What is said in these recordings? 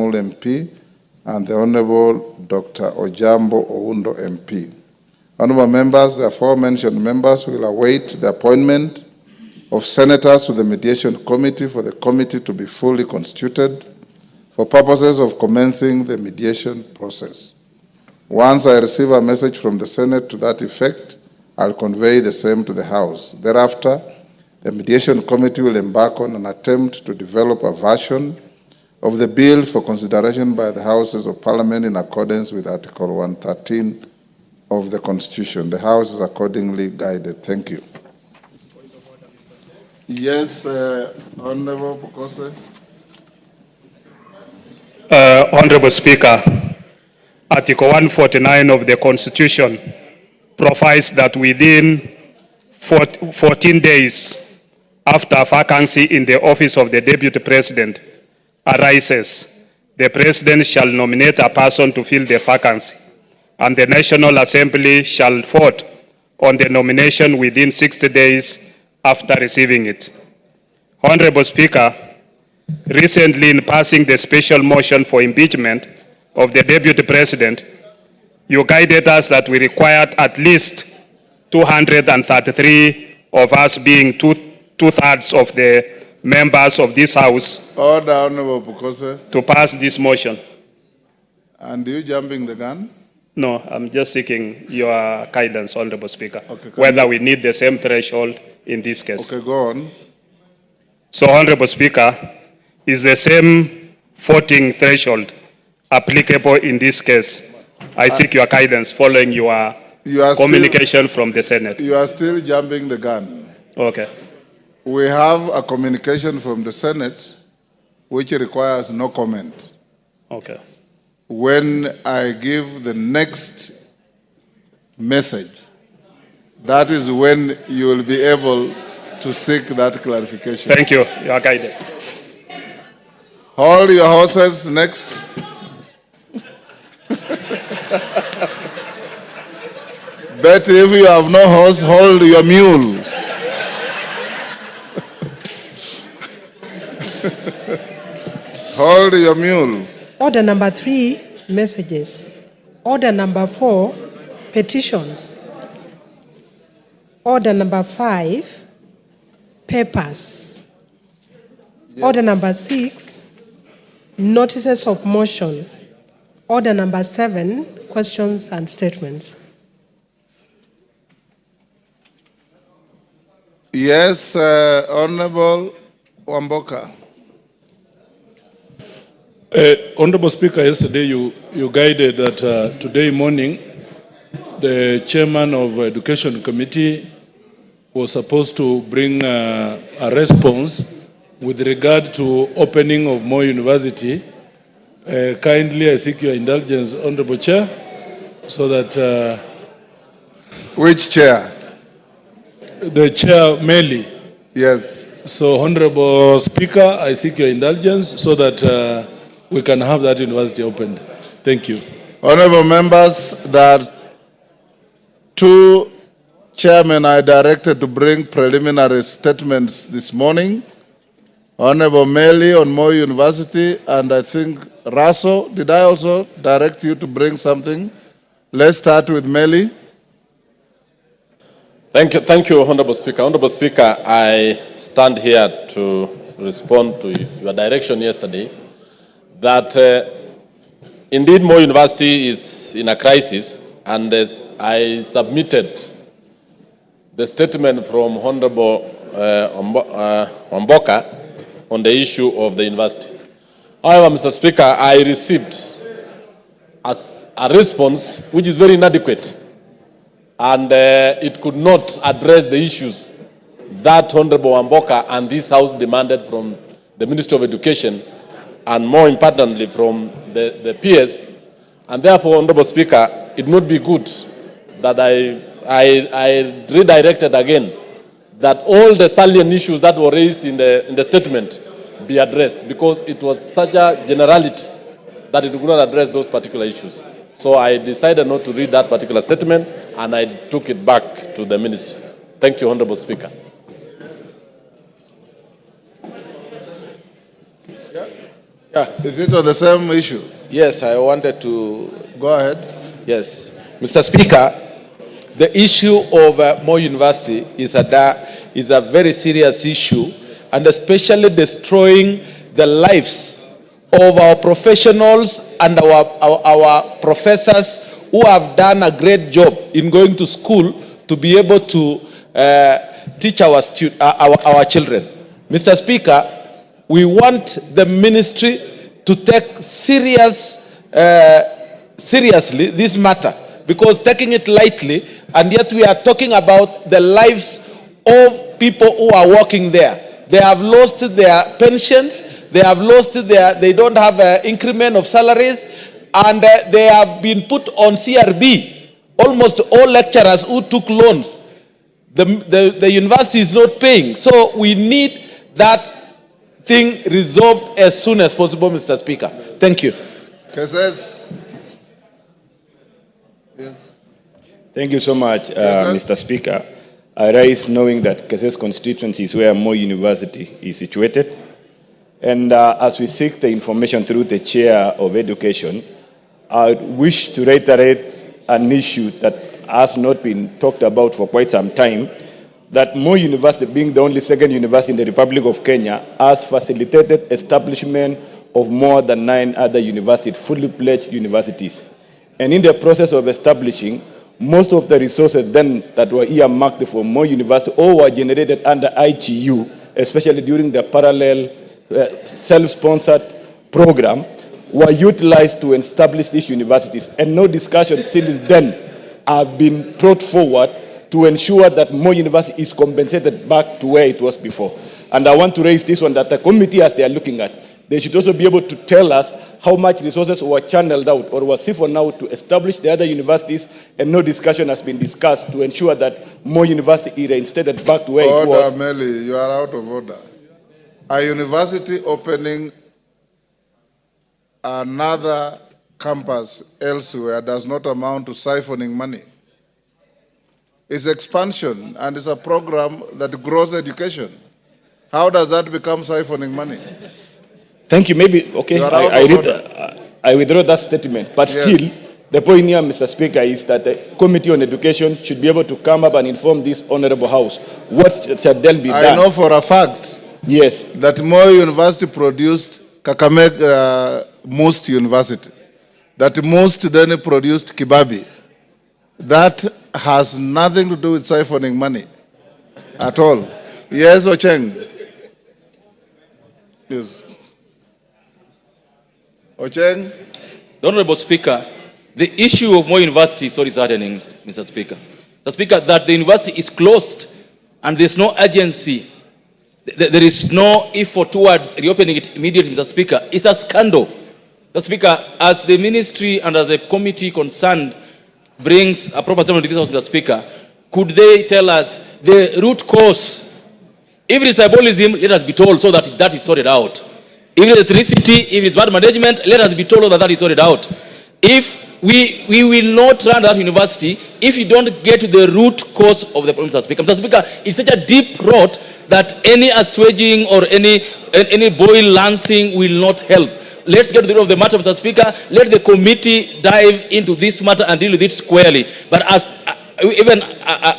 Samul MP and the Honorable Dr. Ojambo Oundo MP. Honorable members, the aforementioned members will await the appointment of senators to the mediation committee for the committee to be fully constituted for purposes of commencing the mediation process. Once I receive a message from the Senate to that effect, I'll convey the same to the House. Thereafter, the mediation committee will embark on an attempt to develop a version of the bill for consideration by the Houses of Parliament in accordance with Article 113 of the Constitution. The House is accordingly guided. Thank you. Yes, Honorable Pokose. Honorable Speaker, Article 149 of the Constitution provides that within 14 days after a vacancy in the office of the Deputy President arises, the President shall nominate a person to fill the vacancy, and the National Assembly shall vote on the nomination within 60 days after receiving it. Honorable Speaker, recently in passing the special motion for impeachment of the Deputy President, you guided us that we required at least 233 of us, being two-thirds of the members of this House, Order, Honorable Pokose. to pass this motion. And you jumping the gun? No, I'm just seeking your guidance, Honorable Speaker, Okay, whether we need the same threshold in this case. Okay, go on. So, Honorable Speaker, is the same voting threshold applicable in this case? I seek your guidance following your communication from the Senate. You are still jumping the gun. Okay. We have a communication from the Senate which requires no comment. Okay. When I give the next message, that is when you will be able to seek that clarification. Thank you. You are guided. Hold your horses. Next. Betty, if you have no horse, hold your mule. Hold your mule. Order number 3, messages. Order number 4, petitions. Order number 5, papers. Yes. Order number 6, notices of motion. Order number 7, questions and statements. Yes, Honorable Wamboka. Honorable Speaker, yesterday you guided that today morning the chairman of Education Committee was supposed to bring a response with regard to opening of Moi University. Kindly I seek your indulgence, Honorable Chair, so that... Which chair? The chair, Meli. Yes. So, Honorable Speaker, I seek your indulgence so that we can have that university opened. Thank you. Honorable members, that 2 chairmen I directed to bring preliminary statements this morning. Honorable Meli on Moi University, and I think Raso, did I also direct you to bring something? Let's start with Meli. Thank you, Honorable Speaker. Honorable Speaker, I stand here to respond to your direction yesterday that indeed Moi University is in a crisis, and as I submitted the statement from Honorable Wamboka on the issue of the university. However, Mr. Speaker, I received a response which is very inadequate, and it could not address the issues that Honorable Wamboka and this House demanded from the Ministry of Education, and more importantly from the PS. And therefore, Honorable Speaker, it would be good that I redirected again that all the salient issues that were raised in the statement be addressed, because it was such a generality that it could not address those particular issues. So I decided not to read that particular statement, and I took it back to the ministry. Thank you, Honorable Speaker. Yeah. Is it on the same issue? Yes, I wanted to. Go ahead. Yes. Mr. Speaker, the issue of Moi University is a very serious issue, and especially destroying the lives of our professionals and our professors who have done a great job in going to school to be able to teach our children. Mr. Speaker, we want the ministry to take seriously this matter, because taking it lightly, and yet we are talking about the lives of people who are working there. They have lost their pensions, they have lost they don't have an increment of salaries, and they have been put on CRB. Almost all lecturers who took loans, the university is not paying. So we need that thing resolved as soon as possible, Mr. Speaker. Thank you. Cases. Yes. Thank you so much, Yes, Mr. Speaker. I rise knowing that Kasese constituency is where Moi University is situated. And as we seek the information through the Chair of Education, I wish to reiterate an issue that has not been talked about for quite some time, that Moi University, being the only second university in the Republic of Kenya, has facilitated establishment of more than 9 other universities, fully pledged universities. And in the process of establishing, most of the resources then that were earmarked for Moi University all were generated under IGU, especially during the parallel self-sponsored program, were utilized to establish these universities. And no discussion since then have been brought forward to ensure that Moi University is compensated back to where it was before. And I want to raise this one, that the committee, as they are looking at, they should also be able to tell us how much resources were channeled out or were siphoned out to establish the other universities, and no discussion has been discussed to ensure that Moi University is reinstated back to where it was. Order, Meli, you are out of order. A university opening another campus elsewhere does not amount to siphoning money. It's expansion, and it's a program that grows education. How does that become siphoning money? Thank you. Maybe, okay, I withdraw that statement. But Yes. still, the point here, Mr. Speaker, is that the Committee on Education should be able to come up and inform this Honorable House what shall then be done. I know for a fact Yes. that Moi University produced Kakamega Most University. That Most then produced Kibabi. That has nothing to do with siphoning money at all. Yes, Ocheng? Yes. Ocheng? The Honorable Speaker, the issue of Moi University is already saddening, Mr. Speaker. Mr. Speaker, that the university is closed and there's no urgency, there is no effort towards reopening it immediately, Mr. Speaker, it's a scandal. Mr. Speaker, as the ministry and as the committee concerned brings a proper statement to this, Mr. Speaker, could they tell us the root cause? If it is tribalism, let us be told so that that is sorted out. If it is ethnicity, if it is bad management, let us be told that that is sorted out. If we will not run that university if you don't get to the root cause of the problem, Mr. Speaker. Mr. Speaker, it's such a deep rot that any assuaging or any boil lancing will not help. Let's get to the root of the matter, Mr. Speaker. Let the committee dive into this matter and deal with it squarely. But as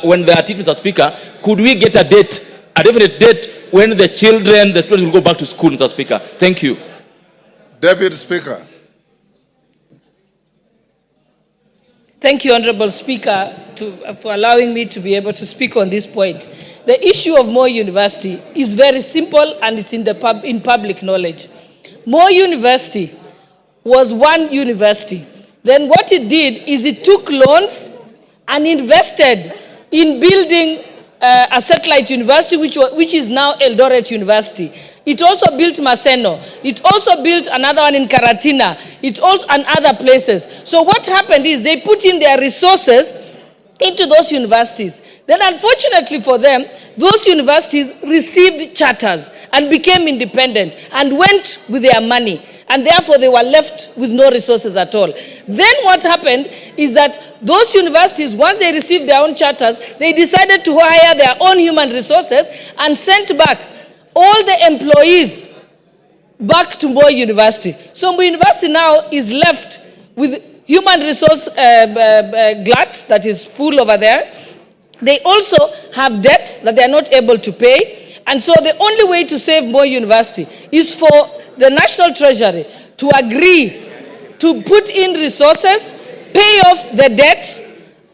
when they are teaching, Mr. Speaker, could we get a date, a definite date when the children, the students will go back to school, Mr. Speaker? Thank you. Deputy Speaker. Thank you, Honorable Speaker, for allowing me to be able to speak on this point. The issue of Moi University is very simple and it's in public knowledge. Moi University was one university. Then what it did is it took loans and invested in building a satellite university, which is now Eldoret University. It also built Maseno. It also built another one in Karatina. It also and other places. So what happened is they put in their resources into those universities. Then unfortunately for them, those universities received charters and became independent and went with their money. And therefore they were left with no resources at all. Then what happened is that those universities, once they received their own charters, they decided to hire their own human resources and sent back all the employees back to Moi University. So Moi University now is left with human resource glut that is full over there. They also have debts that they are not able to pay. And so the only way to save Moi University is for the National Treasury to agree to put in resources, pay off the debts,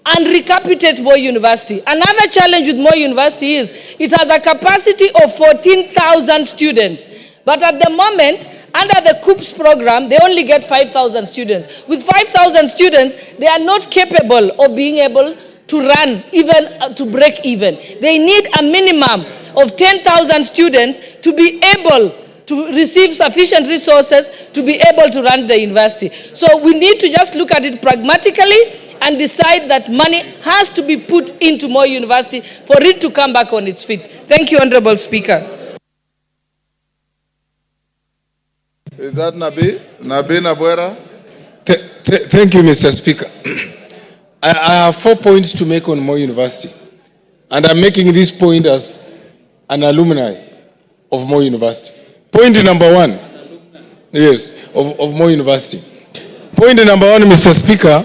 and recapitate Moi University. Another challenge with Moi University is it has a capacity of 14,000 students. But at the moment, under the COOPS program, they only get 5,000 students. With 5,000 students, they are not capable of being able to run, even to break even. They need a minimum of 10,000 students to be able to receive sufficient resources to be able to run the university. So we need to just look at it pragmatically and decide that money has to be put into Moi University for it to come back on its feet. Thank you, Honorable Speaker. Is that Nabi? Nabi Nabwera? Thank you, Mr. Speaker. I have 4 points to make on Moi University. And I'm making this point as an alumni of Moi University. Point number 1. Yes, of Moi University. Point number 1, Mr. Speaker,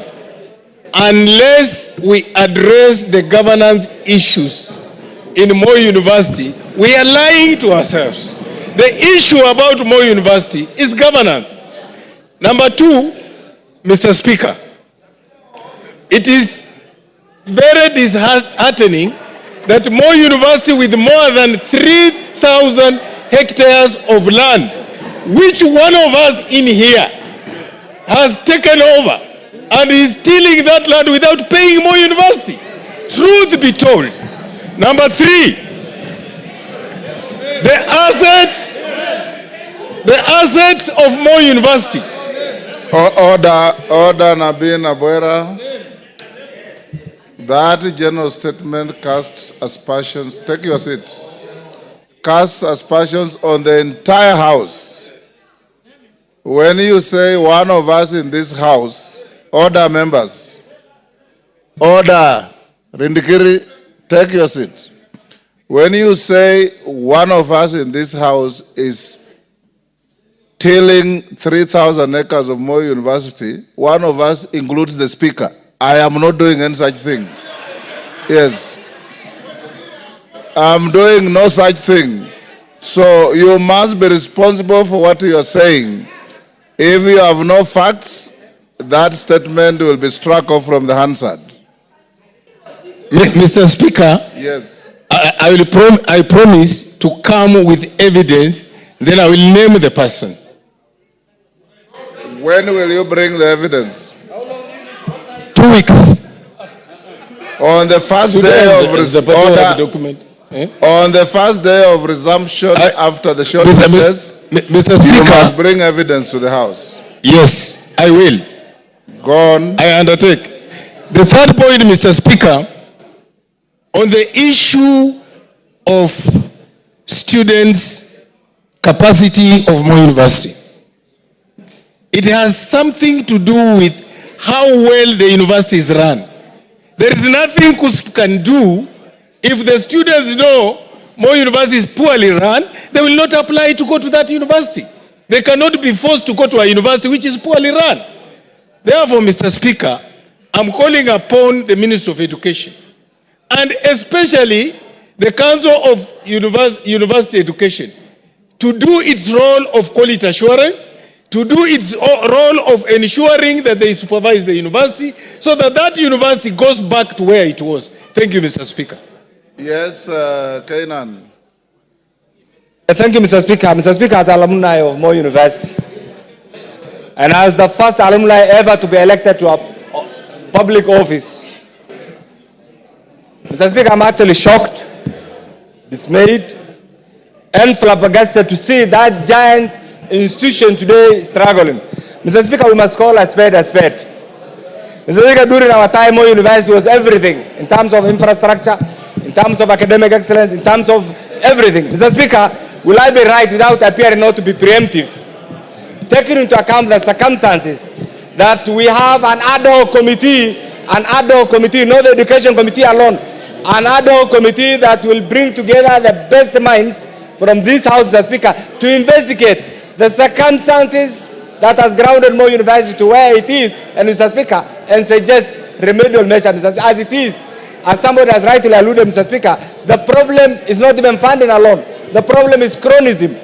unless we address the governance issues in Moi University, we are lying to ourselves. The issue about Moi University is governance. Number 2, Mr. Speaker, it is very disheartening that Moi University, with more than 3,000 hectares of land, which one of us in here has taken over and is stealing that land without paying Moi University. Truth be told. Number 3, the assets of Moi University. Order, Nabi Nabwera. That general statement casts aspersions. Take your seat. Casts aspersions on the entire house. When you say one of us in this house, order, members. Order. Rindikiri, take your seat. When you say one of us in this house is tilling 3,000 acres of Moi University, one of us includes the speaker. I am not doing any such thing. Yes. I'm doing no such thing. So you must be responsible for what you are saying. If you have no facts, that statement will be struck off from the Hansard. Mr. Speaker, yes. I promise to come with evidence, then I will name the person. When will you bring the evidence? 2 weeks. On the first day of on the first day of resumption after the short recess, Mr. Speaker, you must bring evidence to the House. Yes, I will. Go on. I undertake. The third point, Mr. Speaker, on the issue of students' capacity of Moi University. It has something to do with how well the university is run. There is nothing KUSP can do. If the students know Moi University is poorly run, they will not apply to go to that university. They cannot be forced to go to a university which is poorly run. Therefore, Mr. Speaker, I'm calling upon the Minister of Education and especially the Council of University Education to do its role of quality assurance, to do its role of ensuring that they supervise the university so that that university goes back to where it was. Thank you, Mr. Speaker. Yes, Kainan. Thank you, Mr. Speaker. Mr. Speaker, as alumni of Moi University, and as the first alumni ever to be elected to a public office, Mr. Speaker, I'm actually shocked, dismayed, and flabbergasted to see that giant institution today struggling. Mr. Speaker, we must call a spade a spade. Mr. Speaker, during our time, Moi University was everything in terms of infrastructure, in terms of academic excellence, in terms of everything. Mr. Speaker, will I be right without appearing not to be preemptive? Taking into account the circumstances that we have an ad hoc committee, not the education committee alone, an ad hoc committee that will bring together the best minds from this House, Mr. Speaker, to investigate the circumstances that has grounded Moi University to where it is, and Mr. Speaker, and suggest remedial measures, Mr. Speaker, as it is. As somebody has rightly alluded, Mr. Speaker, the problem is not even funding alone. The problem is chronism.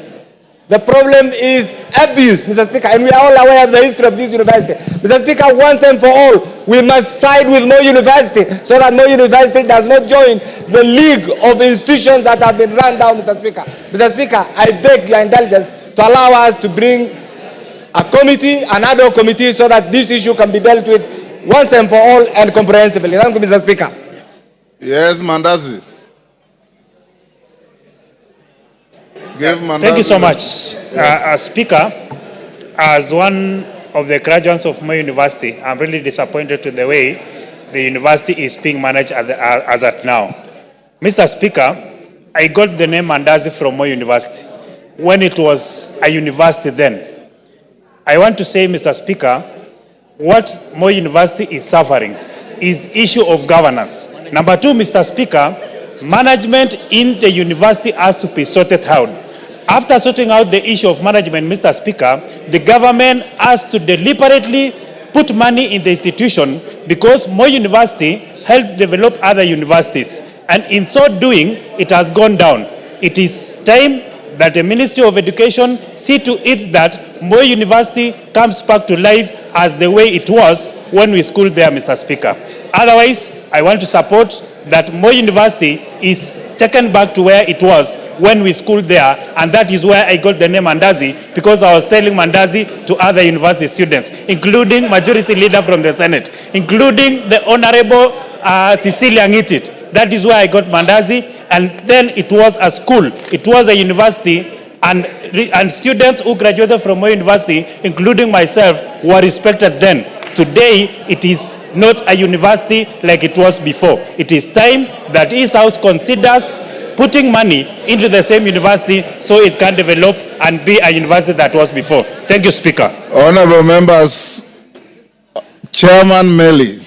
The problem is abuse, Mr. Speaker, and we are all aware of the history of this university. Mr. Speaker, once and for all, we must side with Moi University so that Moi University does not join the league of institutions that have been run down, Mr. Speaker. Mr. Speaker, I beg your indulgence to allow us to bring a committee, another committee, so that this issue can be dealt with once and for all and comprehensively. Thank you, Mr. Speaker. Yes, Mandazi. Give Mandazi. Thank you so much. Speaker, as one of the graduates of Moi University, I'm really disappointed with the way the university is being managed as at now. Mr. Speaker, I got the name Mandazi from Moi University when it was a university then. I want to say, Mr. Speaker, what Moi University is suffering is issue of governance. Number two, Mr. Speaker, management in the university has to be sorted out. After sorting out the issue of management, Mr. Speaker, the government has to deliberately put money in the institution because Moi University helped develop other universities. And in so doing, it has gone down. It is time that the Ministry of Education see to it that Moi University comes back to life as the way it was when we schooled there, Mr. Speaker. Otherwise, I want to support that Moi University is taken back to where it was when we schooled there, and that is where I got the name Mandazi, because I was selling Mandazi to other university students, including Majority Leader from the Senate, including the Honorable Cecilia Ngitit. That is where I got Mandazi, and then it was a school, it was a university, and students who graduated from Moi University, including myself, were respected then. Today, it is not a university like it was before. It is time that East House considers putting money into the same university so it can develop and be a university that was before. Thank you, Speaker. Honorable members, Chairman Meli,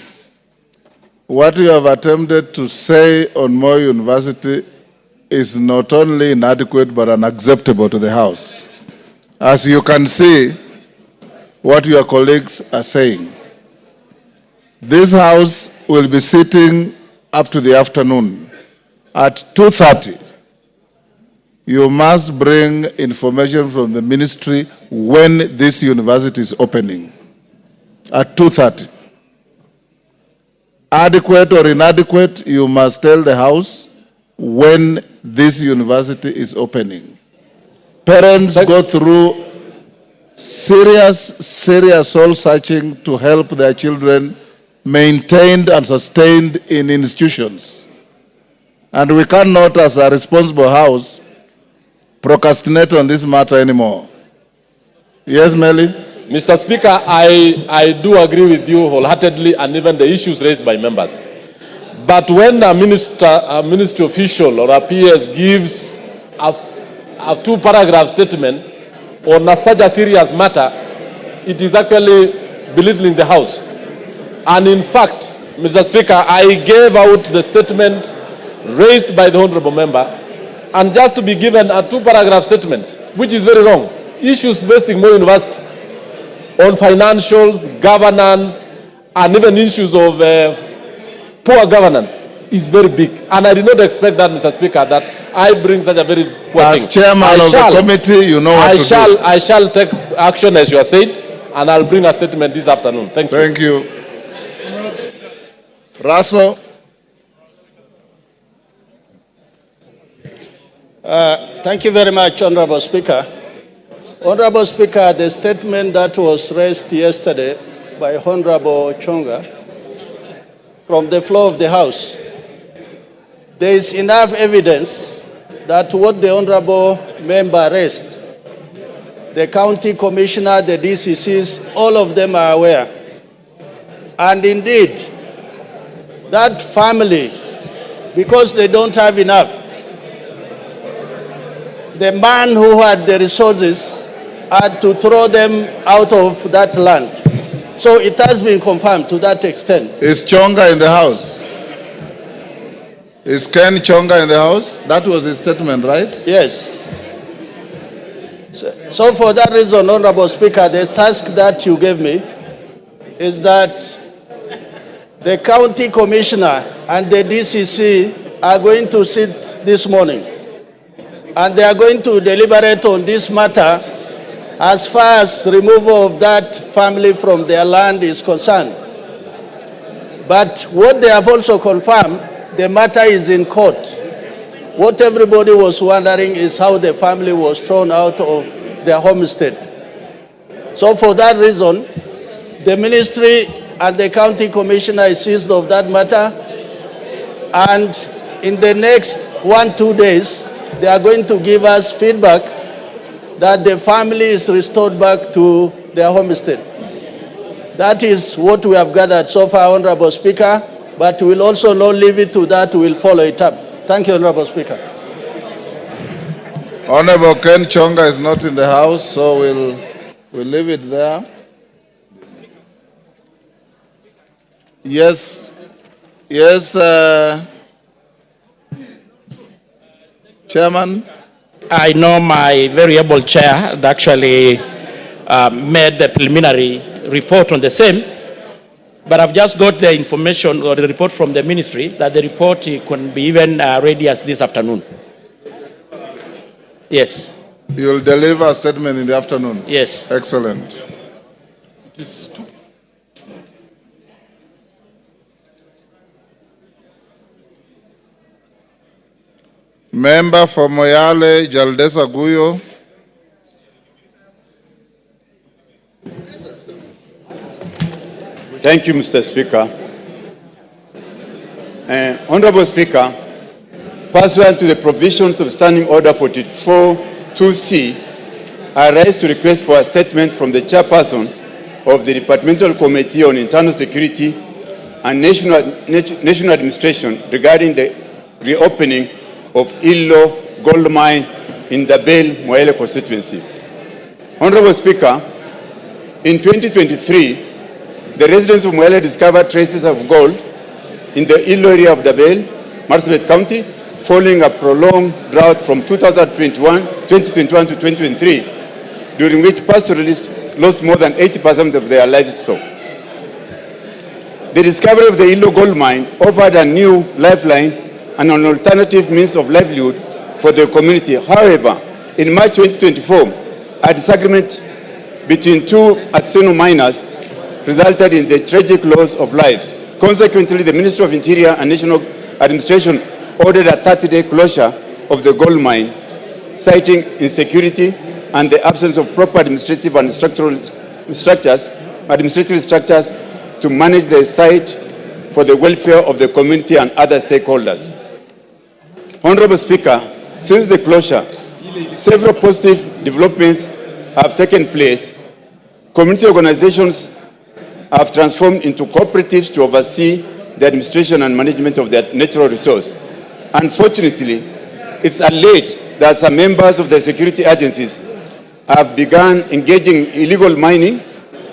what you have attempted to say on Moi University is not only inadequate but unacceptable to the House. As you can see, what your colleagues are saying. This House will be sitting up to the afternoon. At 2:30, you must bring information from the ministry when this university is opening. At 2:30. Adequate or inadequate, you must tell the House when this university is opening. Parents go through serious soul searching to help their children maintained and sustained in institutions. And we cannot, as a responsible House, procrastinate on this matter anymore. Yes, Meli? Mr. Speaker, I do agree with you wholeheartedly, and even the issues raised by members. But when a ministry official or a PS gives a two-paragraph statement on such a serious matter, it is actually belittling the House. And in fact, Mr. Speaker, I gave out the statement raised by the honorable member, and just to be given a two-paragraph statement, which is very wrong. Issues facing Moi University on financials, governance, and even issues of poor governance is very big. And I did not expect that, Mr. Speaker, that I bring such a very poor thing. As chairman of the committee, you know what to do. I shall take action as you are saying, and I'll bring a statement this afternoon. Thank you. Thank you. Russell. Thank you very much, Honorable Speaker. Honorable Speaker, the statement that was raised yesterday by Honorable Chonga from the floor of the House, there is enough evidence that what the Honorable member raised, the county commissioner, the DCCs, all of them are aware. And indeed, that family, because they don't have enough, the man who had the resources had to throw them out of that land. So it has been confirmed to that extent. Is Chonga in the House? Is Ken Chonga in the House? That was his statement, right? Yes. So for that reason, Honorable Speaker, the task that you gave me is that the county commissioner and the DCC are going to sit this morning, and they are going to deliberate on this matter as far as removal of that family from their land is concerned. But what they have also confirmed, the matter is in court. What everybody was wondering is how the family was thrown out of their homestead. So for that reason, the ministry and the county commissioner is seized of that matter, and in the next 1-2 days, they are going to give us feedback that the family is restored back to their homestead. That is what we have gathered so far, Honorable Speaker, but we will also not leave it to that, we will follow it up. Thank you, Honorable Speaker. Honorable Ken Chonga is not in the house, so we'll leave it there. Yes, Chairman. I know my very able chair had actually made the preliminary report on the same, but I've just got the information or the report from the ministry that the report can be even ready as this afternoon. Yes. You'll deliver a statement in the afternoon? Yes. Excellent. Member for Moyale, Jaldesa Guyo. Thank you, Mr. Speaker. Honorable Speaker, pursuant to the provisions of Standing Order 44-2C, I rise to request for a statement from the chairperson of the Departmental Committee on Internal Security and National Administration regarding the reopening of Illo Gold Mine in the Bale Moyale constituency. Honorable Speaker, in 2023, the residents of Moyale discovered traces of gold in the Illo area of Dabel, Marsabit County, following a prolonged drought from 2021 to 2023, during which pastoralists lost more than 80% of their livestock. The discovery of the Illo Gold Mine offered a new lifeline and an alternative means of livelihood for the community. However, in March 2024, a disagreement between two Atseno miners resulted in the tragic loss of lives. Consequently, the Ministry of Interior and National Administration ordered a 30-day closure of the gold mine, citing insecurity and the absence of proper administrative and structural structures to manage the site for the welfare of the community and other stakeholders. Honorable Speaker, since the closure, several positive developments have taken place. Community organizations have transformed into cooperatives to oversee the administration and management of their natural resource. Unfortunately, it's alleged that some members of the security agencies have begun engaging in illegal mining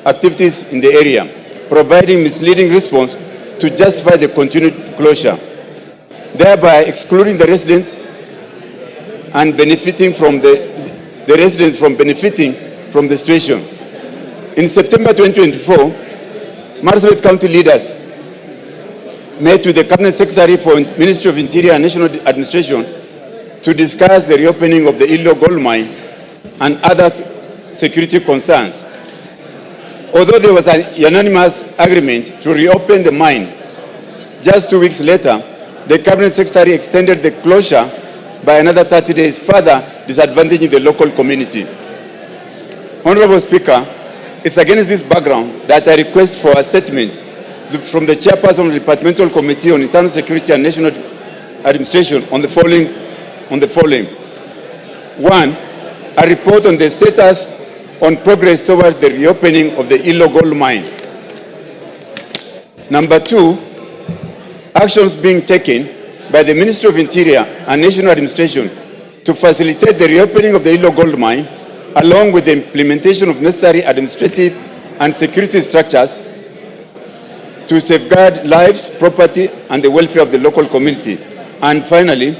activities in the area, providing misleading response to justify the continued closure, thereby excluding the residents and benefiting from the residents from benefiting from the situation. In September 2024, Marsabit County leaders met with the Cabinet Secretary for Ministry of Interior and National Administration to discuss the reopening of the Illo Gold Mine and other security concerns. Although there was an unanimous agreement to reopen the mine, just 2 weeks later, the Cabinet Secretary extended the closure by another 30 days, further disadvantaging the local community. Honorable Speaker, it's against this background that I request for a statement from the chairperson of the Departmental Committee on Internal Security and National Administration on the following. 1, a report on the status on progress towards the reopening of the Illo Gold Mine. Number 2, actions being taken by the Ministry of Interior and National Administration to facilitate the reopening of the Illo Gold Mine, along with the implementation of necessary administrative and security structures to safeguard lives, property, and the welfare of the local community. And finally,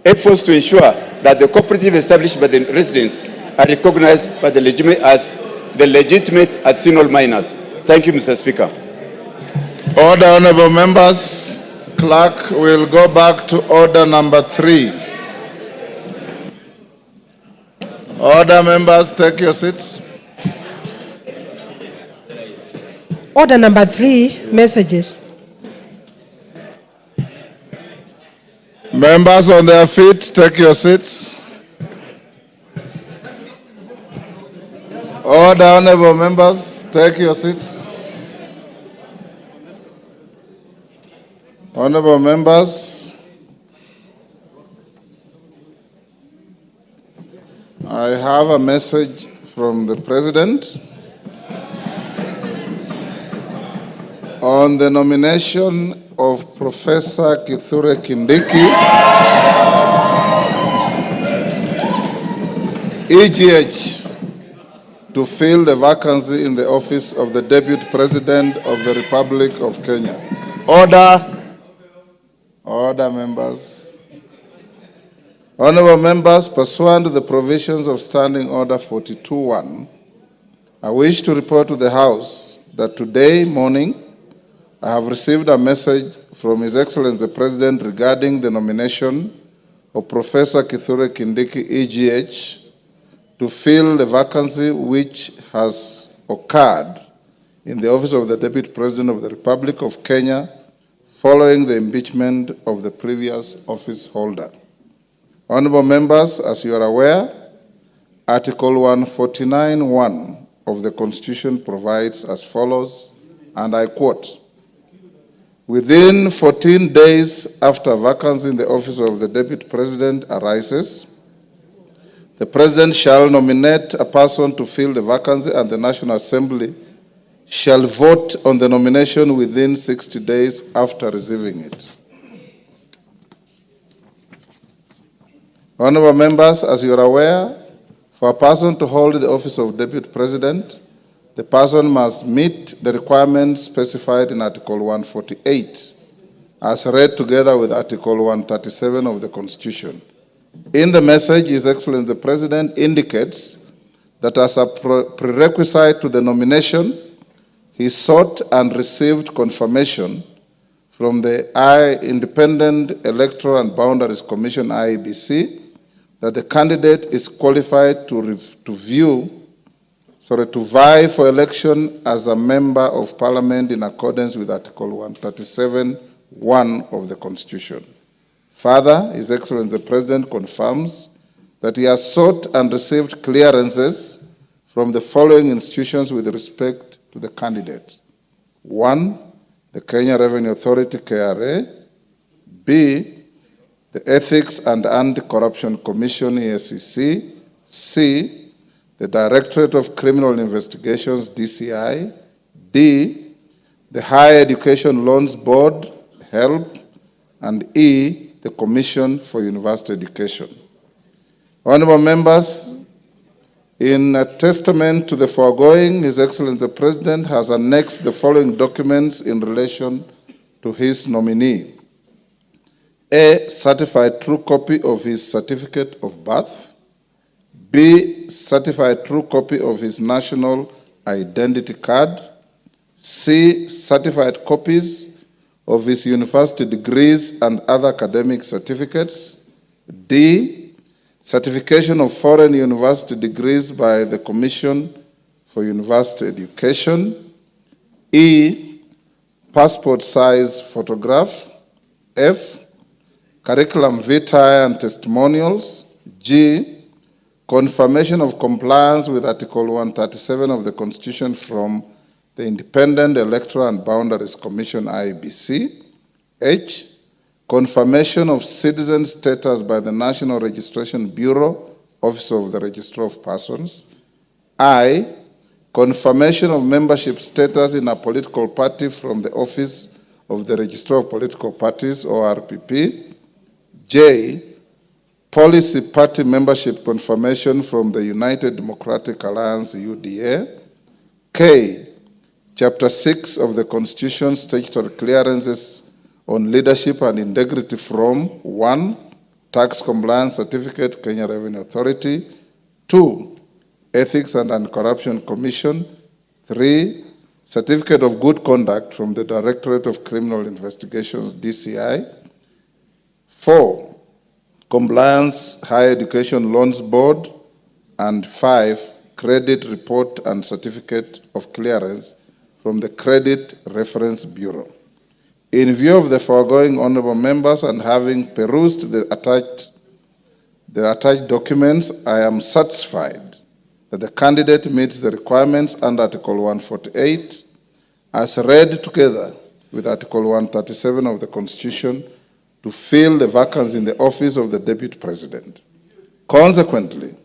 efforts to ensure that the cooperative established by the residents are recognized by the legitimate as single minors. Thank you, Mr. Speaker. Order, honorable members. Clerk will go back to order number 3. Order, members, take your seats. Order number 3, messages. Members on their feet, take your seats. Order, honorable members, take your seats. Honorable members, I have a message from the President on the nomination of Professor Kithure Kindiki, EGH, to fill the vacancy in the office of the Deputy President of the Republic of Kenya. Order. Order, members. Honorable members, pursuant to the provisions of Standing Order 42.1, I wish to report to the House that today morning I have received a message from His Excellency the President regarding the nomination of Professor Kithure Kindiki, EGH, to fill the vacancy which has occurred in the office of the Deputy President of the Republic of Kenya following the impeachment of the previous office holder. Honorable members, as you are aware, Article 149(1) of the Constitution provides as follows, and I quote, "Within 14 days after vacancy in the office of the Deputy President arises, the President shall nominate a person to fill the vacancy and the National Assembly shall vote on the nomination within 60 days after receiving it." Honorable members, as you are aware, for a person to hold the office of Deputy President, the person must meet the requirements specified in Article 148, as read together with Article 137 of the Constitution. In the message, His Excellency the President indicates that as a prerequisite to the nomination, he sought and received confirmation from the Independent Electoral and Boundaries Commission, IEBC, that the candidate is qualified to vie for election as a member of Parliament in accordance with Article 137(1) of the Constitution. Further, His Excellency the President confirms that he has sought and received clearances from the following institutions with respect to the candidate. 1, the Kenya Revenue Authority, KRA. B, the Ethics and Anti-Corruption Commission, EACC. C, the Directorate of Criminal Investigations, DCI. D, the Higher Education Loans Board, HELB. And E, the Commission for University Education. Honorable members, in a testament to the foregoing, His Excellency the President has annexed the following documents in relation to his nominee. A, certified true copy of his certificate of birth. B, certified true copy of his national identity card. C, certified copies of his university degrees and other academic certificates. D, certification of foreign university degrees by the Commission for University Education. E, passport size photograph. F, curriculum vitae and testimonials. G, confirmation of compliance with Article 137 of the Constitution from the Independent Electoral and Boundaries Commission, IEBC. H, confirmation of citizen status by the National Registration Bureau, Office of the Registrar of Persons. I, confirmation of membership status in a political party from the Office of the Registrar of Political Parties, ORPP. J, policy party membership confirmation from the United Democratic Alliance, UDA. K, Chapter 6 of the Constitution, statutory clearances on leadership and integrity from 1, tax compliance certificate, Kenya Revenue Authority. 2, Ethics and Anti-Corruption Commission. 3, certificate of good conduct from the Directorate of Criminal Investigations, DCI. 4, compliance higher education loans board. And 5, credit report and certificate of clearance from the Credit Reference Bureau. In view of the foregoing, honorable members, and having perused the attached documents, I am satisfied that the candidate meets the requirements under Article 148 as read together with Article 137 of the Constitution to fill the vacancy in the office of the Deputy President. Consequently,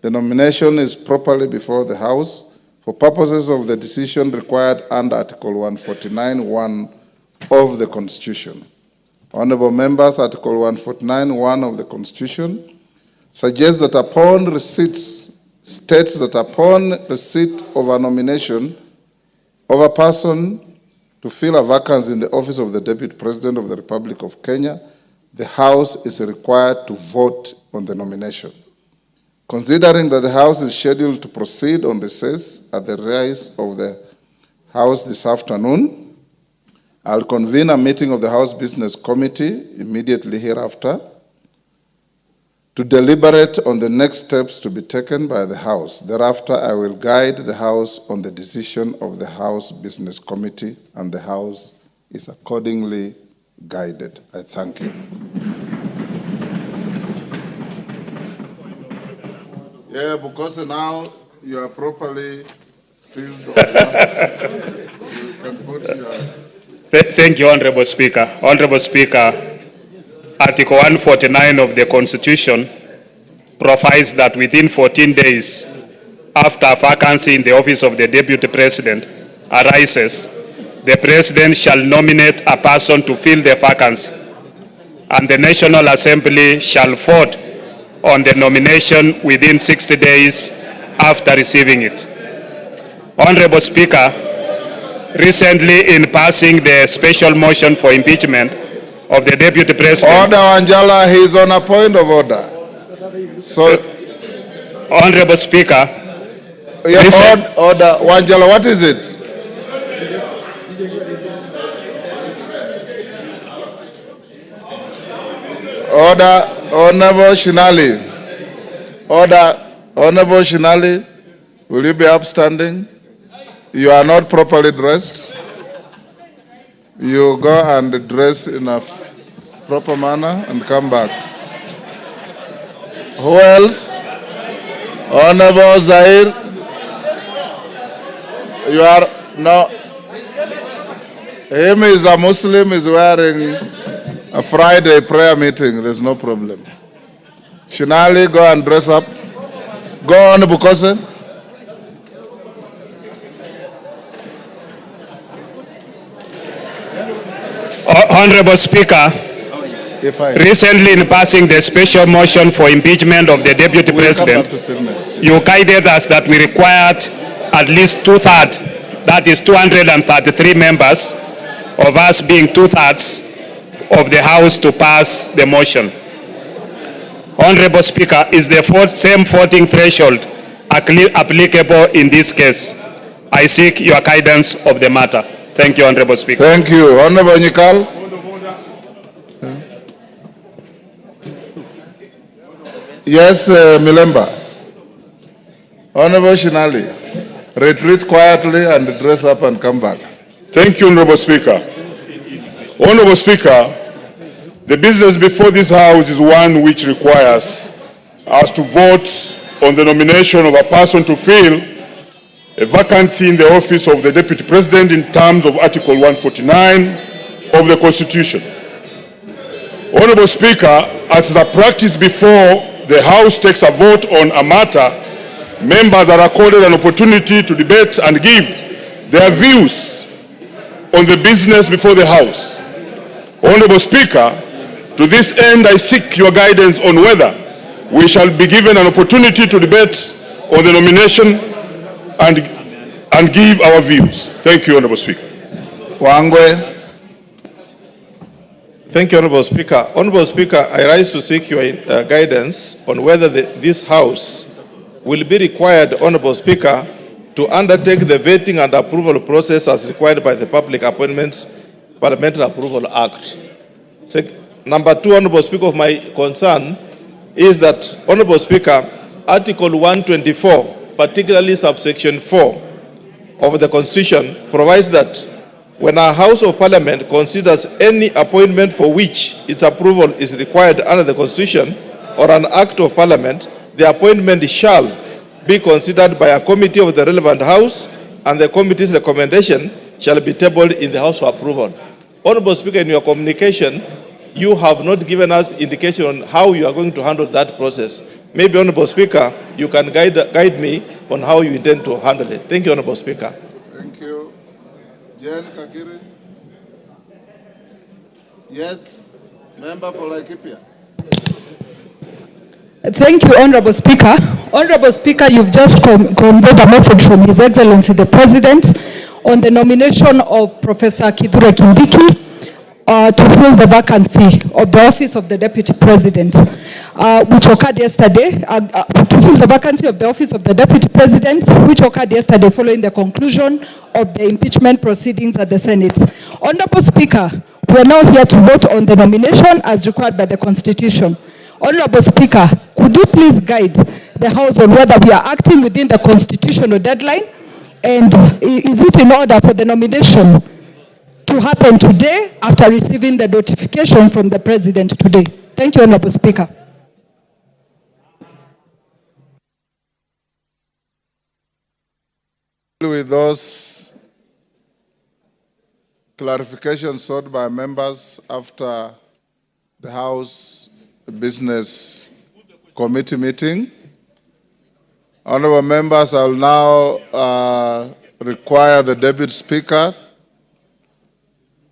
the nomination is properly before the House for purposes of the decision required under Article 149(1) of the Constitution. Honorable members, Article 149(1) of the Constitution suggests that states that upon receipt of a nomination of a person to fill a vacancy in the office of the Deputy President of the Republic of Kenya, the House is required to vote on the nomination. Considering that the House is scheduled to proceed on recess at the rise of the House this afternoon, I'll convene a meeting of the House Business Committee immediately hereafter to deliberate on the next steps to be taken by the House. Thereafter, I will guide the House on the decision of the House Business Committee, and the House is accordingly guided. I thank you. Yeah, because now you are properly seized. You can put your... Thank you, Honorable Speaker. Honorable Speaker, Article 149 of the Constitution provides that within 14 days after a vacancy in the office of the Deputy President arises, the President shall nominate a person to fill the vacancy, and the National Assembly shall vote on the nomination within 60 days after receiving it. Honorable Speaker, recently in passing the special motion for impeachment of the Deputy President... Order, Wanjala, he is on a point of order. So, Honorable Speaker... Yeah, order, Wanjala, what is it? Order, Honorable Shinali. Order, Honorable Shinali, will you be upstanding? You are not properly dressed. You go and dress in a proper manner and come back. Who else? Honorable Zahir. You are no. Him is a Muslim, is wearing a Friday prayer meeting. There's no problem. Shinali, go and dress up. Go on, Bukose. Honorable Speaker, recently in passing the special motion for impeachment of the Deputy President, you guided us that we required at least 2/3, that is 233 members, of us being 2/3 of the House to pass the motion. Honorable Speaker, is the same voting threshold applicable in this case? I seek your guidance of the matter. Thank you, Honorable Speaker. Thank you. Honorable Nyikal. Yes, Milemba. Honorable Shinali, retreat quietly and dress up and come back. Thank you, Honorable Speaker. Honorable Speaker, the business before this House is one which requires us to vote on the nomination of a person to fill a vacancy in the office of the Deputy President in terms of Article 149 of the Constitution. Honorable Speaker, as is a practice before the House takes a vote on a matter, members are accorded an opportunity to debate and give their views on the business before the House. Honorable Speaker, to this end, I seek your guidance on whether we shall be given an opportunity to debate on the nomination and give our views. Thank you, Honorable Speaker. Wangwe. Thank you, Honorable Speaker. Honorable Speaker, I rise to seek your guidance on whether this House will be required, Honorable Speaker, to undertake the vetting and approval process as required by the Public Appointments Parliamentary Approval Act. Number 2, Honorable Speaker, of my concern is that, Honorable Speaker, Article 124, particularly subsection 4 of the Constitution, provides that when a House of Parliament considers any appointment for which its approval is required under the Constitution or an Act of Parliament, the appointment shall be considered by a committee of the relevant House, and the committee's recommendation shall be tabled in the House for approval. Honorable Speaker, in your communication, you have not given us indication on how you are going to handle that process. Maybe, Honorable Speaker, you can guide me on how you intend to handle it. Thank you, Honorable Speaker. Thank you. Jane Kakiri. Yes, member for Laikipia. Thank you, Honorable Speaker. Honorable Speaker, you've just conveyed a message from His Excellency the President on the nomination of Professor Kithure Kindiki to fill the vacancy of the office of the Deputy President, which occurred yesterday, to fill the vacancy of the office of the Deputy President, which occurred yesterday following the conclusion of the impeachment proceedings at the Senate. Honorable Speaker, we are now here to vote on the nomination as required by the Constitution. Honorable Speaker, could you please guide the House on whether we are acting within the constitutional deadline, and is it in order for the nomination to happen today after receiving the notification from the President today? Thank you, Honorable Speaker. With those clarifications sought by members after the House Business Committee meeting, honorable members, I will now require the Deputy Speaker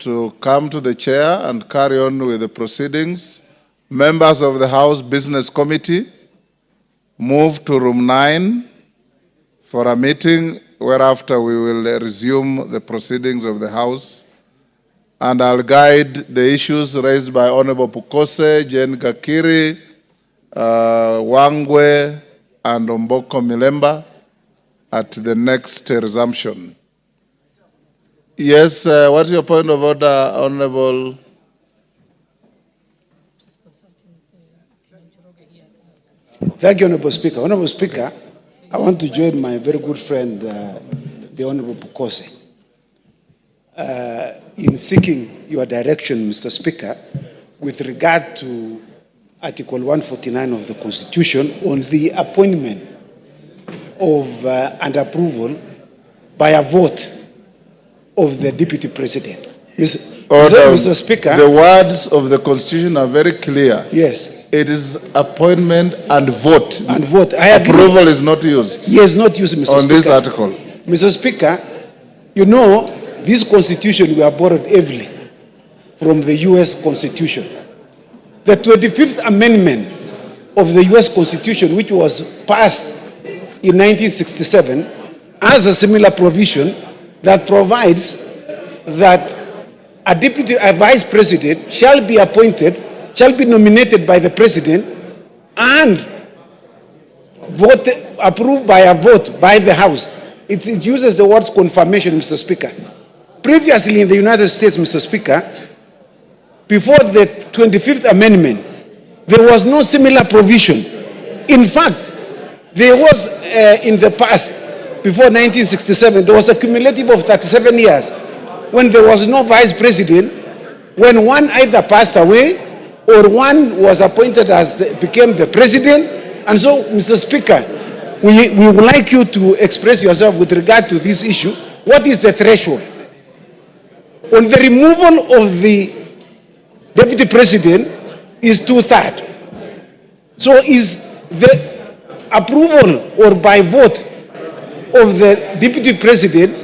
to come to the chair and carry on with the proceedings. Members of the House Business Committee, move to room 9 for a meeting, whereafter we will resume the proceedings of the House. And I'll guide the issues raised by Honorable Pukose, Jane Kakiri, Wangwe, and Omboko Milemba at the next resumption. Yes, what's your point of order, Honorable? Thank you, Honorable Speaker. Honorable Speaker, I want to join my very good friend, the Honorable Pukose, in seeking your direction, Mr. Speaker, with regard to Article 149 of the Constitution on the appointment of and approval by a vote of the Deputy President. Mr. Speaker. The words of the Constitution are very clear. Yes. It is appointment and vote. And vote. I agree. Approval is not used. Yes, not used, Mr. Speaker. On this article. Mr. Speaker, you know, this Constitution we are borrowed heavily from the U.S. Constitution. The 25th Amendment of the U.S. Constitution, which was passed in 1967, has a similar provision that provides that a vice president shall be appointed, shall be nominated by the president and approved by a vote by the House. It uses the words confirmation, Mr. Speaker. Previously in the United States, Mr. Speaker, before the 25th Amendment, there was no similar provision. In fact, there was in the past, before 1967, there was a cumulative of 37 years when there was no vice president, when one either passed away or one was appointed as became the president. And so, Mr. Speaker, we would like you to express yourself with regard to this issue. What is the threshold? On the removal of the Deputy President is 2/3. So is the approval or by vote of the Deputy President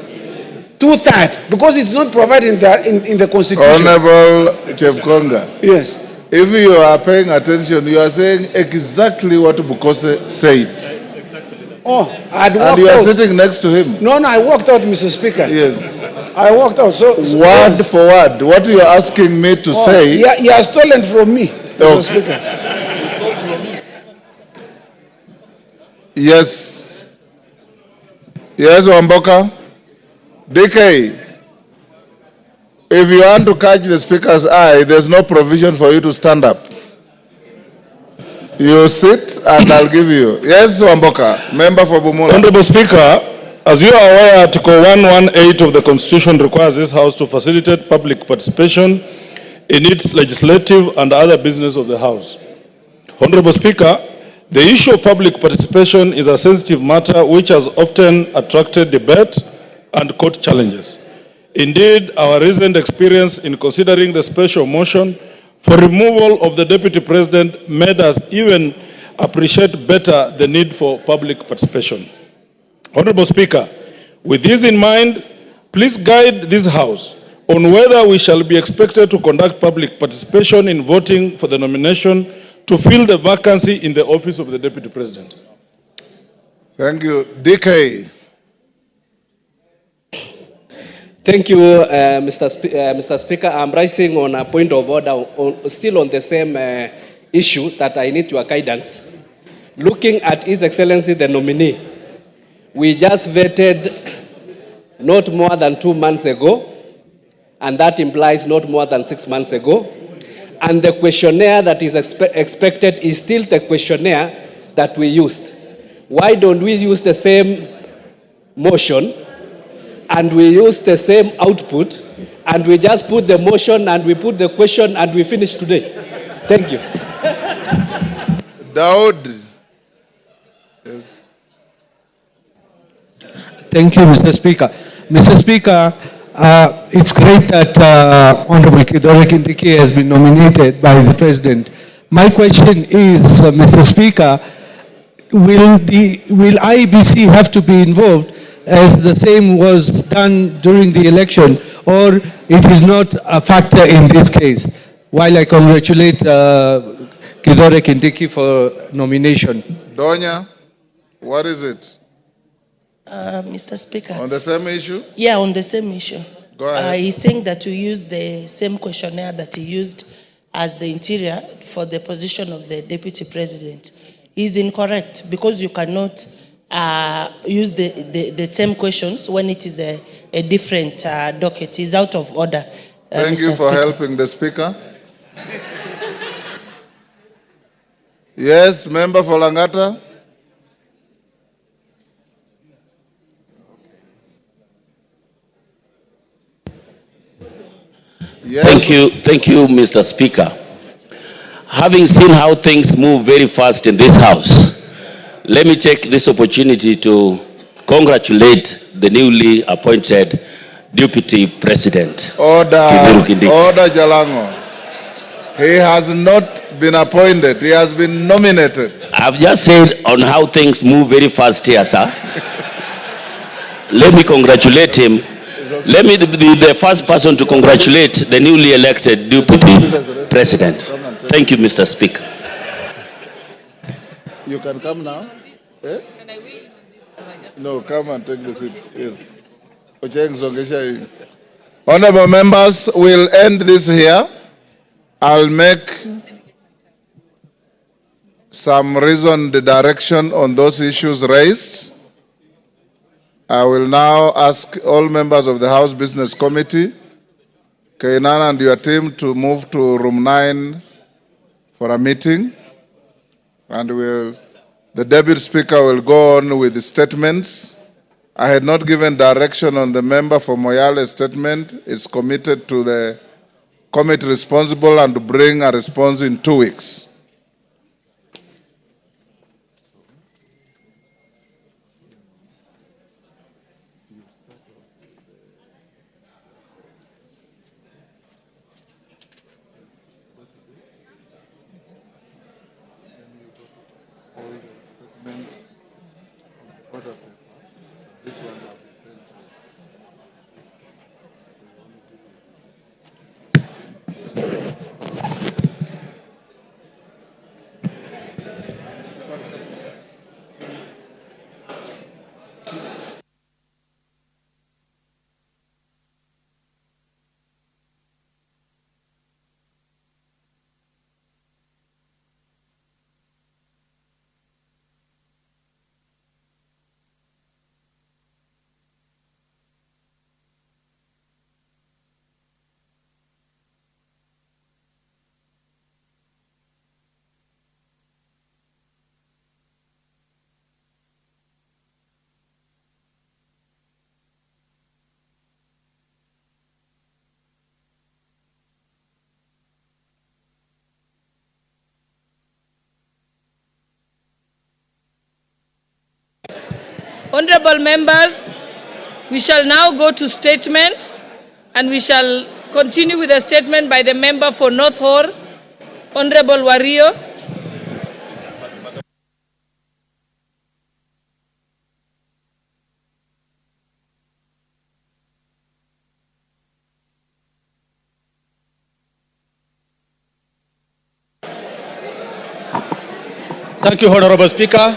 2/3? Because it's not provided in the Constitution. Honorable Chepkonga. Yes. If you are paying attention, you are saying exactly what Bukose said. Oh, and you are sitting next to him. No, I walked out, Mr. Speaker. Yes. I walked out. So word for word, what you are asking me to say. He has stolen from me, Mr. Speaker. Yes. Yes, Wamboka. DK, if you want to catch the speaker's eye, there's no provision for you to stand up. You sit and I'll give you. Yes, Wamboka, member for Bumula. Honorable Speaker, as you are aware, Article 118 of the Constitution requires this House to facilitate public participation in its legislative and other business of the House. Honorable Speaker, the issue of public participation is a sensitive matter which has often attracted debate and court challenges. Indeed, our recent experience in considering the special motion for removal of the Deputy President made us even appreciate better the need for public participation. Honorable Speaker, with this in mind, please guide this House on whether we shall be expected to conduct public participation in voting for the nomination to fill the vacancy in the office of the Deputy President. Thank you. DK. Thank you, Mr. Speaker. I'm rising on a point of order, still on the same issue that I need your guidance. Looking at His Excellency the nominee, we just vetted not more than 2 months ago, and that implies not more than 6 months ago. And the questionnaire that is expected is still the questionnaire that we used. Why don't we use the same motion and we use the same output and we just put the motion and we put the question and we finish today? Thank you. Daud. Yes. Thank you, Mr. Speaker. Mr. Speaker, it's great that Honorable Kithure Kindiki has been nominated by the President. My question is, Mr. Speaker, will IEBC have to be involved as the same was done during the election, or it is not a factor in this case? While I congratulate Kithure Kindiki for nomination. Donya, what is it? Mr. Speaker. On the same issue? Yeah, on the same issue. Go ahead. He's saying that we use the same questionnaire that he used as the interior for the position of the Deputy President. He's incorrect because you cannot use the same questions when it is a different docket. He's out of order. Thank Mr. you for Speaker. helping the Speaker. Yes, member for Langata. Yes. Thank you, Mr. Speaker. Having seen how things move very fast in this House, let me take this opportunity to congratulate the newly appointed Deputy President. Order, Kithure Kindiki. Order Jalango. He has not been appointed, he has been nominated. I've just said on how things move very fast here, sir. Let me congratulate him. Let me be the first person to congratulate the newly elected Deputy President. Thank you, Mr. Speaker. You can come now. Eh? No, come and take the seat. Yes. Honorable members, we'll end this here. I'll make some reasoned direction on those issues raised. I will now ask all members of the House Business Committee, Kainan and your team, to move to room 9 for a meeting. And the Deputy Speaker will go on with the statements. I had not given direction on the member for Moyale's statement. It's committed to the committee responsible and to bring a response in 2 weeks. Honorable members, we shall now go to statements, and we shall continue with a statement by the member for North Horr, Honorable Wario. Thank you, Honorable Speaker.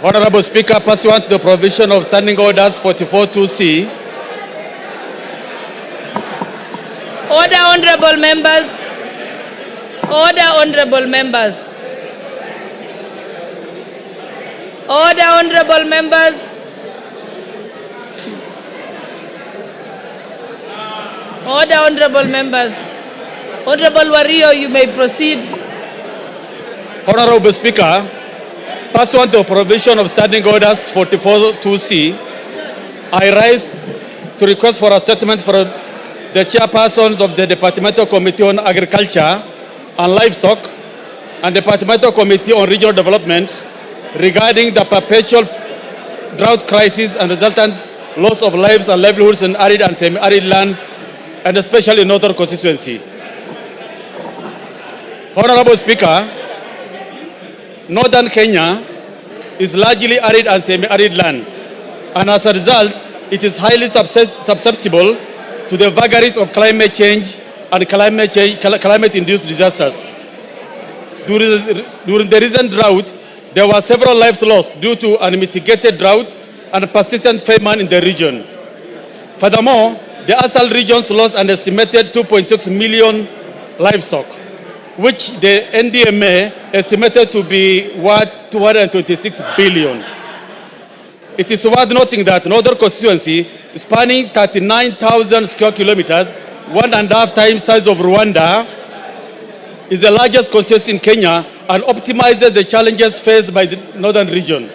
Honorable Speaker, pursuant to the provision of Standing Orders 44(2)(c). Order, honorable members. Order, honorable members. Order, honorable members. Order, honorable members. Honorable Wario, you may proceed. Honorable Speaker, pursuant to the provision of Standing Orders 44(2)(c), I rise to request for a statement for the chairpersons of the Departmental Committee on Agriculture and Livestock and Departmental Committee on Regional Development regarding the perpetual drought crisis and resultant loss of lives and livelihoods in arid and semi-arid lands, and especially in Northern constituency. Honorable Speaker, Northern Kenya is largely arid and semi-arid lands, and as a result, it is highly susceptible to the vagaries of climate change and climate-induced disasters. During the recent drought, there were several lives lost due to unmitigated droughts and persistent famine in the region. Furthermore, the ASAL regions lost an estimated 2.6 million livestock, which the NDMA estimated to be worth 226 billion. It is worth noting that Northern constituency, spanning 39,000 square kilometers, 1.5 times size of Rwanda, is the largest constituency in Kenya and optimizes the challenges faced by the northern region.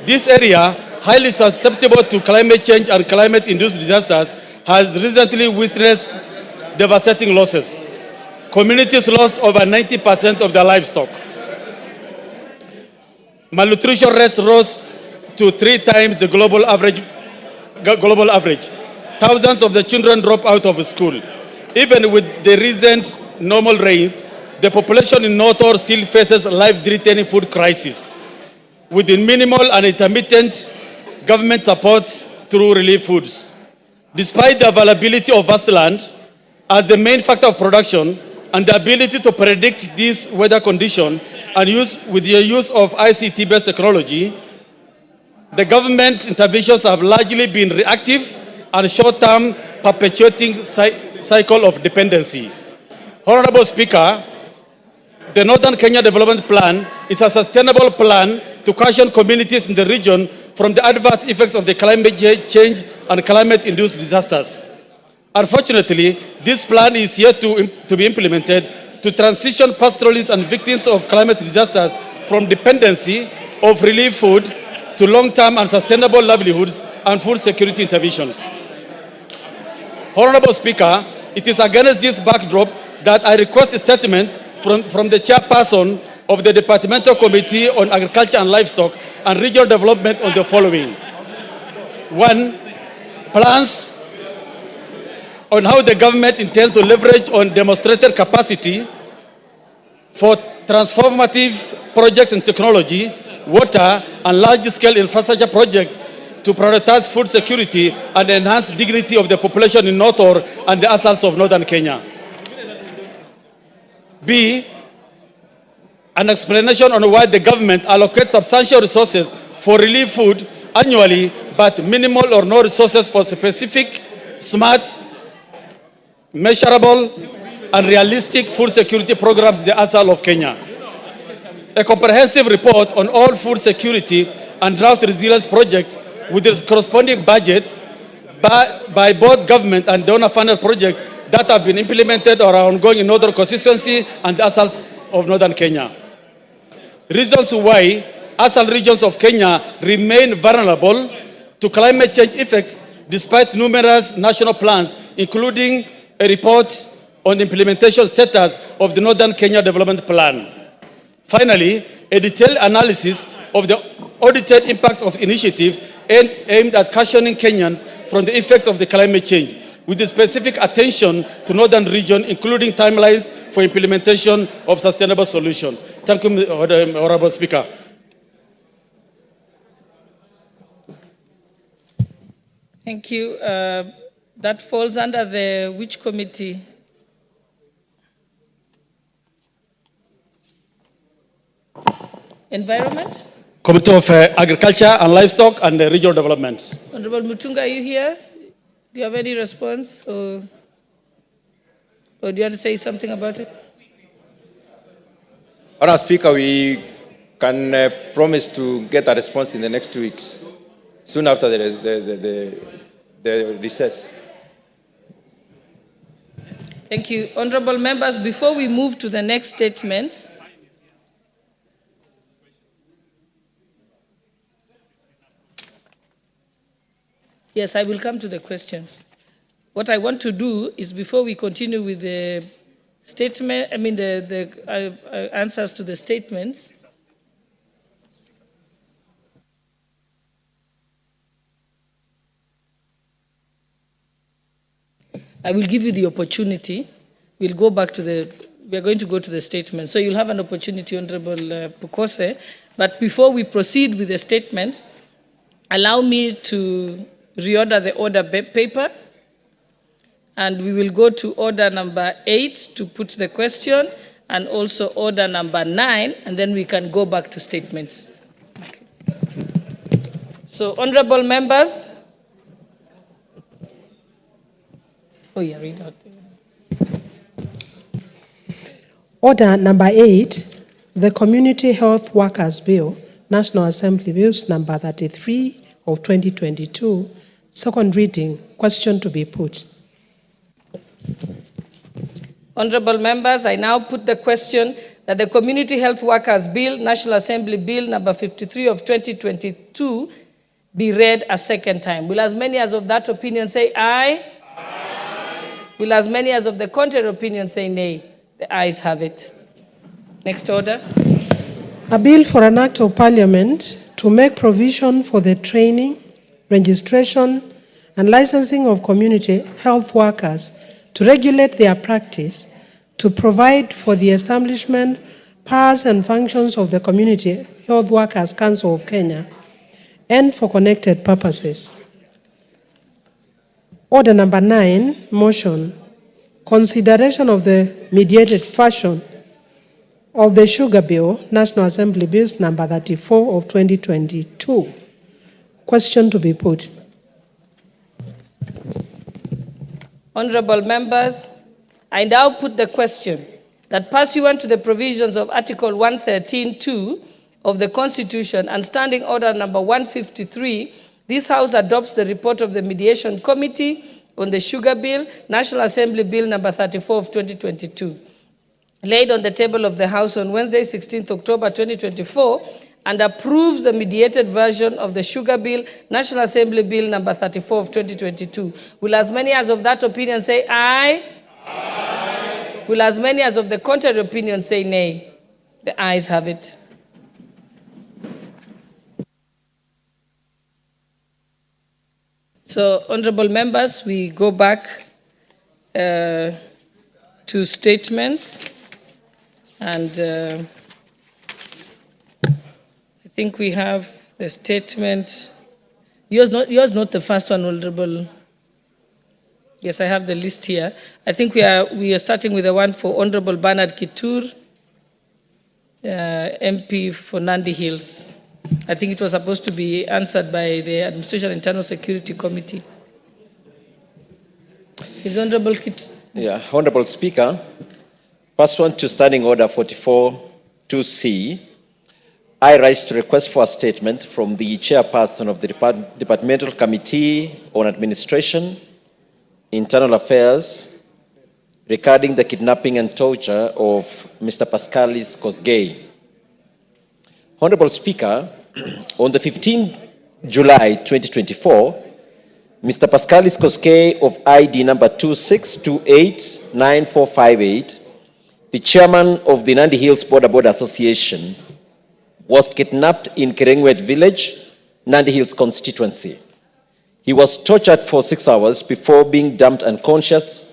This area, highly susceptible to climate change and climate-induced disasters, has recently witnessed devastating losses. Communities lost over 90% of their livestock. Malnutrition rates rose to 3 times the global average. Thousands of the children drop out of school. Even with the recent normal rains, the population in North Horr still faces life-threatening food crisis, with minimal and intermittent government support through relief foods. Despite the availability of vast land as the main factor of production and the ability to predict these weather conditions and with the use of ICT-based technology, the government interventions have largely been reactive and short-term, perpetuating cycle of dependency. Honorable Speaker, the Northern Kenya Development Plan is a sustainable plan to cushion communities in the region from the adverse effects of the climate change and climate-induced disasters. Unfortunately, this plan is yet to be implemented to transition pastoralists and victims of climate disasters from dependency of relief food to long-term and sustainable livelihoods and food security interventions. Honorable Speaker, it is against this backdrop that I request a statement from the chairperson of the Departmental Committee on Agriculture and Livestock and Regional Development on the following. 1. Plans on how the government intends to leverage on demonstrated capacity for transformative projects in technology, water, and large-scale infrastructure projects to prioritize food security and enhance dignity of the population in North Horr and the ASALs of Northern Kenya. B, an explanation on why the government allocates substantial resources for relief food annually, but minimal or no resources for specific, smart, measurable, and realistic food security programs in the ASAL of Kenya. A comprehensive report on all food security and drought resilience projects with its corresponding budgets by both government and donor-funded projects that have been implemented or are ongoing in Northern constituency and the ASALs of Northern Kenya. Reasons why ASAL regions of Kenya remain vulnerable to climate change effects despite numerous national plans, including a report on the implementation status of the Northern Kenya Development Plan. Finally, a detailed analysis of the audited impacts of initiatives aimed at cushioning Kenyans from the effects of the climate change, with the specific attention to northern region, including timelines for implementation of sustainable solutions. Thank you, Honorable Speaker. Thank you. That falls under the which committee? Environment? Committee of Agriculture and Livestock and Regional Development. Honorable Mutunga, are you here? Do you have any response? Or do you want to say something about it? Honourable Speaker, we can promise to get a response in the next 2 weeks, soon after the recess. Thank you. Honorable members, before we move to the next statements, yes, I will come to the questions. What I want to do is, before we continue with the statement, the answers to the statements, I will give you the opportunity. We are going to go to the statement. So you'll have an opportunity, Honorable Pukose. But before we proceed with the statements, allow me to reorder the order paper. And we will go to order number 8 to put the question, and also order number 9, and then we can go back to statements. So, honorable members. Oh, yeah, read out. Order number 8, the Community Health Workers Bill, National Assembly Bills number 33 of 2022, second reading. Question to be put. Honorable members, I now put the question that the Community Health Workers Bill, National Assembly Bill number 53 of 2022, be read a second time. Will as many as of that opinion say aye? Will as many as of the contrary opinion say nay? The ayes have it. Next order. A bill for an act of parliament to make provision for the training, registration, and licensing of community health workers, to regulate their practice, to provide for the establishment, powers and functions of the Community Health Workers Council of Kenya, and for connected purposes. Order number 9, motion, consideration of the mediated version of the Sugar Bill, National Assembly Bills number 34 of 2022. Question to be put. Honorable members, I now put the question that pursuant to the provisions of Article 113(2) of the Constitution and Standing Order number 153, this House adopts the report of the Mediation Committee on the Sugar Bill, National Assembly Bill number 34 of 2022, laid on the table of the House on Wednesday, 16th October 2024, and approves the mediated version of the Sugar Bill, National Assembly Bill number 34 of 2022. Will as many as of that opinion say aye? Aye. Will as many as of the contrary opinion say nay? The ayes have it. So, honorable members, we go back to statements, and I think we have the statement. Yours not the first one, Honorable. Yes, I have the list here. I think we are starting with the one for Honorable Bernard Kitur, MP for Nandi Hills. I think it was supposed to be answered by the Administration and Internal Security Committee. Is Honorable Kitur? Yeah, Honorable Speaker, pursuant to Standing Order 44(2)C, I rise to request for a statement from the Chairperson of the Departmental Committee on Administration, Internal Affairs, regarding the kidnapping and torture of Mr. Pascalis Kosgei. Honorable Speaker, on the 15th July 2024, Mr. Pascalis Kosgei of ID number 26289458, the chairman of the Nandi Hills Border Association, was kidnapped in Kerengwet village, Nandi Hills constituency. He was tortured for 6 hours before being dumped unconscious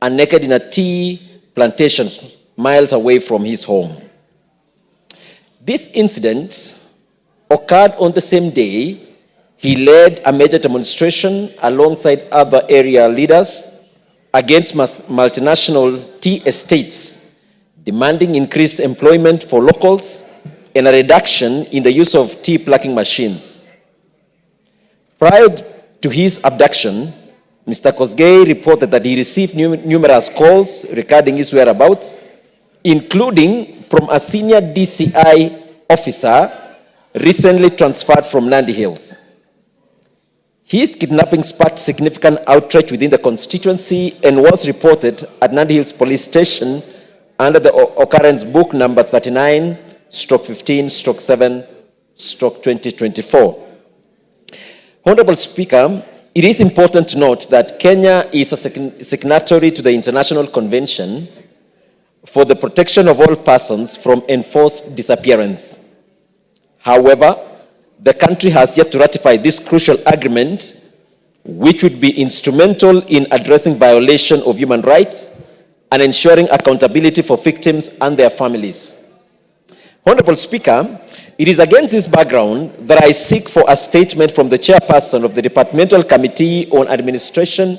and naked in a tea plantation miles away from his home. This incident occurred on the same day he led a major demonstration alongside other area leaders against multinational tea estates, demanding increased employment for locals and a reduction in the use of tea plucking machines. Prior to his abduction, Mr. Kosgei reported that he received numerous calls regarding his whereabouts, including from a senior DCI officer recently transferred from Nandi Hills. His kidnapping sparked significant outrage within the constituency and was reported at Nandi Hills Police Station under the occurrence book number 39/15/7/2024. Honorable Speaker, it is important to note that Kenya is a signatory to the International Convention for the Protection of All Persons from Enforced Disappearance. However, the country has yet to ratify this crucial agreement, which would be instrumental in addressing violation of human rights and ensuring accountability for victims and their families. Honorable Speaker, it is against this background that I seek for a statement from the chairperson of the Departmental Committee on Administration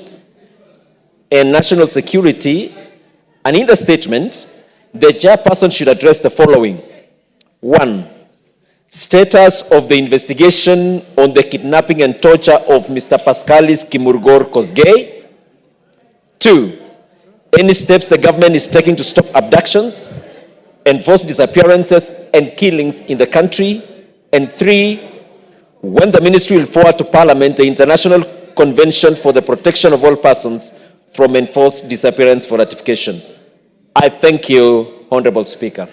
and National Security, and in the statement, the chairperson should address the following. 1. Status of the investigation on the kidnapping and torture of Mr. Pascalis Kimurgor Kosgei. 2. Any steps the government is taking to stop abductions, enforced disappearances and killings in the country. And 3. When the ministry will forward to Parliament the International Convention for the Protection of All Persons from Enforced Disappearance for ratification. I thank you, Honorable Speaker.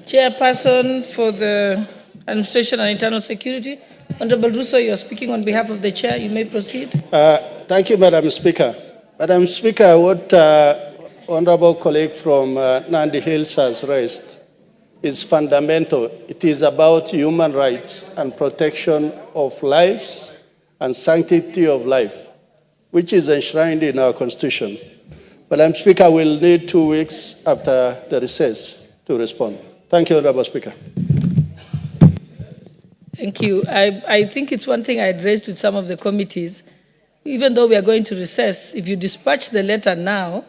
Chairperson for the Administration and Internal Security, Honorable Russo, you are speaking on behalf of the chair. You may proceed. Thank you, Madam Speaker. Madam Speaker, what honorable colleague from Nandi Hills has raised is fundamental. It is about human rights and protection of lives and sanctity of life, which is enshrined in our Constitution. Madam Speaker, we'll need 2 weeks after the recess to respond. Thank you, Honorable Speaker. Thank you. I think it's one thing I had raised with some of the committees. Even though we are going to recess, if you dispatch the letter now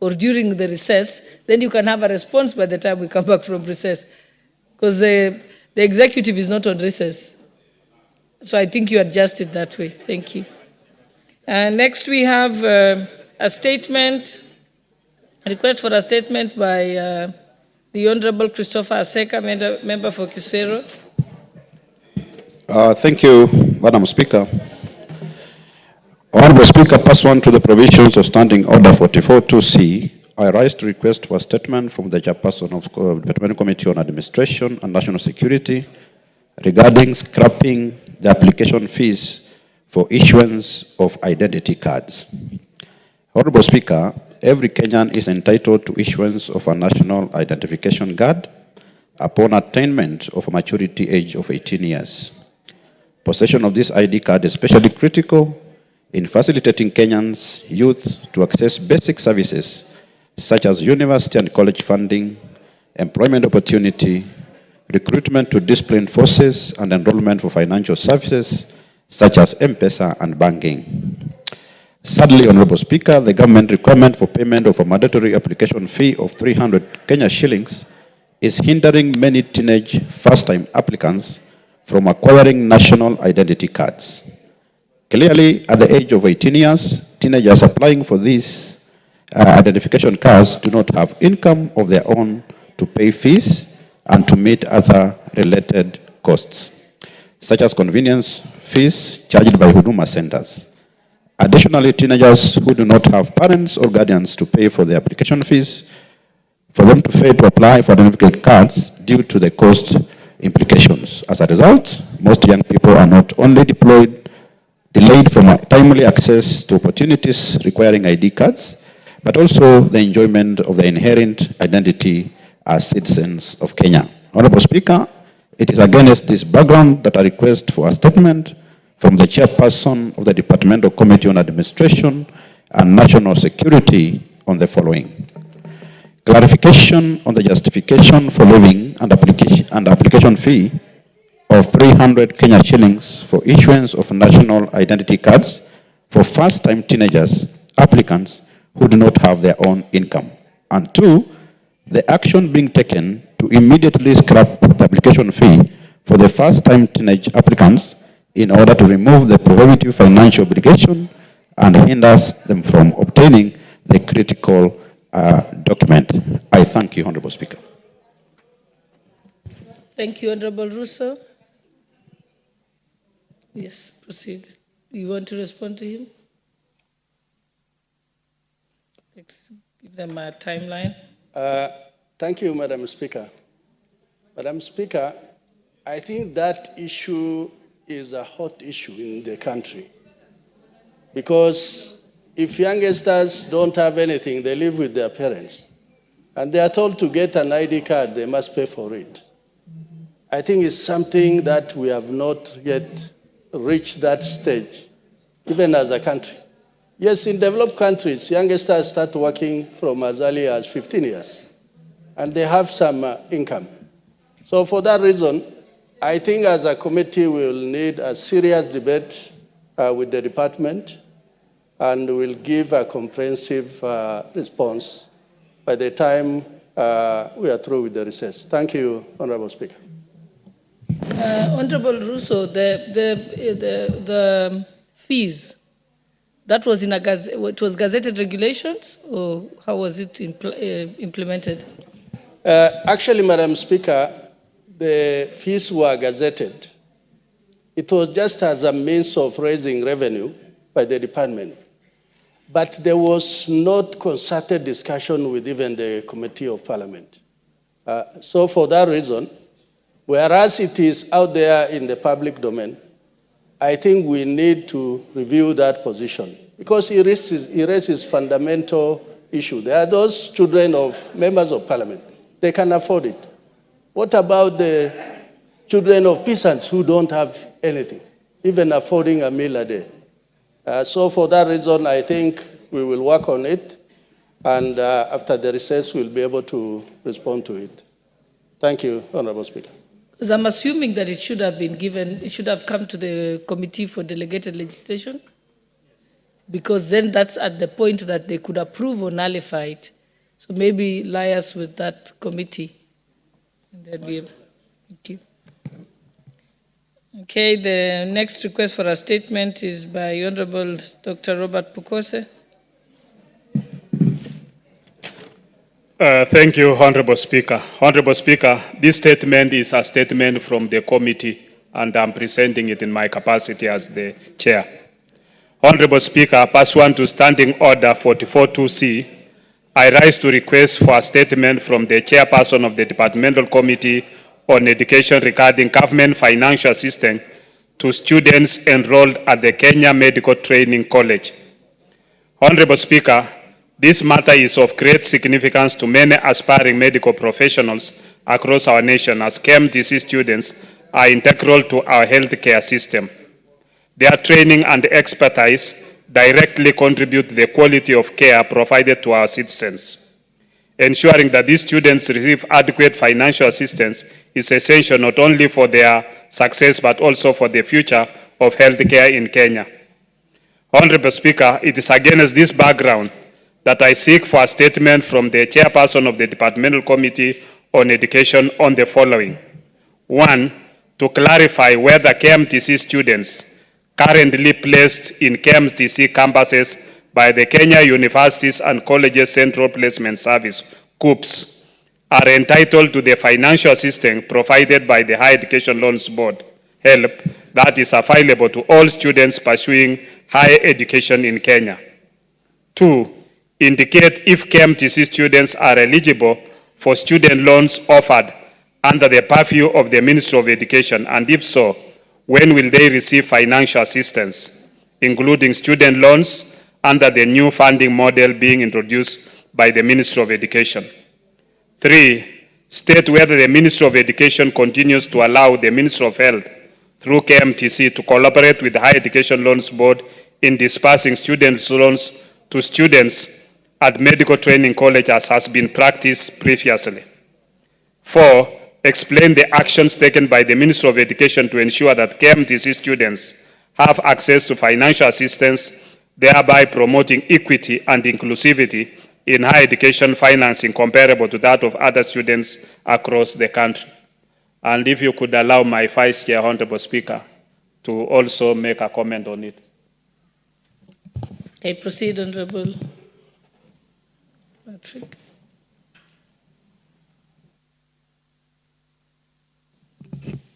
or during the recess, then you can have a response by the time we come back from recess. Because the executive is not on recess. So I think you adjust it that way. Thank you. Next we have a statement, a request for a statement by the Honorable Christopher Aseka, member for Kisero. Thank you, Madam Speaker. Honorable Speaker, pursuant to the provisions of Standing Order 44-2C, I rise to request for a statement from the chairperson of the Departmental Committee on Administration and National Security regarding scrapping the application fees for issuance of identity cards. Honorable Speaker, every Kenyan is entitled to issuance of a national identification card upon attainment of a maturity age of 18 years. Possession of this ID card is especially critical in facilitating Kenyans' youth to access basic services such as university and college funding, employment opportunity, recruitment to disciplined forces, and enrollment for financial services such as M-Pesa and banking. Sadly, Honorable Speaker, the government requirement for payment of a mandatory application fee of 300 Kenya shillings is hindering many teenage first-time applicants from acquiring national identity cards. Clearly, at the age of 18 years, teenagers applying for these identification cards do not have income of their own to pay fees and to meet other related costs, such as convenience fees charged by Huduma centers. Additionally, teenagers who do not have parents or guardians to pay for the application fees, for them to fail to apply for identification cards due to the cost implications. As a result, most young people are not only delayed from timely access to opportunities requiring ID cards, but also the enjoyment of the inherent identity as citizens of Kenya. Honorable Speaker, it is against this background that I request for a statement from the chairperson of the Departmental Committee on Administration and National Security on the following. Clarification on the justification for levying and application fee of 300 Kenya shillings for issuance of national identity cards for first-time teenagers applicants who do not have their own income. And two, the action being taken to immediately scrap the application fee for the first-time teenage applicants in order to remove the prohibitive financial obligation and hinders them from obtaining the critical document. I thank you, Honorable Speaker. Thank you, Honorable Russo. Yes, proceed. You want to respond to him? Let's give them a timeline. Thank you, Madam Speaker. Madam Speaker, I think that issue is a hot issue in the country. Because if youngsters don't have anything, they live with their parents. And they are told to get an ID card, they must pay for it. I think it's something that we have not yet reached that stage, even as a country. Yes, in developed countries, youngsters start working from as early as 15 years, and they have some income. So for that reason, I think as a committee, we will need a serious debate with the department, and we'll give a comprehensive response by the time we are through with the recess. Thank you, Honorable Speaker. Honorable Russo, the fees, that was in it was gazetted regulations, or how was it implemented? Actually, Madam Speaker, the fees were gazetted. It was just as a means of raising revenue by the department. But there was not concerted discussion with even the Committee of Parliament. So for that reason, whereas it is out there in the public domain, I think we need to review that position because it raises fundamental issue. There are those children of members of parliament. They can afford it. What about the children of peasants who don't have anything, even affording a meal a day? So for that reason, I think we will work on it, and after the recess, we'll be able to respond to it. Thank you, Honorable Speaker. Because I'm assuming that it should have been given, it should have come to the Committee for Delegated Legislation, because then that's at the point that they could approve or nullify it. So maybe liaise with that committee. And then thank you. Okay, the next request for a statement is by Honorable Dr. Robert Pukose. Thank you, Honorable Speaker. Honorable Speaker, this statement is a statement from the committee, and I'm presenting it in my capacity as the chair. Honorable Speaker, pursuant to Standing Order 44.2c, I rise to request for a statement from the chairperson of the Departmental Committee on Education regarding government financial assistance to students enrolled at the Kenya Medical Training College. Honorable Speaker, this matter is of great significance to many aspiring medical professionals across our nation, as KMTC students are integral to our healthcare system. Their training and expertise directly contribute to the quality of care provided to our citizens. Ensuring that these students receive adequate financial assistance is essential not only for their success but also for the future of healthcare in Kenya. Honorable Speaker, it is against this background that I seek for a statement from the chairperson of the Departmental Committee on Education on the following. One, to clarify whether KMTC students currently placed in KMTC campuses by the Kenya Universities and Colleges Central Placement Service, KUPS, are entitled to the financial assistance provided by the Higher Education Loans Board, HELP, that is available to all students pursuing higher education in Kenya. Two, indicate if KMTC students are eligible for student loans offered under the purview of the Ministry of Education, and if so, when will they receive financial assistance, including student loans under the new funding model being introduced by the Ministry of Education. Three, state whether the Ministry of Education continues to allow the Ministry of Health through KMTC to collaborate with the Higher Education Loans Board in dispersing students' loans to students at medical training colleges as has been practiced previously. 4, explain the actions taken by the Ministry of Education to ensure that KMTC students have access to financial assistance, thereby promoting equity and inclusivity in higher education financing comparable to that of other students across the country. And if you could allow my Vice Chair, Honorable Speaker, to also make a comment on it. Okay, proceed, Honorable Patrick.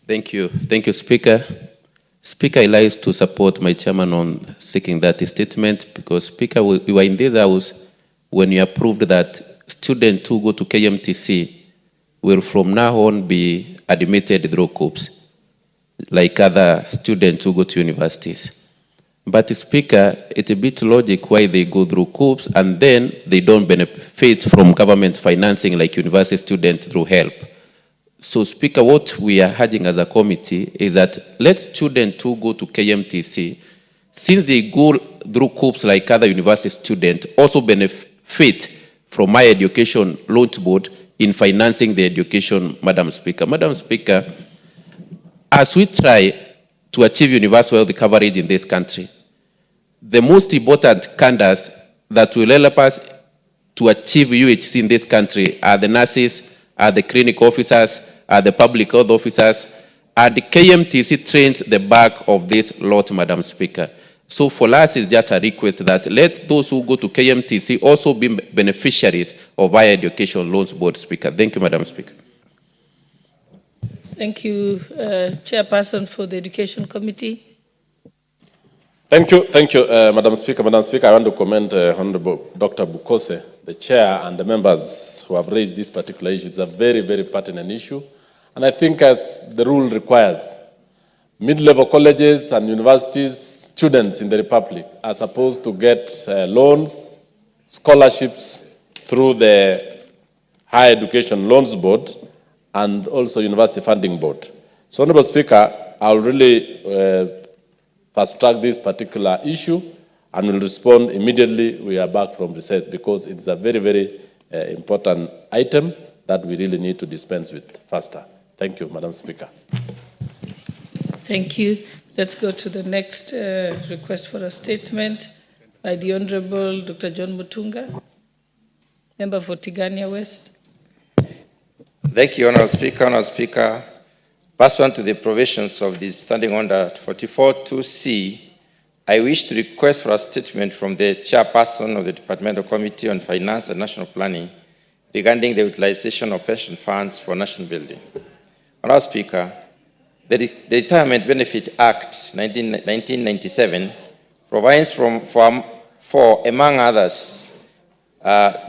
Thank you. Thank you, Speaker. Speaker, I like to support my chairman on seeking that statement because, Speaker, we were in this house when you approved that students who go to KMTC will from now on be admitted through COOPS, like other students who go to universities. But, Speaker, it's a bit logic why they go through COOPS and then they don't benefit from government financing like university students through HELP. So, Speaker, what we are urging as a committee is that let students who go to KMTC, since they go through COOPS like other university students, also benefit from Higher Education Loans Board in financing the education, Madam Speaker. Madam Speaker, as we try to achieve universal health coverage in this country, the most important candidates that will help us to achieve UHC in this country are the nurses, are the clinic officers, are the public health officers, and the KMTC trains the back of this lot, Madam Speaker. So for us, it's just a request that let those who go to KMTC also be beneficiaries of Higher Education Loans Board, Speaker. Thank you, Madam Speaker. Thank you, Chairperson for the Education Committee. Thank you, Madam Speaker. Madam Speaker, I want to commend Honorable Dr. Bukose, the Chair, and the members who have raised this particular issue. It's a very, very pertinent issue. And I think as the rule requires, mid-level colleges and universities, students in the Republic are supposed to get loans, scholarships through the Higher Education Loans Board and also University Funding Board. So, Honorable Speaker, I'll really fast-track this particular issue and will respond immediately we are back from recess because it's a very, very important item that we really need to dispense with faster. Thank you, Madam Speaker. Thank you. Let's go to the next request for a statement by the Honorable Dr. John Mutunga, member for Tigania West. Thank you, Honorable Speaker. Honorable Speaker, pursuant to the provisions of the Standing Order 44.2c, I wish to request for a statement from the Chairperson of the Departmental Committee on Finance and National Planning regarding the utilization of pension funds for national building. Honorable Speaker, the Retirement Benefit Act 1997 provides for among other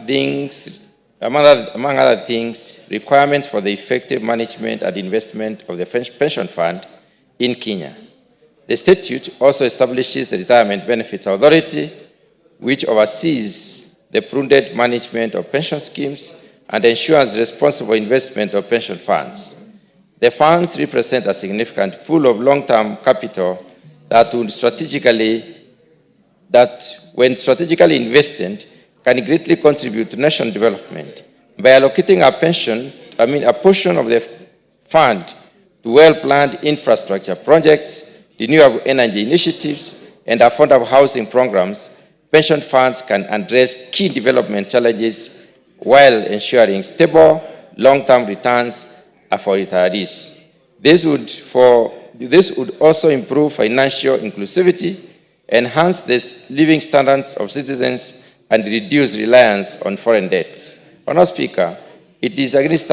things, requirements for the effective management and investment of the pension fund in Kenya. The statute also establishes the Retirement Benefits Authority, which oversees the prudent management of pension schemes and ensures responsible investment of pension funds. The funds represent a significant pool of long-term capital that, when strategically invested, can greatly contribute to national development. By allocating a portion of the fund to well-planned infrastructure projects, renewable energy initiatives, and affordable housing programs, pension funds can address key development challenges while ensuring stable, long-term returns for retirees. This would also improve financial inclusivity, enhance the living standards of citizens, and reduce reliance on foreign debts. Honorable Speaker, it is against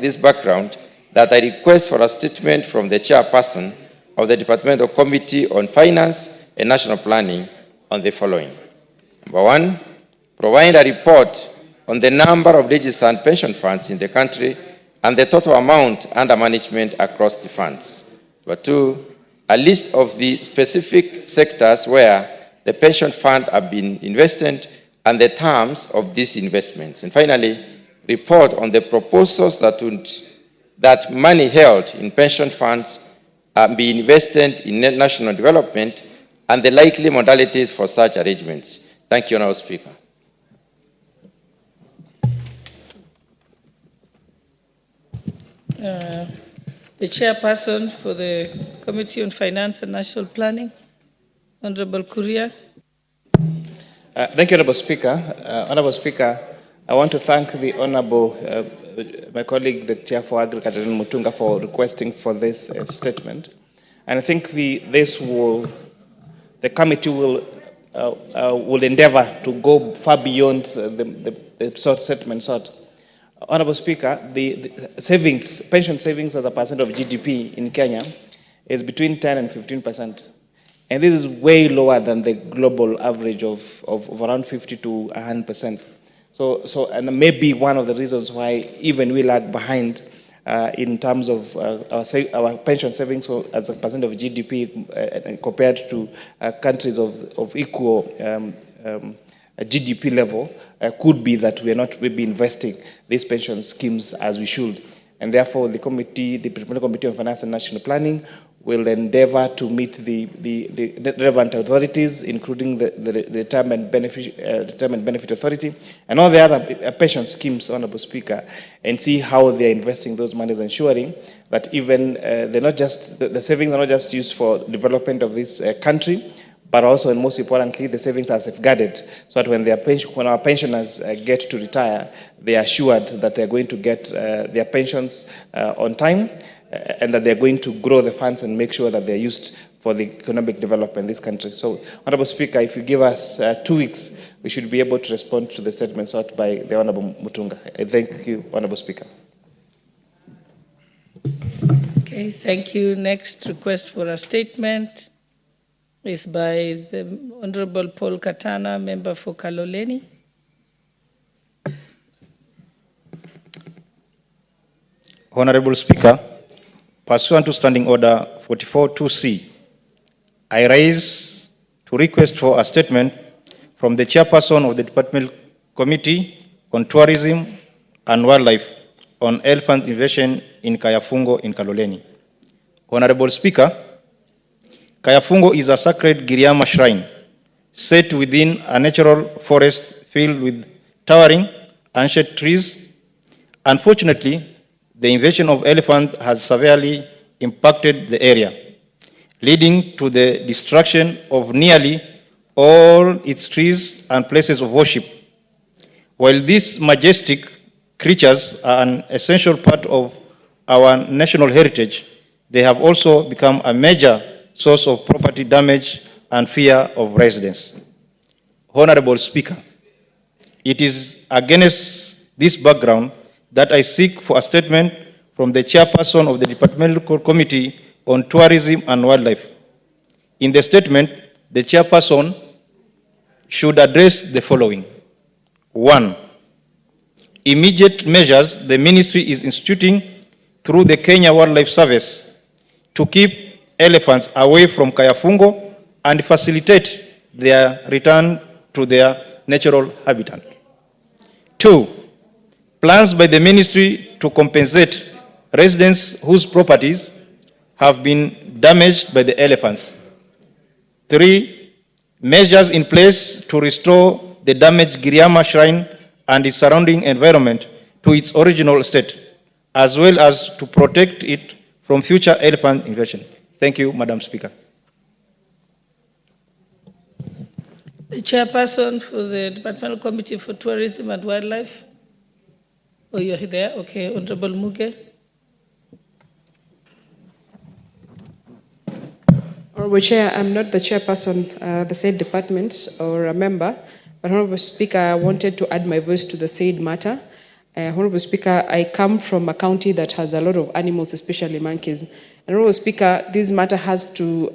this background that I request for a statement from the Chairperson of the Departmental Committee on Finance and National Planning on the following. Number one, provide a report on the number of registered pension funds in the country and the total amount under management across the funds. Number two, a list of the specific sectors where the pension fund have been invested and the terms of these investments. And finally, report on the proposals that money held in pension funds be invested in national development and the likely modalities for such arrangements. Thank you, Honourable Speaker. The chairperson for the Committee on Finance and National Planning, Honorable Kuria. Thank you, Honorable Speaker. Honorable Speaker, I want to thank the Honorable, my colleague, the Chair for Agriculture, Mutunga, for requesting for this statement. And I think the committee will endeavor to go far beyond the statement sought. Honorable Speaker, the savings, pension savings as a percent of GDP in Kenya is between 10 and 15%. And this is way lower than the global average of around 50 to 100%. So, and maybe one of the reasons why even we lag behind in terms of our pension savings as a percent of GDP compared to countries of equal GDP level, could be that we are not maybe investing these pension schemes as we should. And therefore, the Parliamentary Committee on Finance and National Planning will endeavor to meet the relevant authorities, including the Retirement Benefit Authority and all the other pension schemes, Honorable Speaker, and see how they are investing those monies, ensuring that even they're not just, the savings are not just used for development of this country, but also, and most importantly, the savings are safeguarded, so that when our pensioners get to retire, they are assured that they're going to get their pensions on time, and that they're going to grow the funds and make sure that they're used for the economic development in this country. So, Honorable Speaker, if you give us 2 weeks, we should be able to respond to the statement sought by the Honorable Mutunga. I thank you, Honorable Speaker. Okay, thank you. Next request for a statement is by the Honorable Paul Katana, member for Kaloleni. Honorable Speaker, pursuant to Standing Order 44-2C, I rise to request for a statement from the Chairperson of the Departmental Committee on Tourism and Wildlife on elephant invasion in Kayafungo in Kaloleni. Honorable Speaker, Kayafungo is a sacred Giriama shrine set within a natural forest filled with towering ancient trees. Unfortunately, the invasion of elephants has severely impacted the area, leading to the destruction of nearly all its trees and places of worship. While these majestic creatures are an essential part of our national heritage, they have also become a major source of property damage and fear of residents. Honorable Speaker, it is against this background that I seek for a statement from the Chairperson of the Departmental Committee on Tourism and Wildlife. In the statement, the Chairperson should address the following. 1. Immediate measures the Ministry is instituting through the Kenya Wildlife Service to keep elephants away from Kayafungo and facilitate their return to their natural habitat. 2. Plans by the Ministry to compensate residents whose properties have been damaged by the elephants. 3. Measures in place to restore the damaged Giriama shrine and its surrounding environment to its original state, as well as to protect it from future elephant invasion. Thank you, Madam Speaker. The Chairperson for the Departmental Committee for Tourism and Wildlife. Oh, you're there? Okay, Honorable Muge. Honorable Chair, I'm not the chairperson, the said department or a member, but Honorable Speaker, I wanted to add my voice to the said matter. Honorable Speaker, I come from a county that has a lot of animals, especially monkeys. And Honorable Speaker, this matter has to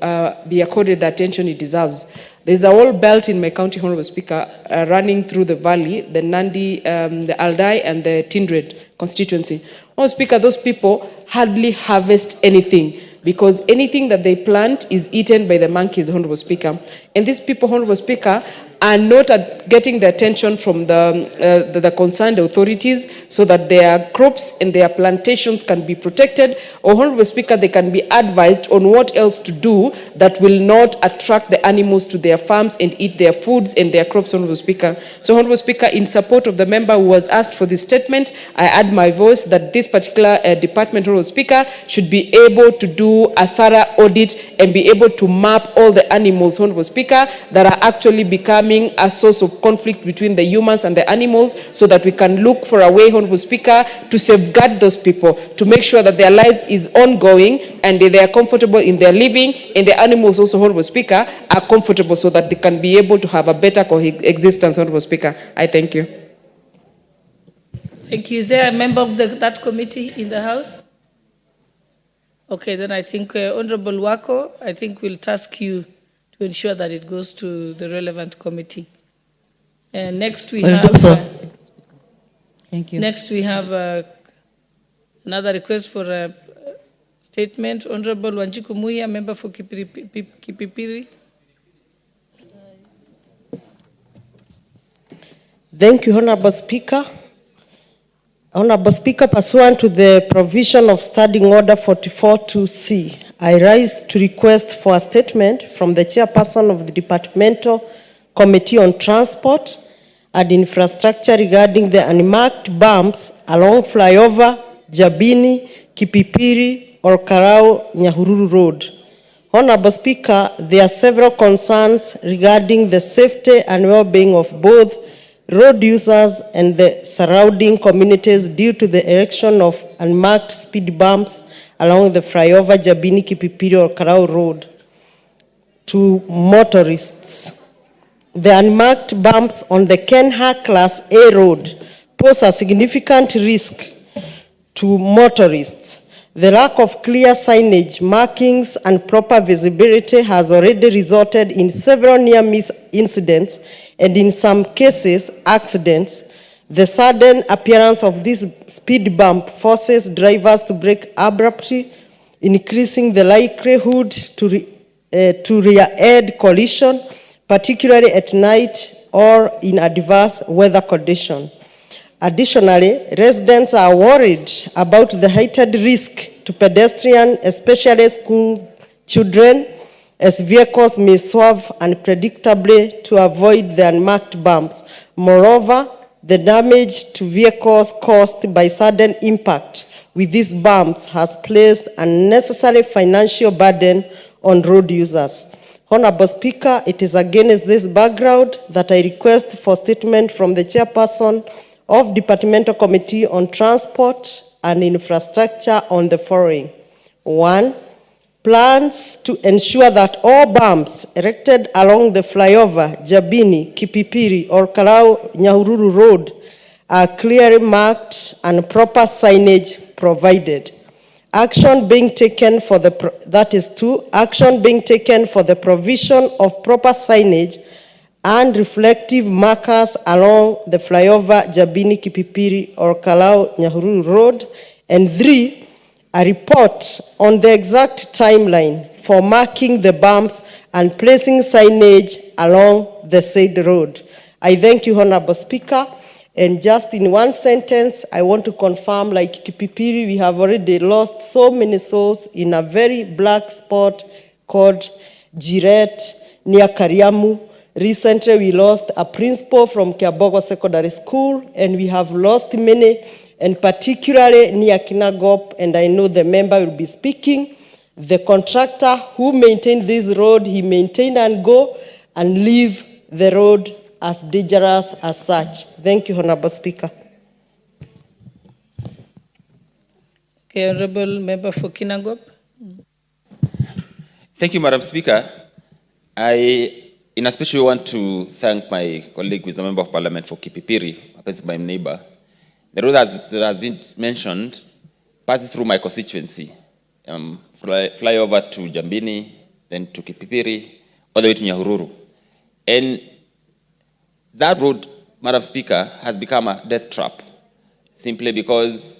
be accorded the attention it deserves. There's a whole belt in my county, Honorable Speaker, running through the valley, the Nandi, the Aldai, and the Tindred constituency. Honorable Speaker, those people hardly harvest anything, because anything that they plant is eaten by the monkeys, Honorable Speaker. And these people, Honorable Speaker, are not getting the attention from the concerned authorities so that their crops and their plantations can be protected, or Honorable Speaker, they can be advised on what else to do that will not attract the animals to their farms and eat their foods and their crops, Honorable Speaker. So, Honorable Speaker, in support of the member who was asked for this statement, I add my voice that this particular department, Honorable Speaker, should be able to do a thorough audit and be able to map all the animals, Honorable Speaker, that are actually becoming a source of conflict between the humans and the animals, so that we can look for a way, Honorable Speaker, to safeguard those people, to make sure that their lives is ongoing and they are comfortable in their living, and the animals also, Honorable Speaker, are comfortable so that they can be able to have a better coexistence, Honorable Speaker. I thank you. Thank you. Is there a member of that committee in the House? Okay, then I think Honorable Wako, I think we'll task you to ensure that it goes to the relevant committee. And next we have... Thank you. Next we have another request for a statement. Honorable Wanjiku Muya, member for Kipipiri. Thank you, Honorable Speaker. Honorable Speaker, pursuant to the provision of Standing Order 44.2c, I rise to request for a statement from the chairperson of the Departmental Committee on Transport and Infrastructure regarding the unmarked bumps along flyover Jabini, Kipipiri, or Karau Nyahururu Road. Honorable Speaker, there are several concerns regarding the safety and well-being of both road users and the surrounding communities due to the erection of unmarked speed bumps along the flyover Jabini, Kipipiri, or Karau Road to motorists. The unmarked bumps on the Kenha Class A road pose a significant risk to motorists. The lack of clear signage, markings, and proper visibility has already resulted in several near-miss incidents and in some cases, accidents. The sudden appearance of this speed bump forces drivers to brake abruptly, increasing the likelihood to rear-end collision, particularly at night or in adverse weather conditions. Additionally, residents are worried about the heightened risk to pedestrians, especially school children, as vehicles may swerve unpredictably to avoid the unmarked bumps. Moreover, the damage to vehicles caused by sudden impact with these bumps has placed unnecessary financial burden on road users. Honorable Speaker, it is against this background that I request for statement from the chairperson of Departmental Committee on Transport and Infrastructure on the following. 1. Plans to ensure that all bumps erected along the flyover, Jabini, Kipipiri, or Karau Nyahururu Road are clearly marked and proper signage provided. Action being taken for the, that is 2, action being taken for the provision of proper signage and reflective markers along the flyover Jabini, Kipipiri, or Karau Nyahururu Road. And 3, a report on the exact timeline for marking the bumps and placing signage along the said road. I thank you, Honorable Speaker. And just in one sentence, I want to confirm, like Kipipiri, we have already lost so many souls in a very black spot called Jiret near Kariamu. Recently, we lost a principal from Kiabogo Secondary School, and we have lost many, and particularly near Kinangop, and I know the member will be speaking. The contractor who maintained this road, he maintained and go and leave the road as dangerous as such. Thank you, Honorable Speaker. Okay, Honorable Member for Kinangop. Thank you, Madam Speaker. I, in a special, want to thank my colleague who is a Member of Parliament for Kipipiri, my neighbor. The road that has been mentioned passes through my constituency, fly over to Jabini, then to Kipipiri, all the way to Nyahururu. And that road, Madam Speaker, has become a death trap, simply because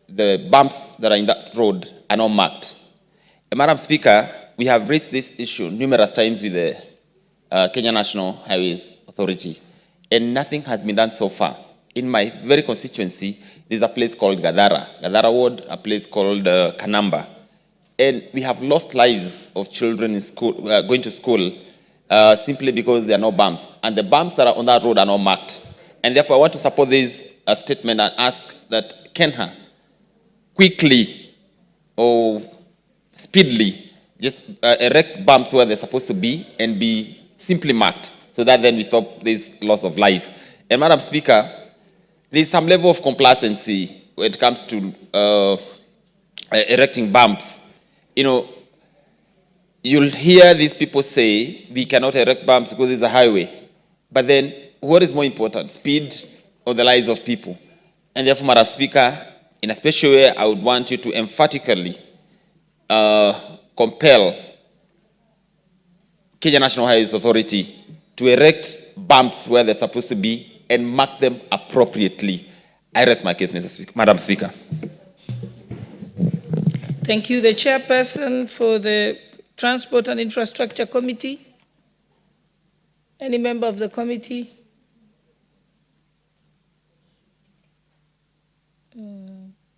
the bumps that are in that road are not marked. And Madam Speaker, we have raised this issue numerous times with the Kenya National Highways Authority, and nothing has been done so far. In my very constituency, there's a place called Gadara Ward, a place called Kanamba. And we have lost lives of children in school, going to school simply because there are no bumps. And the bumps that are on that road are not marked. And therefore, I want to support this statement and ask that Kenha quickly or speedily just erect bumps where they're supposed to be and be simply marked, so that then we stop this loss of life. And Madam Speaker, there's some level of complacency when it comes to erecting bumps. You know, you'll hear these people say we cannot erect bumps because it's a highway. But then what is more important, speed or the lives of people? And therefore, Madam Speaker, in a special way, I would want you to emphatically compel Kenya National Highways Authority to erect bumps where they're supposed to be and mark them appropriately. I rest my case, Madam Speaker. Thank you. The chairperson for the Transport and Infrastructure Committee. Any member of the committee?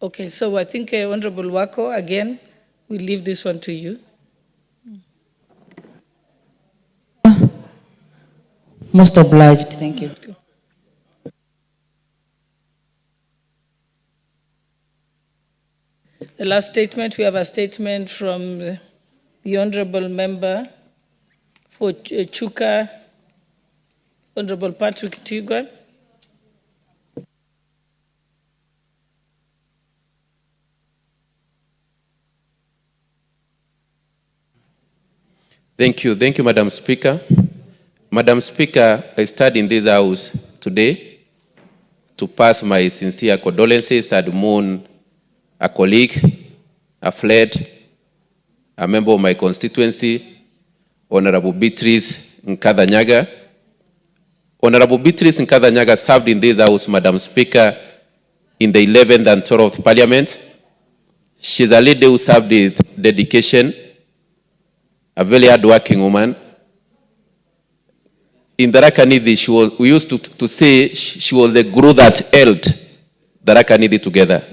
Okay, so I think Honorable Wako, again, we'll leave this one to you. Most obliged. Thank you. The last statement, we have a statement from the Honorable Member for Chuka, Honorable Patrick Tigwan. Thank you, Madam Speaker. Madam Speaker, I stand in this house today to pass my sincere condolences and mourn a colleague, a friend, a member of my constituency, Honorable Beatrice Nkadha-Nyaga. Honorable Beatrice Nkadha-Nyaga served in this house, Madam Speaker, in the 11th and 12th Parliament. She's a lady who served with dedication, a very hard-working woman. In Tharaka Nithi, we used to say she was the glue that held Tharaka Nithi together.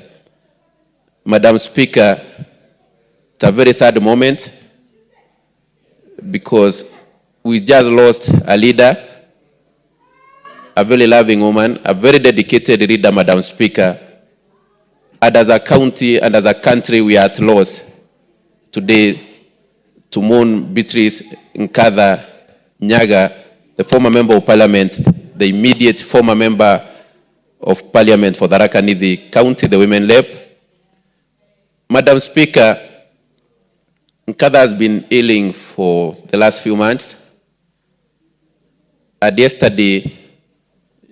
Madam Speaker, it's a very sad moment because we just lost a leader, a very loving woman, a very dedicated leader, Madam Speaker. And as a county and as a country, we are at loss today to mourn Beatrice Nkadha-Nyaga, the former member of Parliament, the immediate former member of Parliament for Tharaka Nithi County, the Women Rep. Madam Speaker, Nkadha has been ailing for the last few months. And yesterday,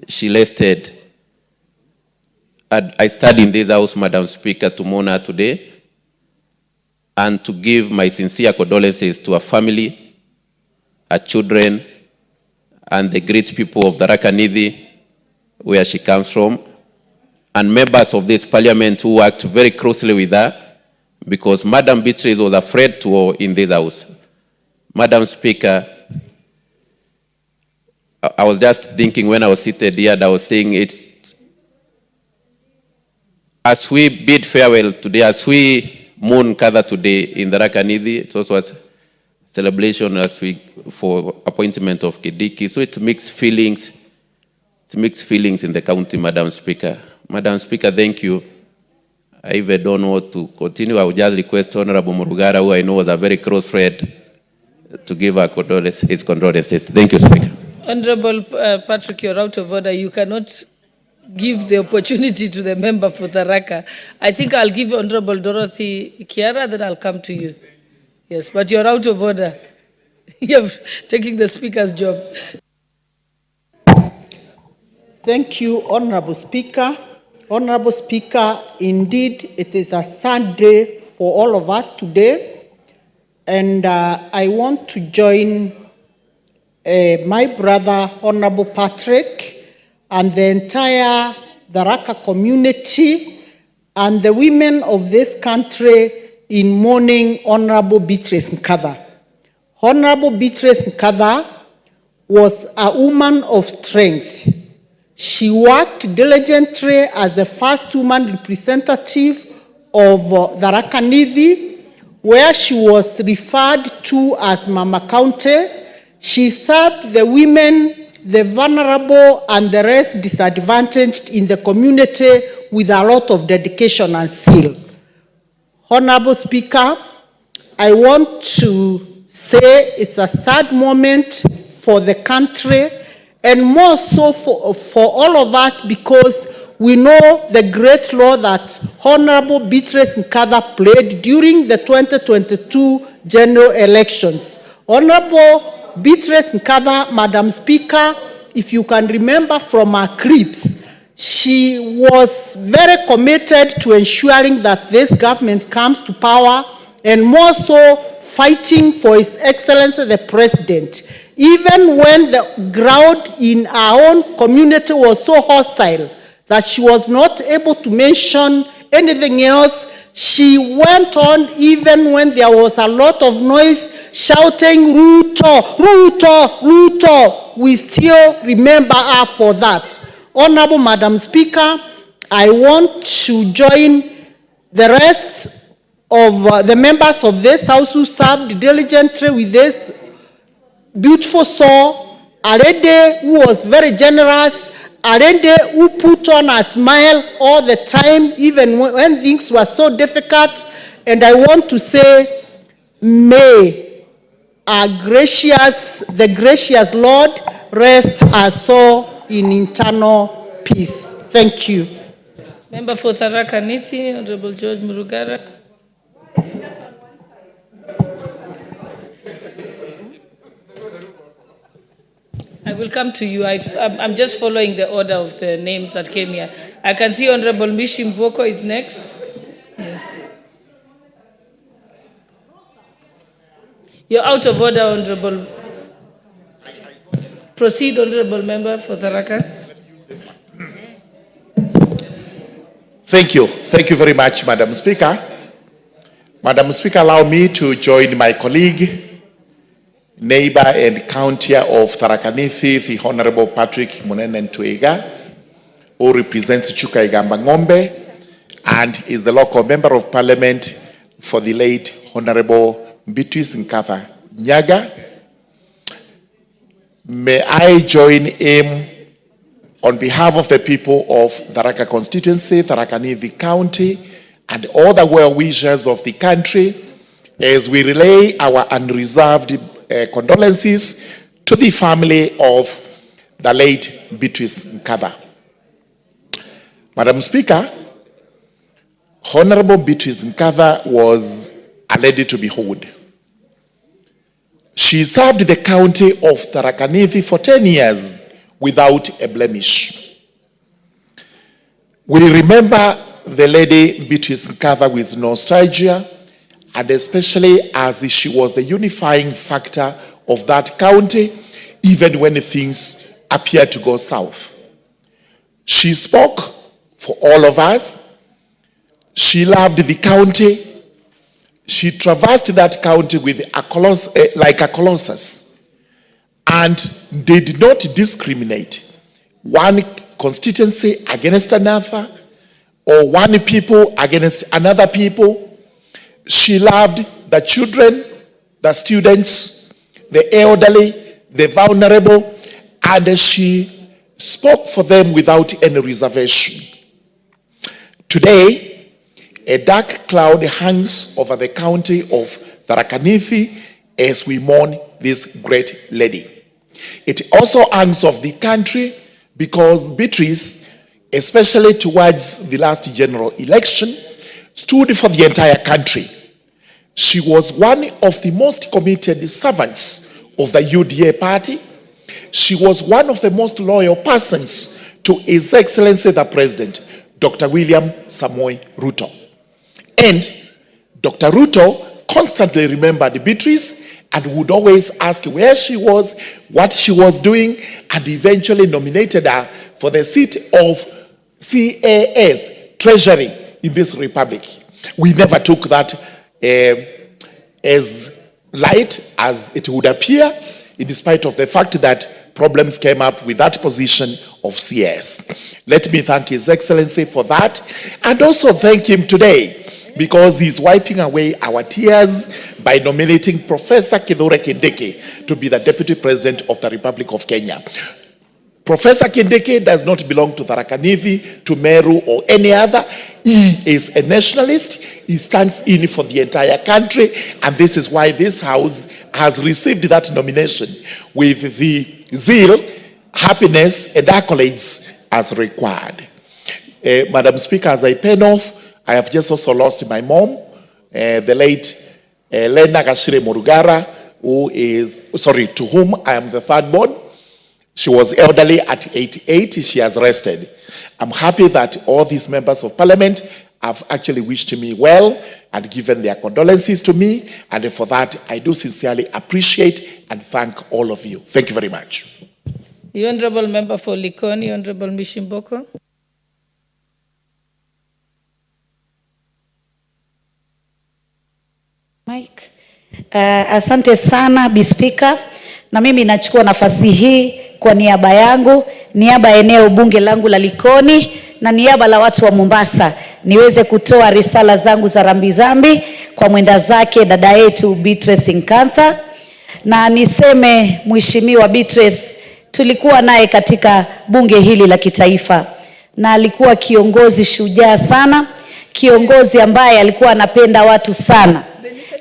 she rested. And I stand in this house, Madam Speaker, to mourn her today and to give my sincere condolences to her family, her children, and the great people of Tharaka Nithi, where she comes from, and members of this Parliament who worked very closely with her, because Madam Beatrice was a friend to her in this house. Madam Speaker, I was just thinking when I was seated here, I was saying it's, as we bid farewell today, as we mourn Nkadha today in Tharaka Nithi, it's also a celebration as we for appointment of Kidiki. So it's mixed feelings. It's mixed feelings in the county, Madam Speaker. Madam Speaker, thank you. I even don't know what to continue. I would just request Honorable Murugara, who I know was a very close friend, to give her his condolences. Thank you, Speaker. Honorable Patrick, you're out of order. You cannot give the opportunity to the member for Tharaka. I think I'll give Honorable Dorothy Kiara, then I'll come to you. Yes, but you're out of order. You're taking the Speaker's job. Thank you, Honorable Speaker. Honorable Speaker, indeed, it is a sad day for all of us today. And I want to join my brother, Honorable Patrick, and the entire Tharaka community and the women of this country in mourning Honorable Beatrice Nkadha. Honorable Beatrice Nkadha was a woman of strength. She worked diligently as the first woman representative of Tharaka Nithi, where she was referred to as Mama County. She served the women, the vulnerable, and the rest disadvantaged in the community with a lot of dedication and zeal. Honorable Speaker, I want to say it's a sad moment for the country, and more so for all of us, because we know the great role that Honorable Beatrice Nkatha played during the 2022 general elections. Honorable Beatrice Nkatha, Madam Speaker, if you can remember from her clips, she was very committed to ensuring that this government comes to power, and more so fighting for His Excellency the President. Even when the ground in our own community was so hostile that she was not able to mention anything else, she went on even when there was a lot of noise shouting, Ruto, Ruto, Ruto. We still remember her for that. Honorable Madam Speaker, I want to join the rest of the members of this House who served diligently with this beautiful soul, a lady who was very generous, a lady who put on a smile all the time, even when things were so difficult. And I want to say, may the gracious Lord rest our soul in eternal peace. Thank you. Member for Tharaka Nithi, Honorable George Murugara. I will come to you. I'm just following the order of the names that came here. I can see Honorable Mishi Mboko is next. Yes. You're out of order, Honorable. Proceed, Honorable Member for Tharaka. Thank you. Thank you very much, Madam Speaker. Madam Speaker, allow me to join my colleague, neighbor and countier of Tharaka Nithi, the Honorable Patrick Munene Ntwega, who represents Chuka Igamba Ng'ombe and is the local member of parliament for the late Honorable Beatrice Nkatha Nyaga. May I join him on behalf of the people of Tharaka constituency, Tharaka Nithi County, and all the well-wishers of the country as we relay our unreserved condolences to the family of the late Beatrice Nkatha. Madam Speaker, Honorable Beatrice Nkatha was a lady to behold. She served the county of Tharaka Nithi for 10 years without a blemish. We remember the lady Beatrice Nkatha with nostalgia, and especially as she was the unifying factor of that county, even when things appeared to go south. She spoke for all of us. She loved the county. She traversed that county with like a colossus, and did not discriminate one constituency against another or one people against another people. She loved the children, the students, the elderly, the vulnerable, and she spoke for them without any reservation. Today, a dark cloud hangs over the county of Tharaka Nithi as we mourn this great lady. It also hangs over the country because Beatrice, especially towards the last general election, stood for the entire country. She was one of the most committed servants of the UDA party. She was one of the most loyal persons to His Excellency the President, Dr. William Samoei Ruto. And Dr. Ruto constantly remembered Beatrice and would always ask where she was, what she was doing, and eventually nominated her for the seat of CAS, Treasury, in this republic. We never took that as light as it would appear. in spite of the fact that problems came up with that position of CS. Let me thank His Excellency for that, and also thank him today because he's wiping away our tears by nominating Professor Kithure Kindiki to be the Deputy President of the Republic of Kenya. Professor Kindiki does not belong to Tharaka Nithi, to Meru, or any other. He is a nationalist. He stands in for the entire country, and this is why this House has received that nomination with the zeal, happiness, and accolades as required. Madam Speaker, as I pen off, I have just also lost my mom, the late Lena Gashire Murugara, to whom I am the third born. She was elderly at 88. She has rested. I'm happy that all these members of parliament have actually wished me well and given their condolences to me. And for that, I do sincerely appreciate and thank all of you. Thank you very much. The Honorable Member for Likoni, Honorable Mishimboko. Mike. Asante sana Bi Speaker, na mimi nachukua nafasi hii kwa niaba yangu, niaba eneo bunge langu la Likoni na niaba la watu wa Mombasa niweze kutoa risala zangu za rambirambi kwa mwenda zake dada yetu Beatrice Nkantha. Na niseme Mheshimiwa Beatrice tulikuwa naye katika bunge hili la kitaifa na alikuwa kiongozi shujaa sana, kiongozi ambaye alikuwa anapenda watu sana,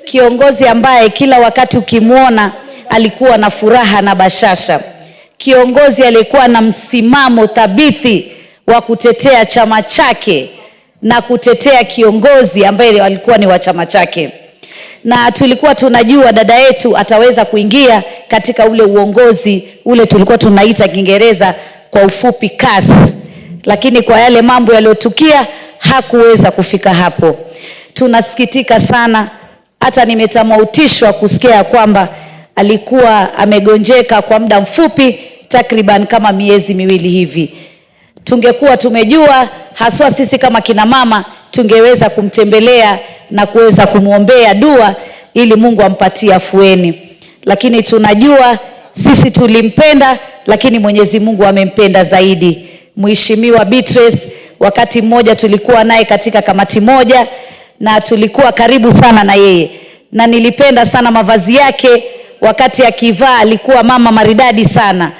kiongozi ambaye kila wakati ukimuona alikuwa na furaha na bashasha, kiongozi aliyekuwa na msimamo thabiti wa kutetea chama chake na kutetea kiongozi ambaye alikuwa ni wa chama chake. Na tulikuwa tunajua dada yetu ataweza kuingia katika ule uongozi ule tulikuwa tunaita Kiingereza kwa ufupi CAS, lakini kwa yale mambo yaliyotukia hakuweza kufika hapo. Tunasikitika sana, hata nimetamatishwa kusikia kwamba alikuwa amegonjeka kwa muda mfupi takriban kama miezi miwili hivi. Tungekuwa tumejua, haswa sisi kama kina mama, tungeweza kumtembelea na kuweza kumuombea dua ili Mungu ampatie afueni. Lakini tunajua sisi tulimpenda, lakini Mwenyezi Mungu amempenda zaidi. Mheshimiwa Beatrice, wakati mmoja tulikuwa naye katika kamati moja na tulikuwa karibu sana na yeye. Na nilipenda sana mavazi yake, wakati akivaa alikuwa mama maridadi sana.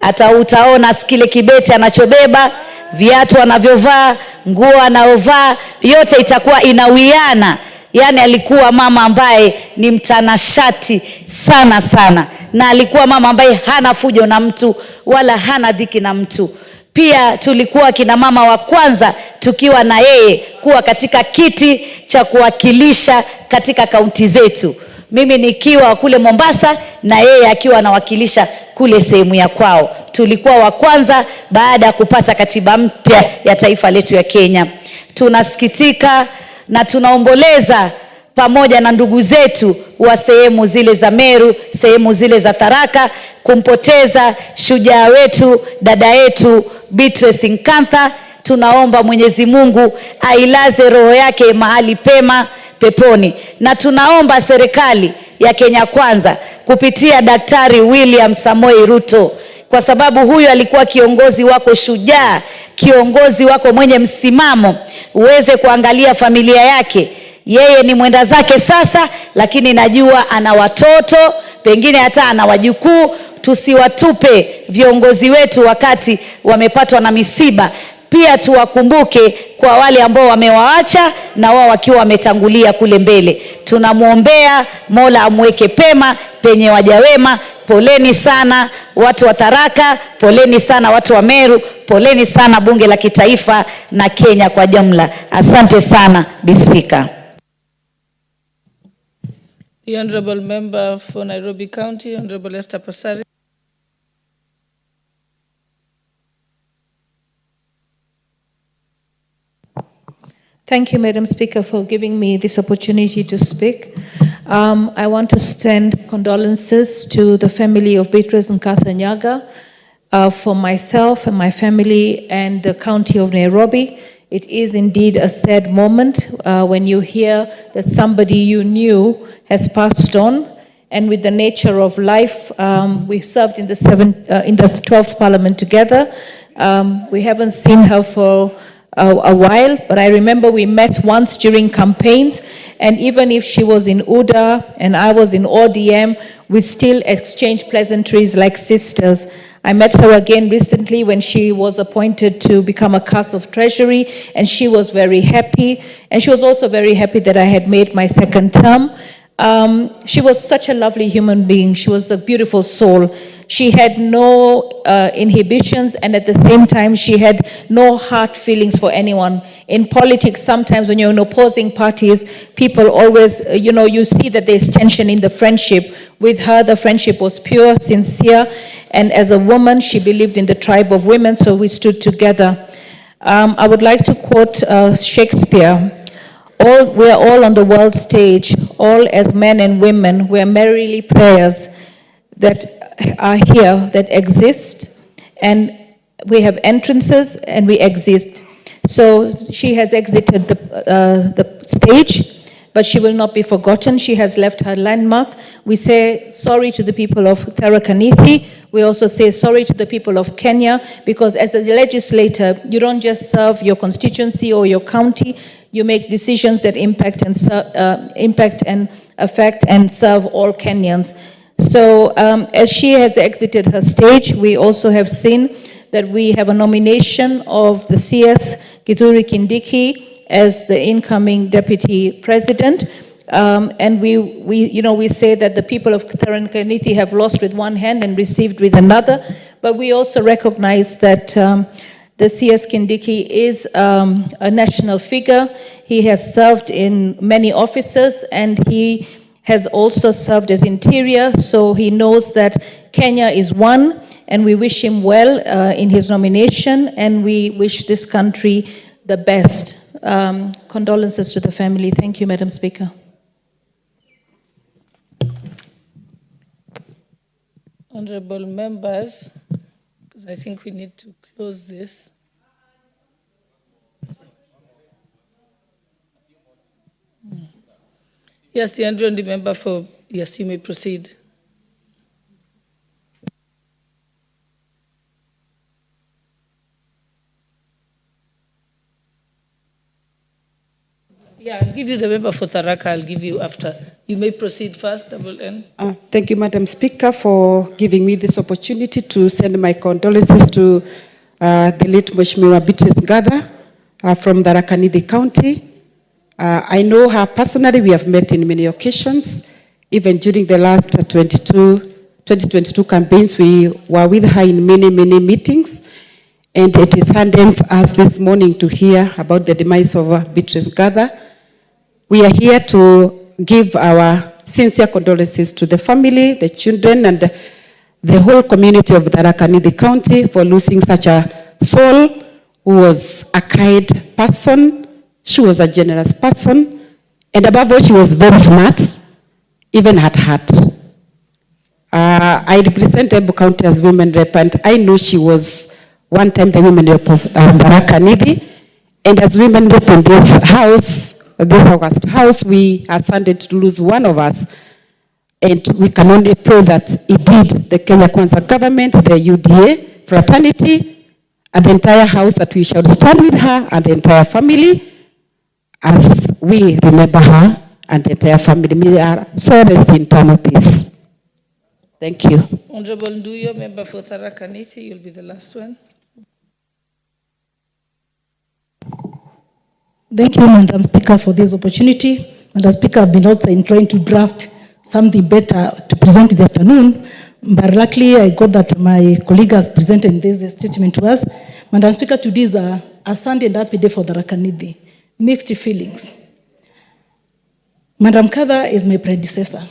Hata utaona kile kibeti anachobeba, viatu anavyovaa, nguo anayovaa, yote itakuwa inawiana. Yani alikuwa mama ambaye ni mtanashati sana sana. Na alikuwa mama ambaye hana fujo na mtu wala hana dhiki na mtu. Pia tulikuwa kina mama wa kwanza tukiwa na yeye kuwa katika kiti cha kuwakilisha katika kaunti zetu. Mimi nikiwa kule Mombasa na yeye akiwa anawakilisha kule sehemu ya kwao. Tulikuwa wa kwanza baada ya kupata katiba mpya ya taifa letu ya Kenya. Tunasikitika na tunaomboleza pamoja na ndugu zetu wa sehemu zile za Meru, sehemu zile za Tharaka, kumpoteza shujaa wetu, dada yetu Beatrice Nkantha. Tunaomba Mwenyezi Mungu ailaze roho yake mahali pema peponi. Na tunaomba serikali ya Kenya Kwanza kupitia Daktari William Samoei Ruto, kwa sababu huyu alikuwa kiongozi wako shujaa, kiongozi wako mwenye msimamo, uweze kuangalia familia yake. Yeye ni mwenda zake sasa, lakini najua ana watoto, pengine hata ana wajukuu. Tusiwatupe viongozi wetu wakati wamepatwa na misiba. Pia tuwakumbuke kwa wale ambao wamewaacha na wao wakiwa wametangulia kule mbele. Tunamuombea Mola amweke pema penye waja wema. Poleni sana watu wa Tharaka, poleni sana watu wa Meru, poleni sana bunge la kitaifa na Kenya kwa jumla. Asante sana Bi Speaker. The Honorable Member for Nairobi County, Honorable Esther Pasari. Thank you, Madam Speaker, for giving me this opportunity to speak. I want to send condolences to the family of Beatrice Nkantha Nyaga for myself and my family and the county of Nairobi. It is indeed a sad moment when you hear that somebody you knew has passed on. and with the nature of life. We served in the 12th Parliament together. We haven't seen her for a while, but I remember we met once during campaigns, and even if she was in UDA and I was in ODM, we still exchanged pleasantries like sisters. I met her again recently when she was appointed to become a cast of Treasury, and she was very happy. And she was also very happy that I had made my second term. She was such a lovely human being. She was a beautiful soul. She had no inhibitions, and at the same time, she had no hard feelings for anyone. In politics, sometimes when you're in opposing parties, people always, you see that there's tension in the friendship. With her, the friendship was pure, sincere, and as a woman, she believed in the tribe of women, so we stood together. I would like to quote Shakespeare. We are all on the world stage, all as men and women, we are merrily players that are here, that exist, and we have entrances and we exist. So she has exited the stage, but she will not be forgotten. She has left her landmark. We say sorry to the people of Tharaka Nithi. We also say sorry to the people of Kenya, because as a legislator, you don't just serve your constituency or your county, you make decisions that impact and affect and serve all Kenyans. So as she has exited her stage, we also have seen that we have a nomination of the CS Kithure Kindiki as the incoming deputy president. And we say that the people of Tharaka Nithi have lost with one hand and received with another. But we also recognize that the CS Kindiki is a national figure. He has served in many offices, and he has also served as interior, so he knows that Kenya is one, and we wish him well in his nomination, and we wish this country the best. Condolences to the family. Thank you, Madam Speaker. Honorable members, because I think we need to close this. Yes, the honorable member for, yes, you may proceed. Yeah, I'll give you the member for Tharaka, I'll give you after. You may proceed first, Double N. Thank you, Madam Speaker, for giving me this opportunity to send my condolences to the late Mheshimiwa Beatrice Ngatha from Tharaka Nithi County. I know her personally. We have met in many occasions. Even during the last 2022 campaigns, we were with her in many meetings. And it saddens us this morning to hear about the demise of Beatrice Ngatha. We are here to give our sincere condolences to the family, the children, and the whole community of Tharaka Nithi County for losing such a soul who was a kind person. She was a generous person, and above all, she was very smart, even at heart. I represent Embu County as women rep, and I know she was one time the women rep of Tharaka Nithi. And as women rep in this house, this August House, we are saddened to lose one of us. And we can only pray that indeed the Kenya Kwanza government, the UDA, fraternity, and the entire house, that we shall stand with her and the entire family as we remember her and the entire family. May our soul rest in eternal peace. Thank you. Honorable Nduyo, member for Tharaka Nithi, you'll be the last one. Thank you, Madam Speaker, for this opportunity. Madam Speaker, I've been outside trying to draft something better to present this afternoon, but luckily I got that my colleague has presented this statement to us. Madam Speaker, today is a Sunday and happy day for Tharaka Nithi. Mixed feelings. Madam Ngatha is my predecessor.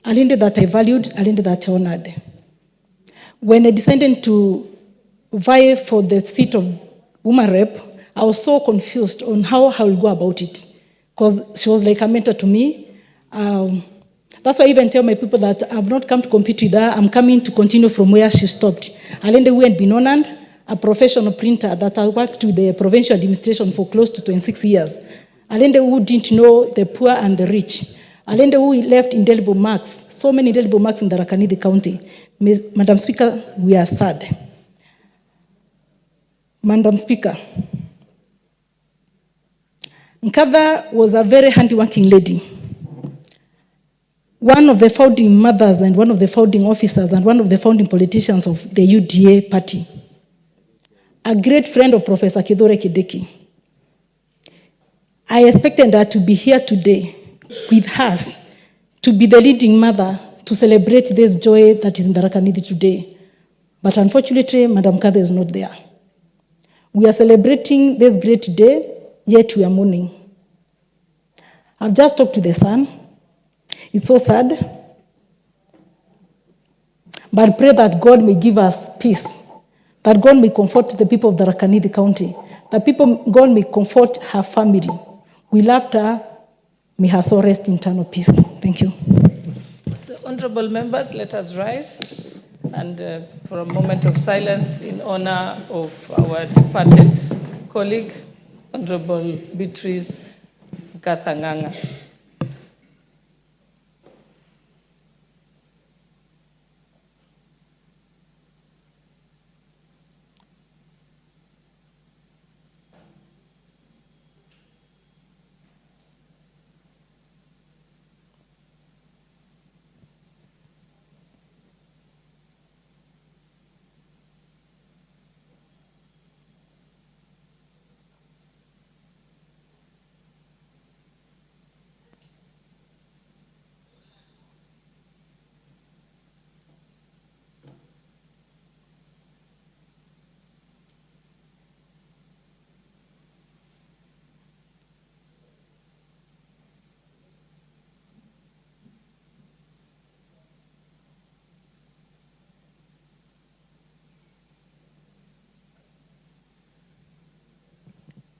A lady that I valued, a lady that I honored. When I decided to vie for the seat of woman rep, I was so confused on how I will go about it, because she was like a mentor to me. That's why I even tell my people that I've not come to compete with her, I'm coming to continue from where she stopped. Alende went Binonand, a professional printer that I worked with the provincial administration for close to 26 years. Alende who didn't know the poor and the rich. Alende who left indelible marks, so many indelible marks in Tharaka Nithi County. Madam Speaker, we are sad. Madam Speaker, Nkatha was a very hardworking lady. One of the founding mothers and one of the founding officers and one of the founding politicians of the UDA party. A great friend of Professor Kithure Kindiki. I expected her to be here today with us, to be the leading mother to celebrate this joy that is in Tharaka Nithi today. But unfortunately, Madam Nkatha is not there. We are celebrating this great day, yet we are mourning. I've just talked to the son. It's so sad. But pray that God may give us peace, that God may comfort the people of Tharaka Nithi County, that God may comfort her family. We loved her. May her soul rest in eternal peace. Thank you. So, honorable members, let us rise and for a moment of silence in honor of our departed colleague, Honorable Beatrice Nkatha Ng'ang'a.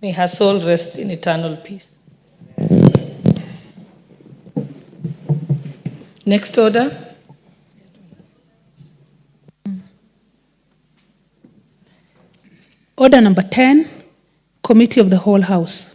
May her soul rest in eternal peace. Next order. Order number 10, Committee of the Whole House.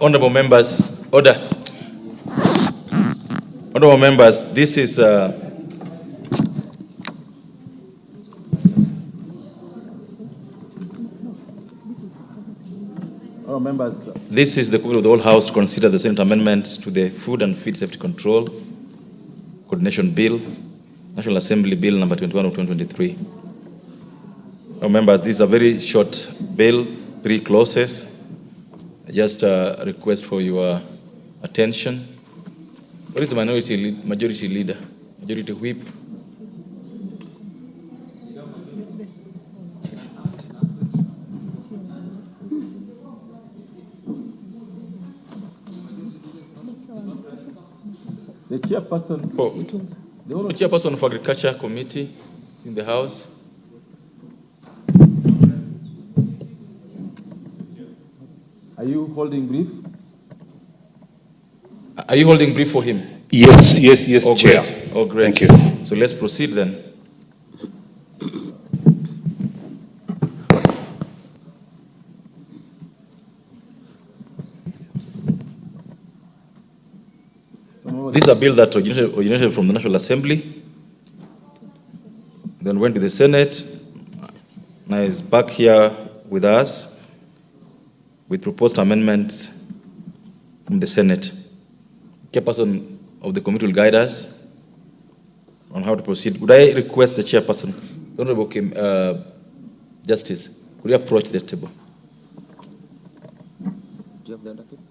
Honorable members, order. Honorable members, this is this is the call of the whole House to consider the Senate amendments to the Food and Feed Safety Control Coordination Bill, National Assembly Bill number 21 of 2023. Honorable members, this is a very short bill, 3 clauses. Just a request for your attention. What is the majority leader, majority whip? The chairperson for the only chairperson for Agriculture Committee in the House. Are you holding brief? Are you holding brief for him? Yes, oh, Chair. Great. Oh, great. Thank you. So let's proceed then. This is a bill that originated from the National Assembly, then went to the Senate, now is back here with us with proposed amendments from the Senate. Chairperson of the committee will guide us on how to proceed. Would I request the chairperson, Honorable Justice, could you approach the table? Do you have the other people?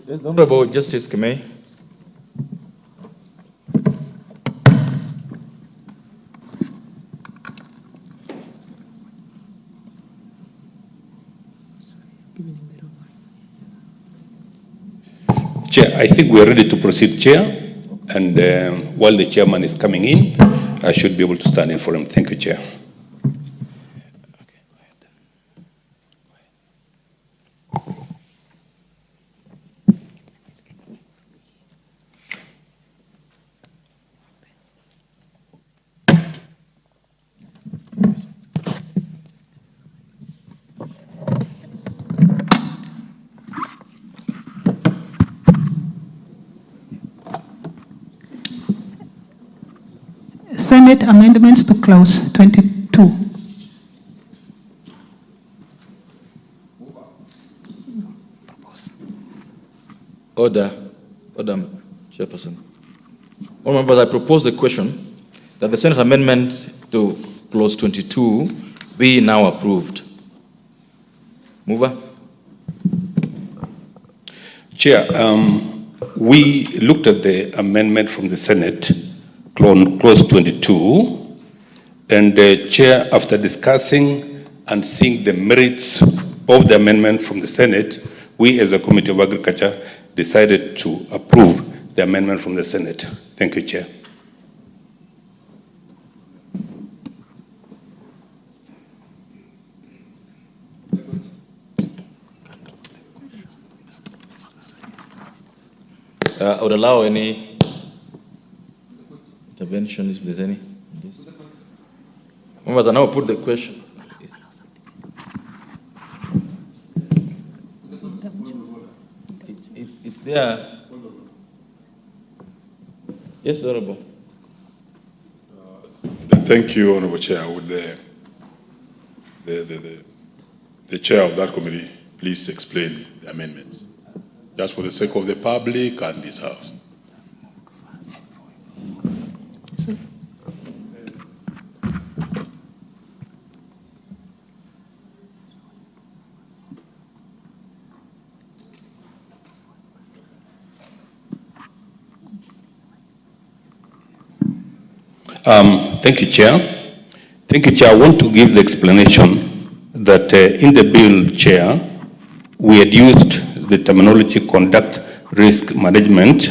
Yes, Honorable Justice Kemei. Chair, I think we are ready to proceed, Chair. And while the chairman is coming in, I should be able to stand in for him. Thank you, Chair. Senate amendments to clause 22. Order, Chairperson. All members, I propose the question that the Senate amendments to clause 22 be now approved. Mover. Chair, we looked at the amendment from the Senate, clause 22, and the Chair, after discussing and seeing the merits of the amendment from the Senate, we as a Committee of Agriculture decided to approve the amendment from the Senate. Thank you, Chair. I would allow any intervention if there's any. Yes. Members, I now put the question. Is there? Yes, Honorable. Thank you, Honorable Chair. Would the chair of that committee please explain the amendments, just for the sake of the public and this House? Thank you, Chair. Thank you, Chair. I want to give the explanation that in the bill, Chair, we had used the terminology conduct risk management,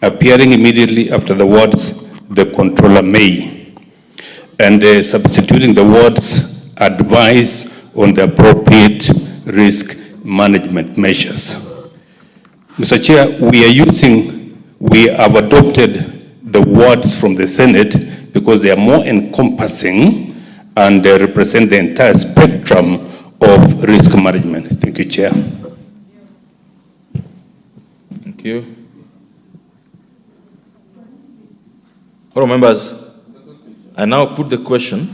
appearing immediately after the words the controller may, and substituting the words advise on the appropriate risk management measures. Mr. Chair, we have adopted the words from the Senate because they are more encompassing and they represent the entire spectrum of risk management. Thank you, Chair. Thank you. Honourable members, I now put the question,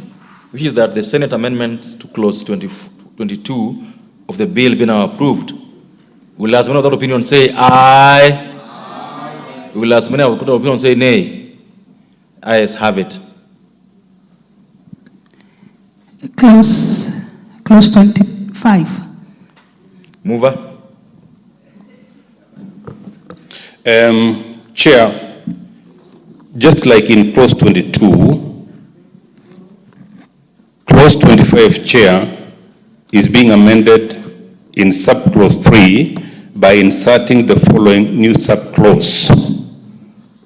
which is that the Senate amendments to clause 22 of the bill be now approved. Will as many of the opinion say aye? Aye. Will as many of the opinion say nay? Ayes have it. Clause 25. Mover. Chair, just like in clause 22, clause 25, Chair, is being amended in subclause 3 by inserting the following new subclause.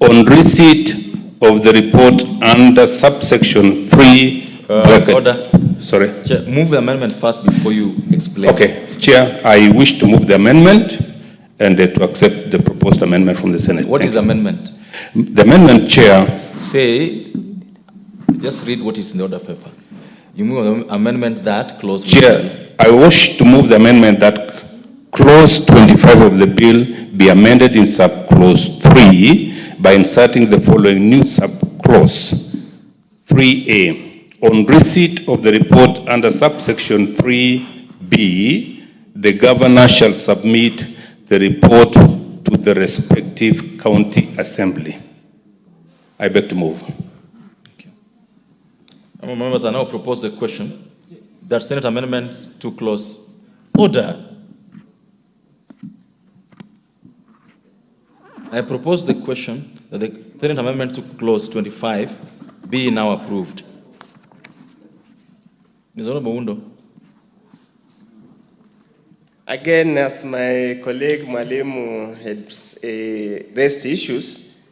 On receipt of the report under subsection 3, order. Sorry. Chair, move the amendment first before you explain. Okay, Chair, I wish to move the amendment and to accept the proposed amendment from the Senate. What is the amendment? The amendment, Chair. Say, just read what is in the order paper. You move the amendment that clause. Chair, I wish to move the amendment that clause 25 of the bill be amended in subclause 3 by inserting the following new subclause. 3A. On receipt of the report under subsection 3B, the governor shall submit the report to the respective county assembly. I beg to move. Members, I now propose the question that Senate amendments to clause order. I propose the question that the Senate amendment to clause 25 be now approved. Ms. Honorable Wundo. Again, as my colleague Mwalimu had raised issues,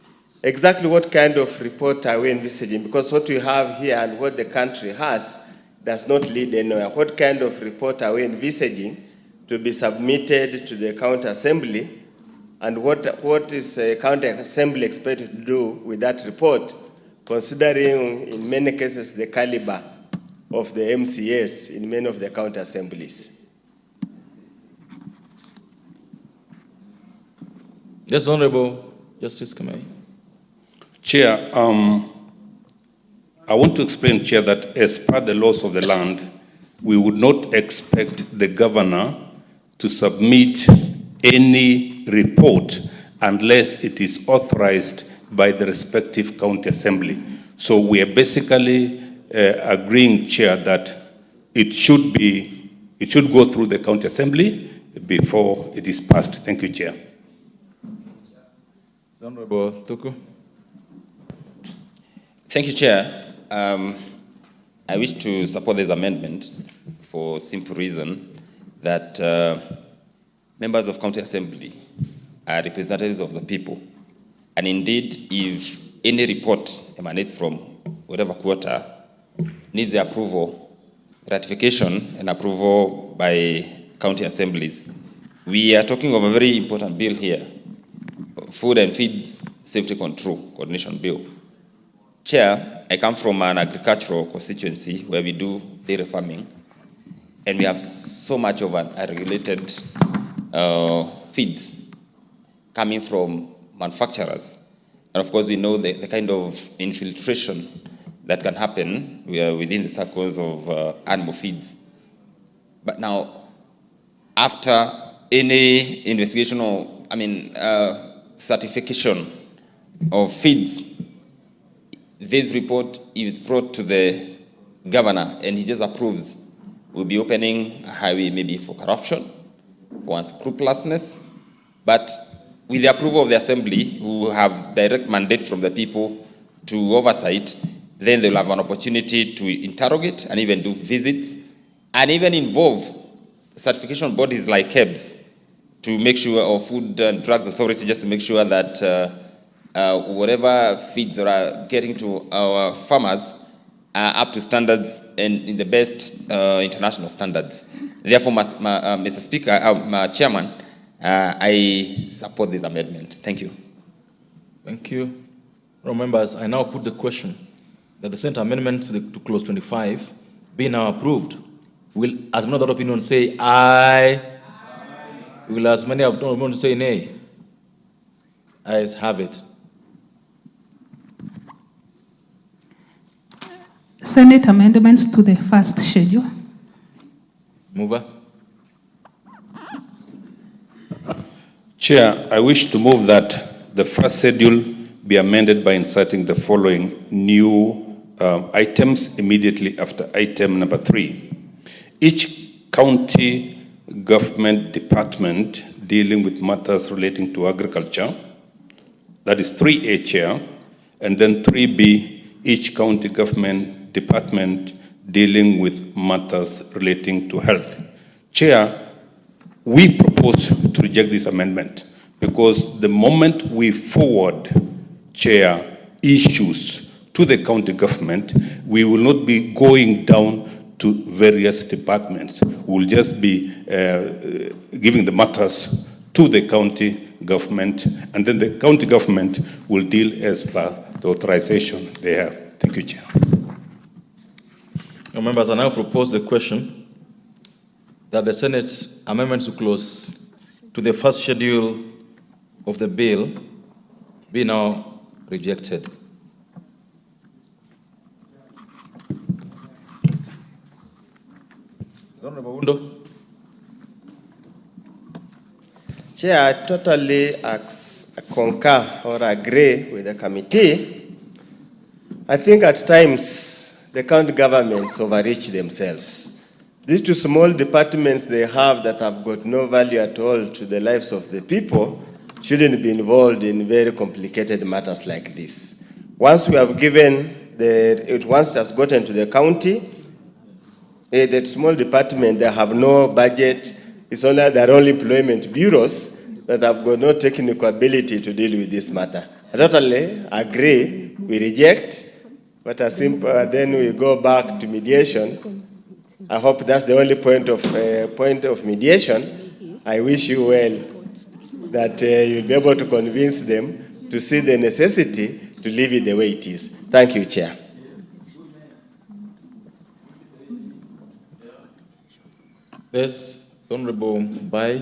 exactly what kind of report are we envisaging? Because what we have here and what the country has does not lead anywhere. What kind of report are we envisaging to be submitted to the county assembly? And what is a county assembly expected to do with that report, considering in many cases the caliber of the MCAs in many of the county assemblies? Yes, Honorable Justice Kamei. Chair, I want to explain, Chair, that as per the laws of the land, we would not expect the governor to submit any report unless it is authorized by the respective county assembly. So we are basically agreeing, Chair, that it should go through the county assembly before it is passed. Thank you, Chair. Honorable Tuku. Thank you, Chair. I wish to support this amendment for a simple reason that members of county assembly are representatives of the people. And indeed, if any report emanates from whatever quarter, needs the approval, ratification, and approval by county assemblies. We are talking of a very important bill here, Food and Feeds Safety Control Coordination Bill. Chair, I come from an agricultural constituency where we do dairy farming, and we have so much of unregulated feeds coming from manufacturers. And of course, we know the kind of infiltration that can happen within the circles of animal feeds. But now, after any investigation or, certification of feeds, this report is brought to the governor and he just approves. We'll be opening a highway maybe for corruption, for unscrupulousness, but with the approval of the assembly, who have direct mandate from the people to oversight, then they'll have an opportunity to interrogate and even do visits and even involve certification bodies like KEBS to make sure, or Food and Drugs Authority, just to make sure that whatever feeds that are getting to our farmers are up to standards and in the best international standards. Therefore, Mr. Speaker, Chairman, I support this amendment. Thank you. Thank you. Members, I now put the question that the Senate amendment to clause 25 be now approved. Will, as many of that opinion say aye? Will as many of that opinion say nay? Ayes have it. Senate amendments to the first schedule. Mover. Chair, I wish to move that the first schedule be amended by inserting the following new items immediately after item number 3. Each county government department dealing with matters relating to agriculture, that is 3A, Chair, and then 3B, each county government department dealing with matters relating to health. Chair, we propose to reject this amendment because the moment we forward, Chair, issues to the county government, we will not be going down to various departments. We'll just be giving the matters to the county government, and then the county government will deal as per the authorization they have. Thank you, Chair. Members, I now propose the question that the Senate amendments to clause to the first schedule of the bill be now rejected. Honorable Undo. Chair, I totally concur or agree with the committee. I think at times the county governments overreach themselves. These two small departments they have that have got no value at all to the lives of the people shouldn't be involved in very complicated matters like this. Once we have given once it has gotten to the county, the small department, they have no budget. It's only their own employment bureaus that have got no technical ability to deal with this matter. I totally agree. We reject, but then we go back to mediation. I hope that's the only point of mediation. I wish you well that you'll be able to convince them to see the necessity to leave it the way it is. Thank you, Chair. Yes, Honorable Bai.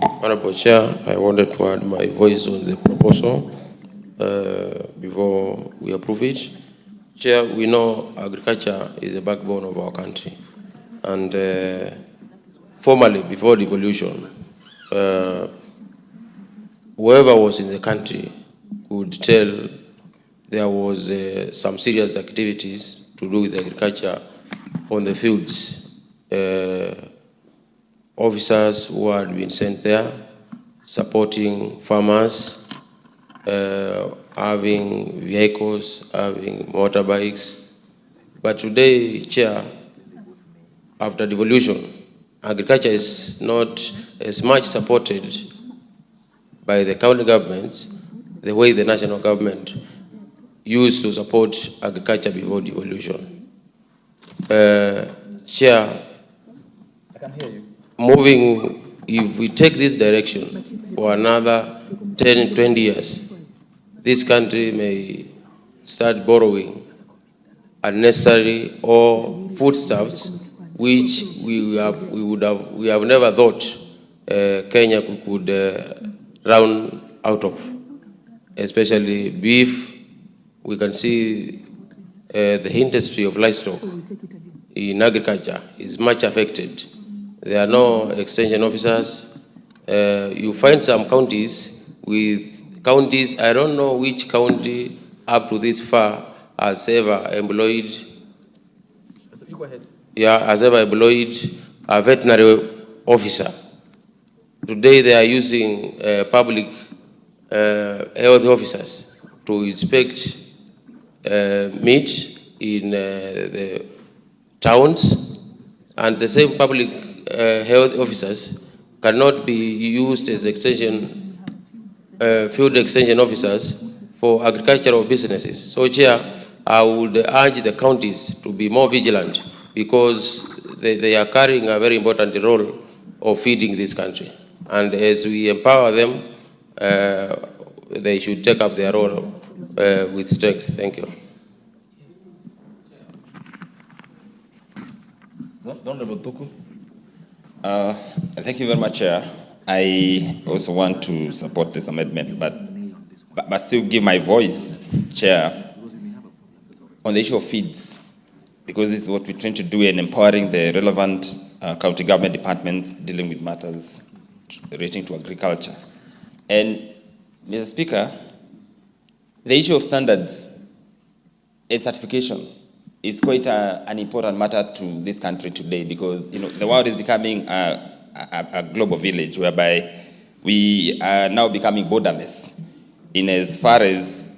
Honorable Chair, I wanted to add my voice on the proposal before we approve it. Chair, we know agriculture is the backbone of our country. And formerly, before devolution, whoever was in the country could tell there was some serious activities to do with agriculture on the fields. Officers who had been sent there, supporting farmers, having vehicles, having motorbikes. But today, Chair, after devolution, agriculture is not as much supported by the county governments the way the national government used to support agriculture before devolution. Chair, I can hear you. Moving, if we take this direction for another 10, 20 years, this country may start borrowing unnecessary or foodstuffs which we have never thought Kenya could round out of, especially beef. We can see the industry of livestock in agriculture is much affected. There are no extension officers. You find some counties, I don't know which county up to this far has ever employed, a veterinary officer. Today they are using public health officers to inspect meat in the towns, and the same public health officers cannot be used as field extension officers for agricultural businesses. So, Chair, I would urge the counties to be more vigilant because they are carrying a very important role of feeding this country. And as we empower them, they should take up their role with strength. Thank you. Thank you very much, Chair. I also want to support this amendment, but still give my voice, Chair, on the issue of feeds, because this is what we're trying to do in empowering the relevant county government departments dealing with matters relating to agriculture. And, Mr. Speaker, the issue of standards and certification is quite an important matter to this country today, because the world is becoming a global village whereby we are now becoming borderless in as far as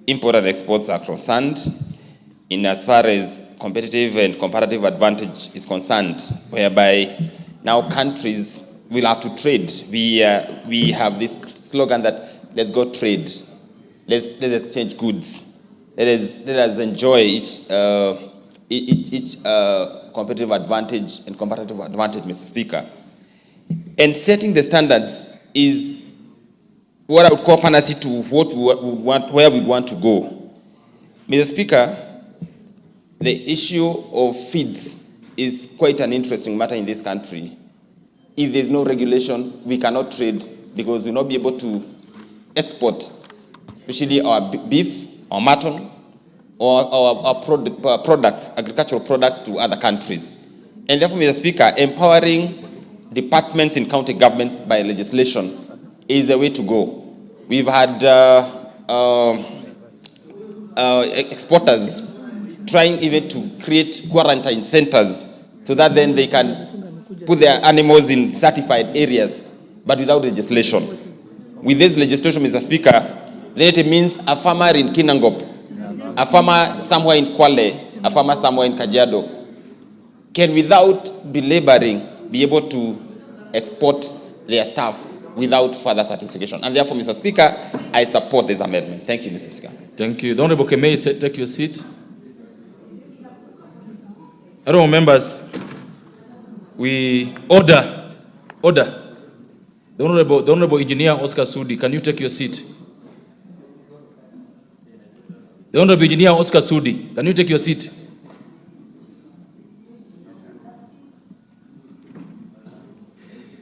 import and exports are concerned, in as far as competitive and comparative advantage is concerned, whereby now countries will have to trade. We have this slogan that let's go trade, let's exchange goods, let us enjoy each competitive advantage and comparative advantage, Mr. Speaker. And setting the standards is what I would call panacea to what we want, where we want to go. Mr. Speaker, the issue of feeds is quite an interesting matter in this country. If there's no regulation, we cannot trade, because we'll not be able to export, especially our beef, our mutton, or our products, agricultural products, to other countries. And therefore, Mr. Speaker, empowering departments in county governments by legislation is the way to go. We've had exporters trying even to create quarantine centers so that then they can put their animals in certified areas, but without legislation. With this legislation, Mr. Speaker, then it means a farmer in Kinangop, a farmer somewhere in Kwale, a farmer somewhere in Kajiado can, without belaboring, be able to export their stuff without further certification. And therefore, Mr. Speaker, I support this amendment. Thank you, Mr. Speaker. Thank you. The Honorable Kemei, take your seat. Honorable members, we order. The Honorable Engineer Oscar Sudi, can you take your seat? The Honorable Engineer Oscar Sudi, can you take your seat?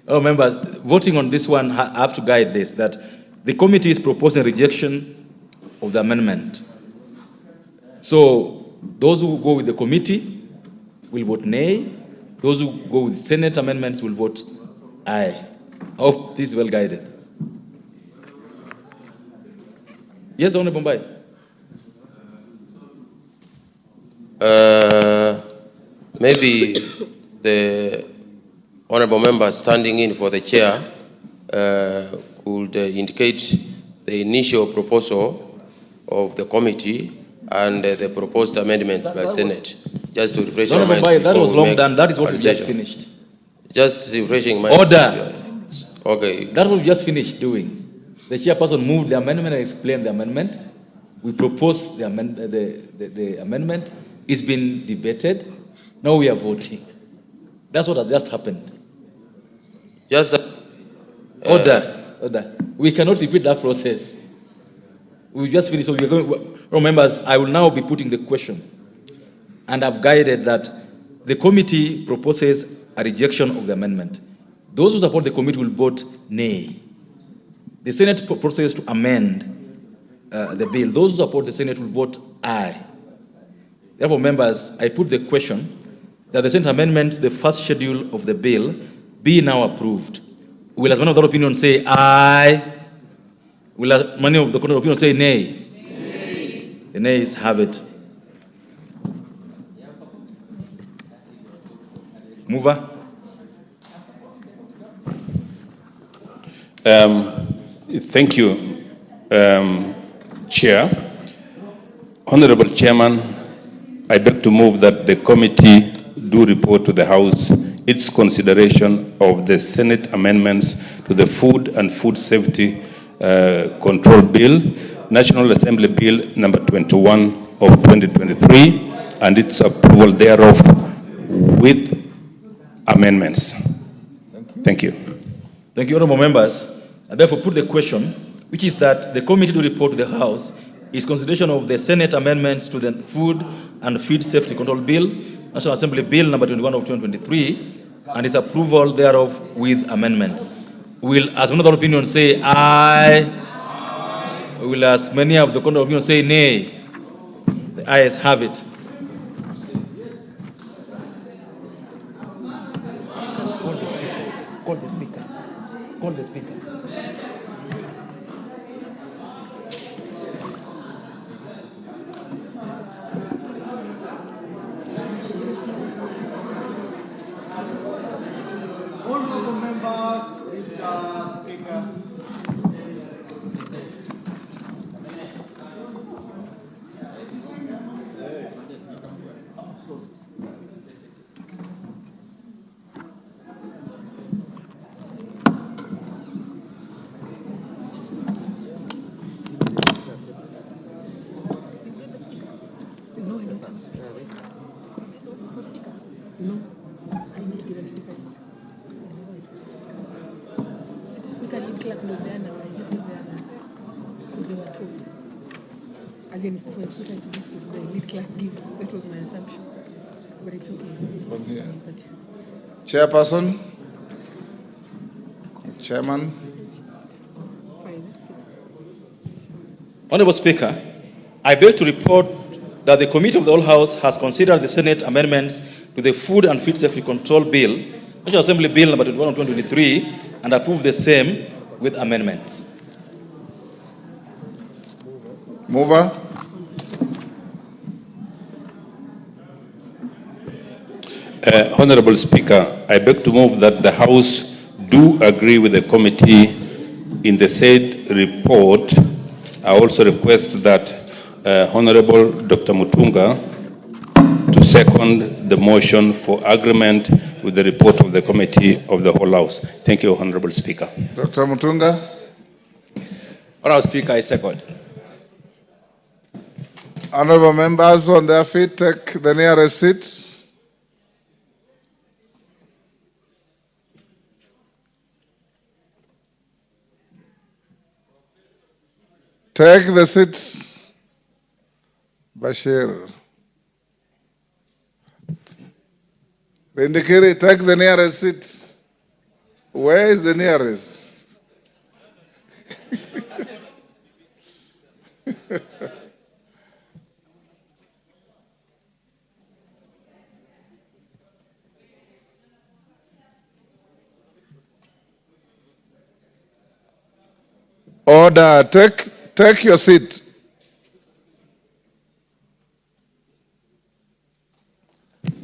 Oh, members, voting on this one, I have to guide this, that the committee is proposing rejection of the amendment. So those who go with the committee will vote nay. Those who go with Senate amendments will vote aye. I hope this is well guided. Yes, Honorable Bombay. Maybe the honorable member standing in for the chair could indicate the initial proposal of the committee and the proposed amendments by Senate, just to refresh your mind. That was long done. That is what we just finished. Just refreshing my order. Okay. That was just finished doing. The chairperson moved the amendment and explained the amendment. We proposed the amendment. It's been debated. Now we are voting. That's what has just happened. Just order. We cannot repeat that process. We just finished. So we are going. Members, I will now be putting the question, and I've guided that the committee proposes a rejection of the amendment. Those who support the committee will vote nay. The Senate proposes to amend the bill. Those who support the Senate will vote aye. Therefore, members, I put the question that the Senate amendment, the first schedule of the bill, be now approved. Will as many of the opinion say aye? Will as many of the opinion say nay? Nay. The nays have it. Mover. Thank you, Chair. Honorable Chairman, I beg to move that the committee do report to the House its consideration of the Senate amendments to the Food and Food Safety Control Bill, National Assembly Bill number 21 of 2023, and its approval thereof with amendments. Thank you. Thank you, honorable members. I therefore put the question, which is that the committee to report to the House is consideration of the Senate amendments to the Food and Feed Safety Control Bill, National Assembly Bill number 21 of 2023, and its approval thereof with amendments. Will, as one of the opinion, say aye? Will, as many of the opinion, say nay? The ayes have it. Call the speaker. Call the speaker. Honorable members, Mr. Speaker. As in, for speaker, it's best if the lead clerk gives. That was my assumption. But it's okay. From here. Chairperson, Chairman. Honorable Speaker, I beg to report that the Committee of the Whole House has considered the Senate amendments to the Food and Feed Safety Control Bill, National Assembly Bill number 21 of 2023, and approved the same with amendments. Mover. Honorable Speaker, I beg to move that the House do agree with the committee in the said report. I also request that Honorable Dr. Mutunga to second the motion for agreement with the report of the Committee of the Whole House. Thank you, Honorable Speaker. Dr. Mutunga. Honorable Speaker, I second. Honorable members on their feet, take the nearest seat. Take the seat. Bashir. Rindikiri, take the nearest seat. Where is the nearest? Order, take your seat.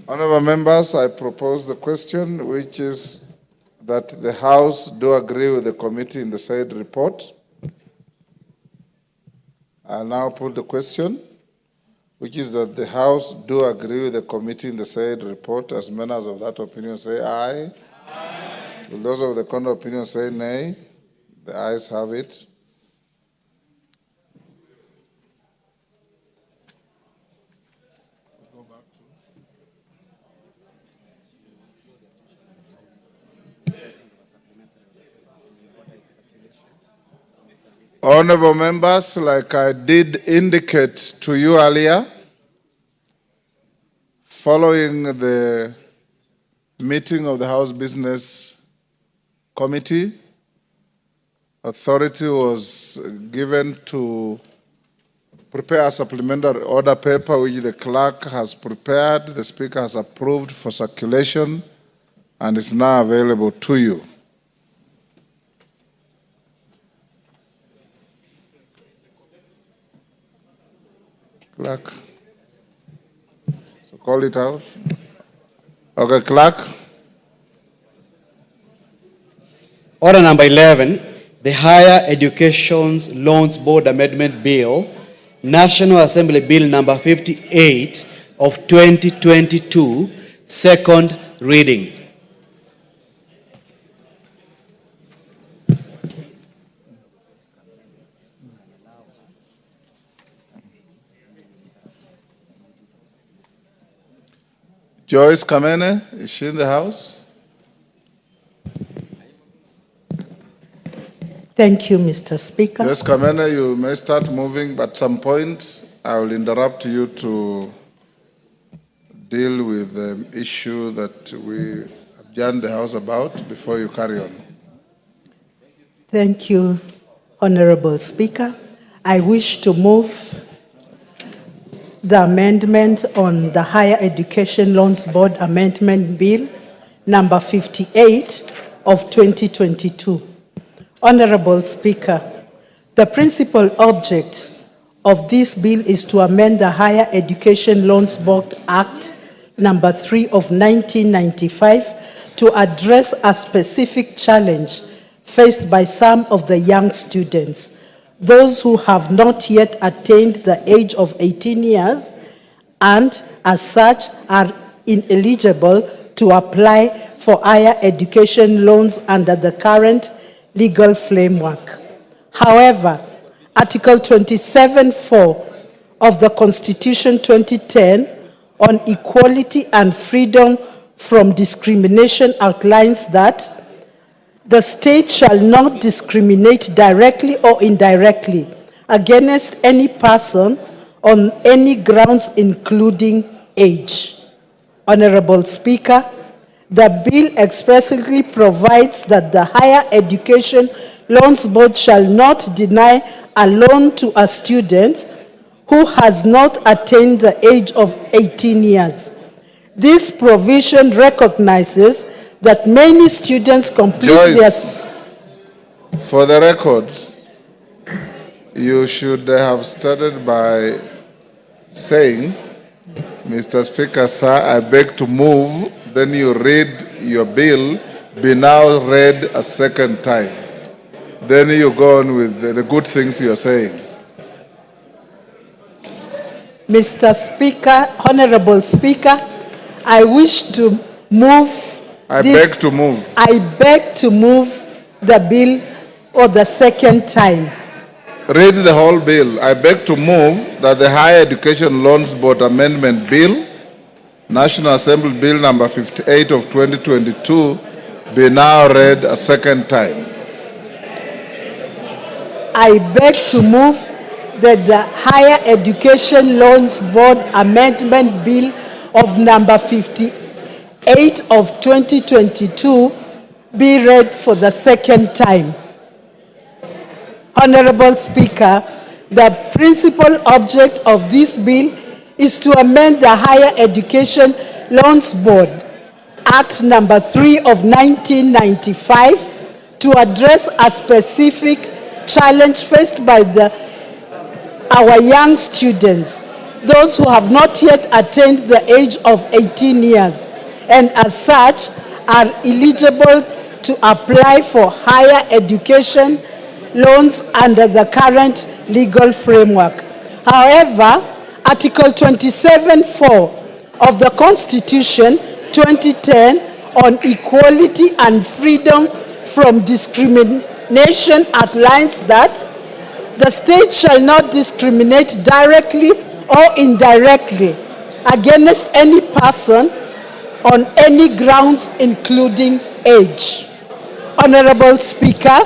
Honorable members, I propose the question, which is that the House do agree with the committee in the said report. I now put the question, which is that the House do agree with the committee in the said report. As members of that opinion say aye. Aye. Will those of the counter opinion say nay? The ayes have it. Honorable members, like I did indicate to you earlier, following the meeting of the House Business Committee, authority was given to prepare a supplementary order paper which the clerk has prepared, the speaker has approved for circulation, and is now available to you. Clerk. So call it out. Okay, clerk. Order number 11, the Higher Education Loans Board Amendment Bill, National Assembly Bill number 58 of 2022, second reading. Joyce Kamene, is she in the house? Thank you, Mr. Speaker. Joyce Kamene, you may start moving, but at some point I will interrupt you to deal with the issue that we adjourned the House about before you carry on. Thank you, Honorable Speaker. I wish to move the amendment on the Higher Education Loans Board Amendment Bill number 58 of 2022. Honorable Speaker, the principal object of this bill is to amend the Higher Education Loans Board Act number 3 of 1995 to address a specific challenge faced by some of the young students, those who have not yet attained the age of 18 years and as such are ineligible to apply for higher education loans under the current legal framework. However, Article 27(4) of the Constitution 2010 on equality and freedom from discrimination outlines that the state shall not discriminate directly or indirectly against any person on any grounds including age. Honorable Speaker, the bill expressly provides that the Higher Education Loans Board shall not deny a loan to a student who has not attained the age of 18 years. This provision recognizes that many students complete Joyce, for the record, you should have started by saying, Mr. Speaker, sir, I beg to move, then you read your bill, be now read a second time. Then you go on with the good things you are saying. Mr. Speaker, Honorable Speaker, I wish to move I beg to move. I beg to move the bill for the second time. Read the whole bill. I beg to move that the Higher Education Loans Board Amendment Bill, National Assembly Bill number 58 of 2022, be now read a second time. I beg to move that the Higher Education Loans Board Amendment Bill of number 58 of 2022 be read for the second time. Honorable Speaker, the principal object of this bill is to amend the Higher Education Loans Board Act number 3 of 1995 to address a specific challenge faced by our young students, those who have not yet attained the age of 18 years and as such are eligible to apply for higher education loans under the current legal framework. However, Article 27(4) of the Constitution 2010 on equality and freedom from discrimination outlines that the state shall not discriminate directly or indirectly against any person on any grounds including age. Honorable Speaker,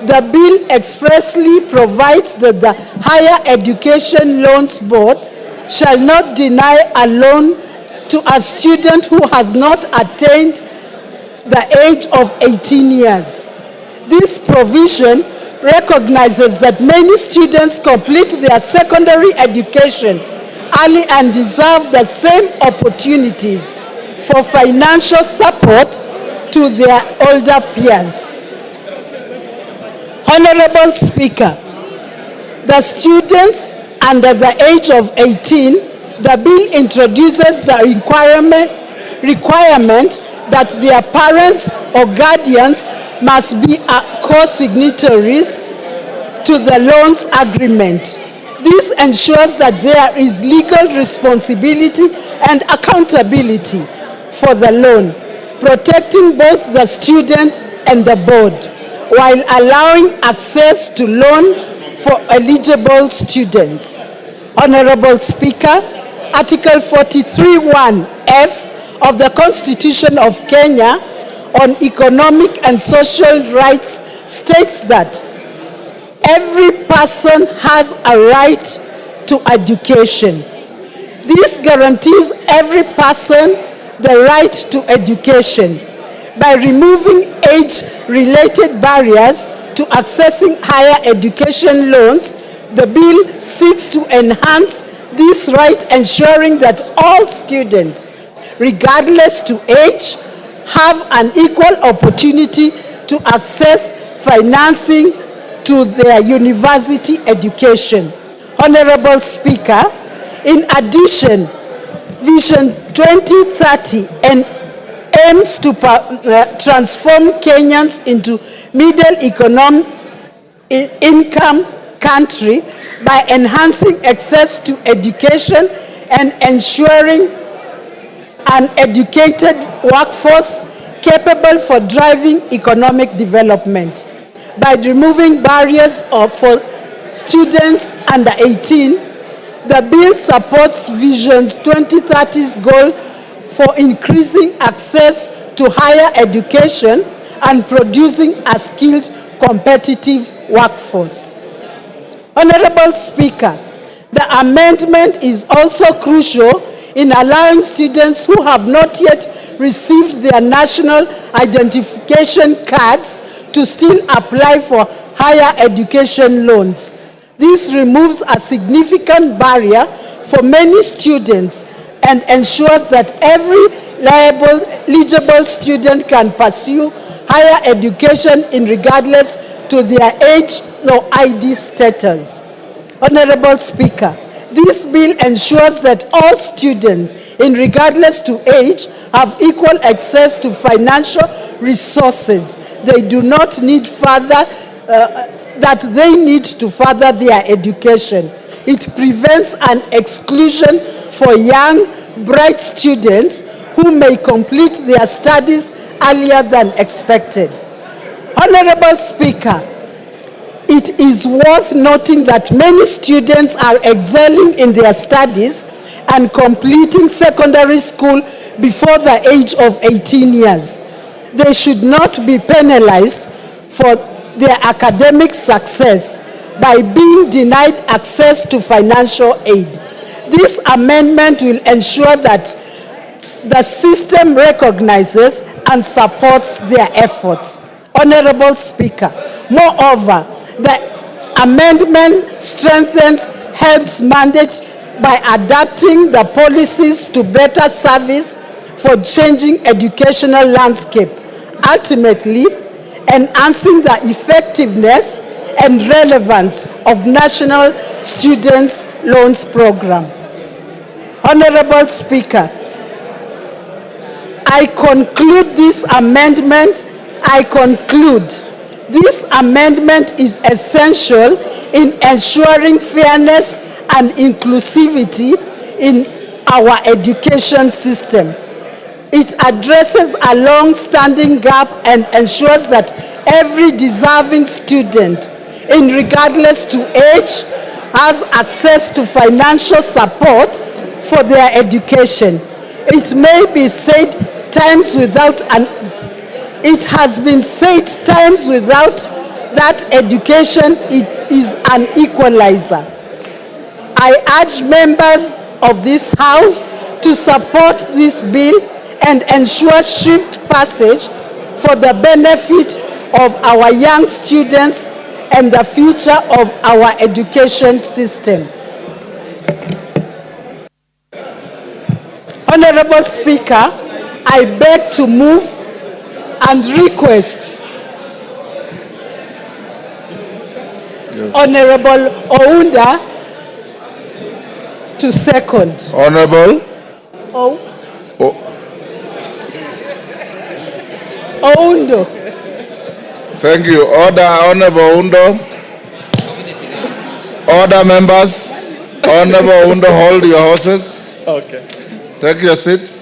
the bill expressly provides that the Higher Education Loans Board shall not deny a loan to a student who has not attained the age of 18 years. This provision recognizes that many students complete their secondary education early and deserve the same opportunities for financial support to their older peers. Honorable Speaker, the students under the age of 18, the bill introduces the requirement that their parents or guardians must be co-signatories to the loans agreement. This ensures that there is legal responsibility and accountability for the loan, protecting both the student and the board, while allowing access to loan for eligible students. Honorable Speaker, Article 43(1)(f) of the Constitution of Kenya on economic and social rights states that every person has a right to education. This guarantees every person the right to education. By removing age-related barriers to accessing higher education loans, the bill seeks to enhance this right, ensuring that all students, regardless to age, have an equal opportunity to access financing to their university education. Honorable Speaker, in addition, Vision 2030 aims to transform Kenyans into income country by enhancing access to education and ensuring an educated workforce capable for driving economic development. By removing barriers for students under 18, the bill supports Vision 2030's goal for increasing access to higher education and producing a skilled, competitive workforce. Honorable Speaker, the amendment is also crucial in allowing students who have not yet received their national identification cards to still apply for higher education loans. This removes a significant barrier for many students and ensures that every eligible student can pursue higher education regardless to their age or ID status. Honorable Speaker, this bill ensures that all students, regardless to age, have equal access to financial resources they do not need that they need to further their education. It prevents an exclusion for young, bright students who may complete their studies earlier than expected. Honorable Speaker, it is worth noting that many students are excelling in their studies and completing secondary school before the age of 18 years. They should not be penalized for their academic success by being denied access to financial aid. This amendment will ensure that the system recognizes and supports their efforts. Honorable Speaker, moreover, the amendment strengthens HELB's mandate by adapting the policies to better service for changing educational landscape, ultimately enhancing the effectiveness and relevance of National Students' Loans Program. Honorable Speaker, I conclude this amendment is essential in ensuring fairness and inclusivity in our education system. It addresses a long-standing gap and ensures that every deserving student, regardless to age, has access to financial support for their education. It may be said times without it has been said times without that education is an equalizer. I urge members of this House to support this bill and ensure swift passage for the benefit of our young students and the future of our education system. Honorable Speaker, I beg to move and request Honorable Ounda to second. Honorable Oundo. Thank you. Order, Honorable Oundo. Order, members. Honorable Oundo, hold your horses. Okay. Take your seat.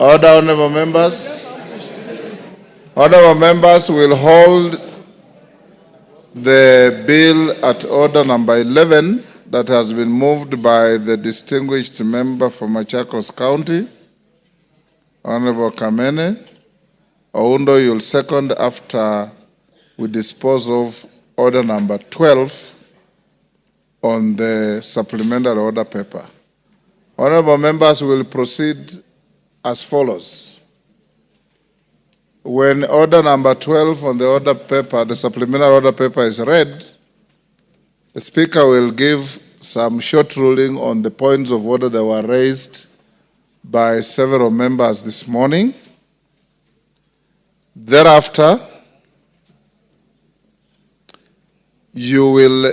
Order, honorable members. Honorable members will hold the bill at order number 11 that has been moved by the distinguished member from Machakos County, Honorable Kamene. Oundo, you'll second after we dispose of order number 12 on the supplementary order paper. Honorable members will proceed as follows. When order number 12 on the order paper, the supplementary order paper is read, the Speaker will give some short ruling on the points of order that were raised by several members this morning. Thereafter, you will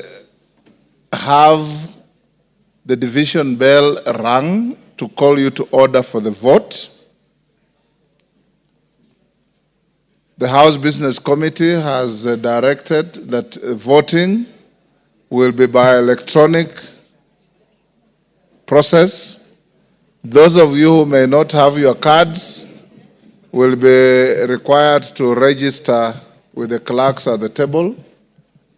have the division bell rung to call you to order for the vote. The House Business Committee has directed that voting will be by electronic process. Those of you who may not have your cards will be required to register with the clerks at the table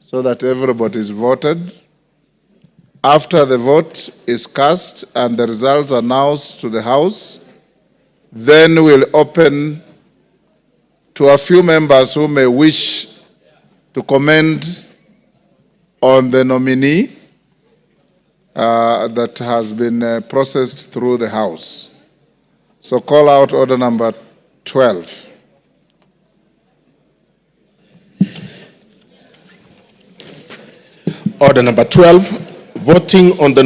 so that everybody is voted. After the vote is cast and the results announced to the House, then we'll open to a few members who may wish to comment on the nominee that has been processed through the House. So call out order number 12. Order number 12, voting on the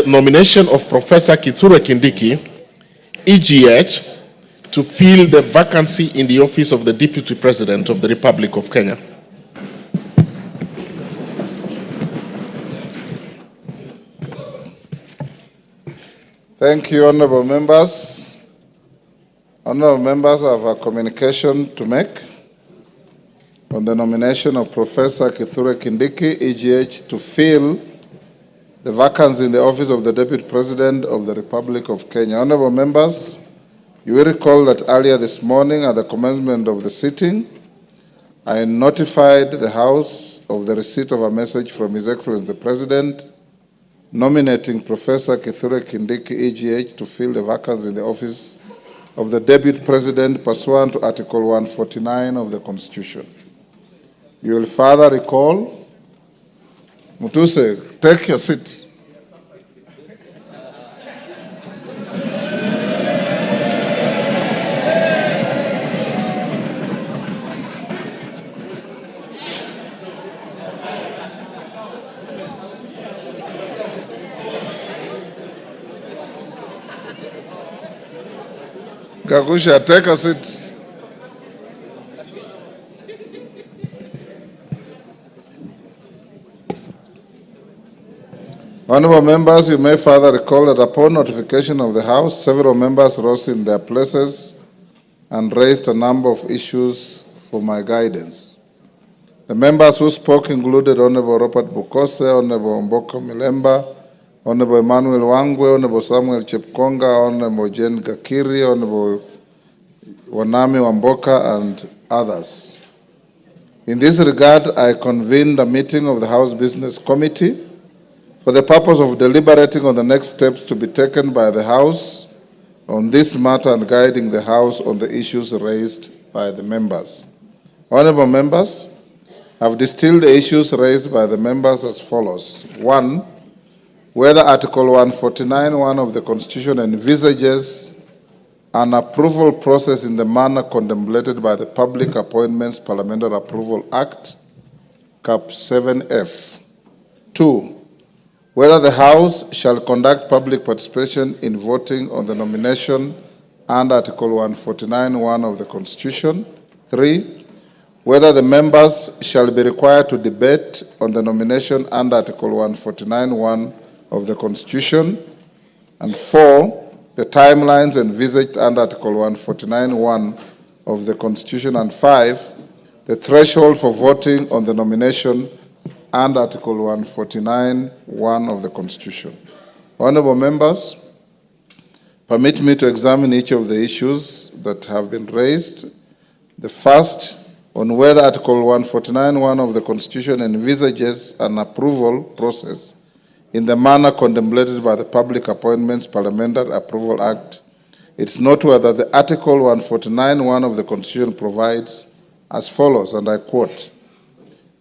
nomination of Professor Kithure Kindiki, EGH, to fill the vacancy in the office of the Deputy President of the Republic of Kenya. Thank you, honorable members. Honorable members, I have a communication to make on the nomination of Professor Kithure Kindiki, EGH, to fill the vacancy in the office of the Deputy President of the Republic of Kenya. Honorable members, you will recall that earlier this morning at the commencement of the sitting, I notified the House of the receipt of a message from His Excellency the President nominating Professor Kithure Kindiki, EGH, to fill the vacancy in the office of the Deputy President pursuant to Article 149 of the Constitution. You will further recall, Mutuse, take your seat. Gagusha, take a seat. Honorable members, you may further recall that upon notification of the House, several members rose in their places and raised a number of issues for my guidance. The members who spoke included Honorable Robert Bukose, Honorable Mboka Milemba, Honorable Emmanuel Wangwe, Honorable Samuel Chepkonga, Honorable Jen Gakiri, Honorable Wanami Wamboka, and others. In this regard, I convened a meeting of the House Business Committee for the purpose of deliberating on the next steps to be taken by the House on this matter and guiding the House on the issues raised by the members. Honorable members, I have distilled the issues raised by the members as follows. 1. Whether Article 149(1) of the Constitution envisages an approval process in the manner contemplated by the Public Appointments Parliamentary Approval Act, Cap 7F. 2. Whether the House shall conduct public participation in voting on the nomination under Article 149(1) of the Constitution. 3. Whether the members shall be required to debate on the nomination under Article 149(1) of the Constitution. And 4. The timelines envisaged under Article 149(1) of the Constitution. And 5. The threshold for voting on the nomination under Article 149(1) of the Constitution. Honorable members, permit me to examine each of the issues that have been raised. The first, on whether Article 149(1) of the Constitution envisages an approval process in the manner contemplated by the Public Appointments Parliamentary Approval Act It's noteworthy that the Article 149(1) of the Constitution provides as follows, and I quote,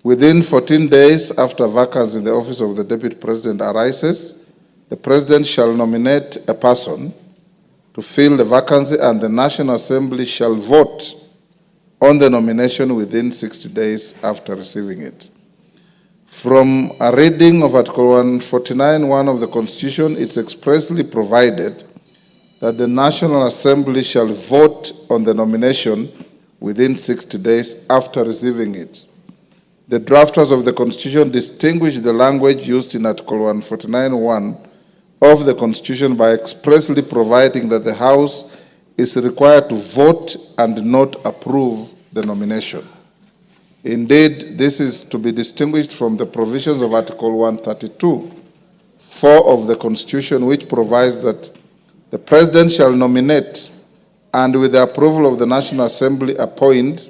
"Within 14 days after vacancy in the office of the Deputy President arises, the President shall nominate a person to fill the vacancy and the National Assembly shall vote on the nomination within 60 days after receiving it." From a reading of Article 149(1) of the Constitution, it's expressly provided that the National Assembly shall vote on the nomination within 60 days after receiving it. The drafters of the Constitution distinguish the language used in Article 149(1) of the Constitution by expressly providing that the House is required to vote and not approve the nomination. Indeed, this is to be distinguished from the provisions of Article 132(4) of the Constitution, which provides that the President shall nominate and, with the approval of the National Assembly, appoint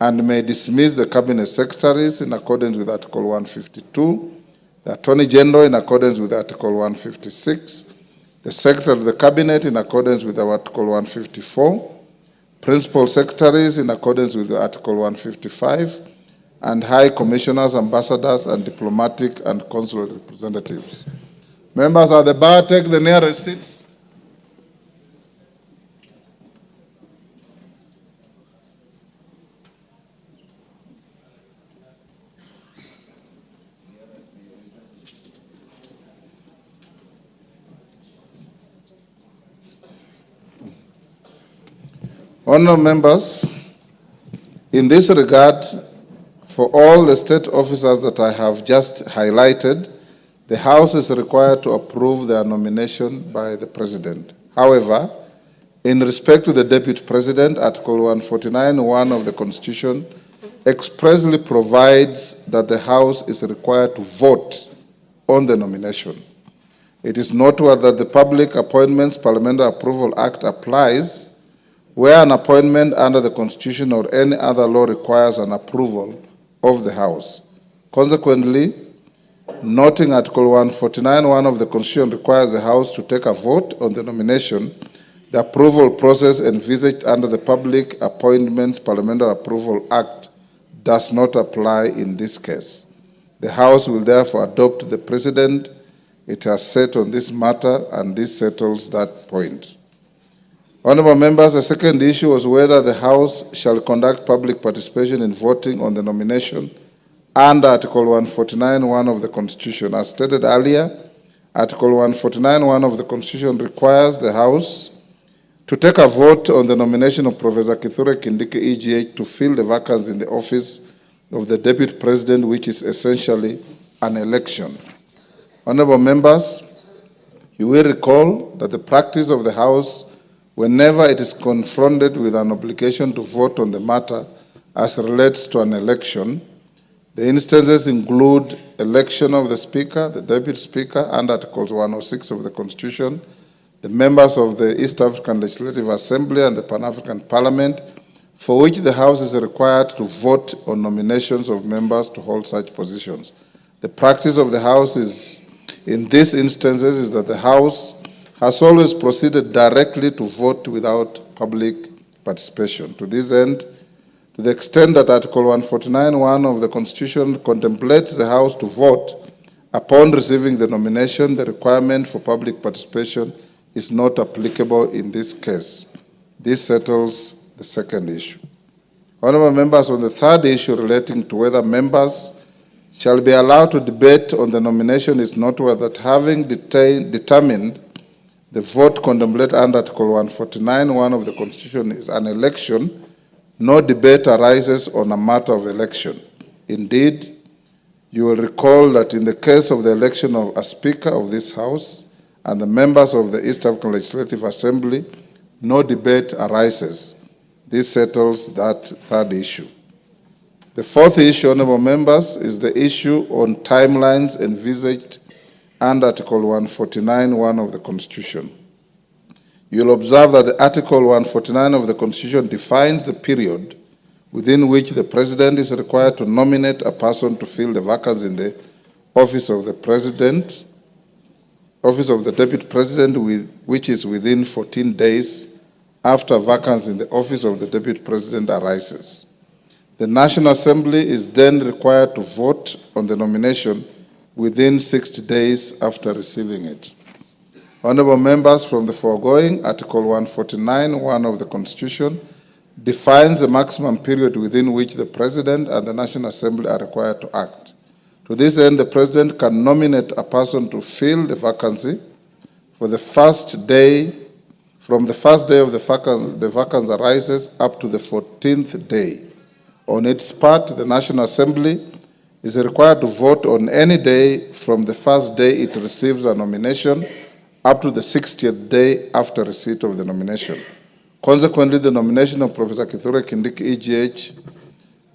and may dismiss the Cabinet Secretaries in accordance with Article 152, the Attorney General in accordance with Article 156, the Secretary of the Cabinet in accordance with Article 154, Principal Secretaries in accordance with Article 155, and High Commissioners, Ambassadors, and Diplomatic and Consular Representatives. Members of the bar, take the nearest seats. Honourable members, in this regard, for all the state officers that I have just highlighted, the House is required to approve their nomination by the President. However, in respect to the Deputy President, Article 149(1) of the Constitution expressly provides that the House is required to vote on the nomination. It is noteworthy that the Public Appointments Parliamentary Approval Act applies where an appointment under the Constitution or any other law requires an approval of the House. Consequently, noting Article 149(1) of the Constitution requires the House to take a vote on the nomination, the approval process envisaged under the Public Appointments Parliamentary Approval Act does not apply in this case. The House will therefore adopt the precedent it has set on this matter, and this settles that point. Honourable members, the second issue was whether the House shall conduct public participation in voting on the nomination under Article 149(1) of the Constitution. As stated earlier, Article 149(1) of the Constitution requires the House to take a vote on the nomination of Professor Kithure Kindiki, EGH, to fill the vacancy in the office of the Deputy President, which is essentially an election. Honourable members, you will recall that the practice of the House, whenever it is confronted with an obligation to vote on the matter as relates to an election, the instances include election of the Speaker, the Deputy Speaker, under Articles 106 of the Constitution, the members of the East African Legislative Assembly and the Pan-African Parliament, for which the House is required to vote on nominations of members to hold such positions. The practice of the House in these instances is that the House has always proceeded directly to vote without public participation. To this end, to the extent that Article 149(1) of the Constitution contemplates the House to vote upon receiving the nomination, the requirement for public participation is not applicable in this case. This settles the second issue. Honourable members, on the third issue relating to whether members shall be allowed to debate on the nomination, is noteworthy that having determined the vote contemplated under Article 149(1) of the Constitution is an election, no debate arises on a matter of election. Indeed, you will recall that in the case of the election of a Speaker of this House and the members of the East African Legislative Assembly, no debate arises. This settles that third issue. The fourth issue, honourable members, is the issue on timelines envisaged under Article 149(1) of the Constitution. You'll observe that the Article 149 of the Constitution defines the period within which the President is required to nominate a person to fill the vacancy in the office of the President office of the Deputy President, which is within 14 days after vacancy in the office of the Deputy President arises. The National Assembly is then required to vote on the nomination within 60 days after receiving it. Honorable members, from the foregoing, Article 149(1) of the Constitution defines the maximum period within which the President and the National Assembly are required to act. To this end, the President can nominate a person to fill the vacancy from the first day of the vacancy arises up to the 14th day. On its part, the National Assembly is required to vote on any day from the first day it receives a nomination up to the 60th day after receipt of the nomination. Consequently, the nomination of Professor Kithure Kindiki, EGH,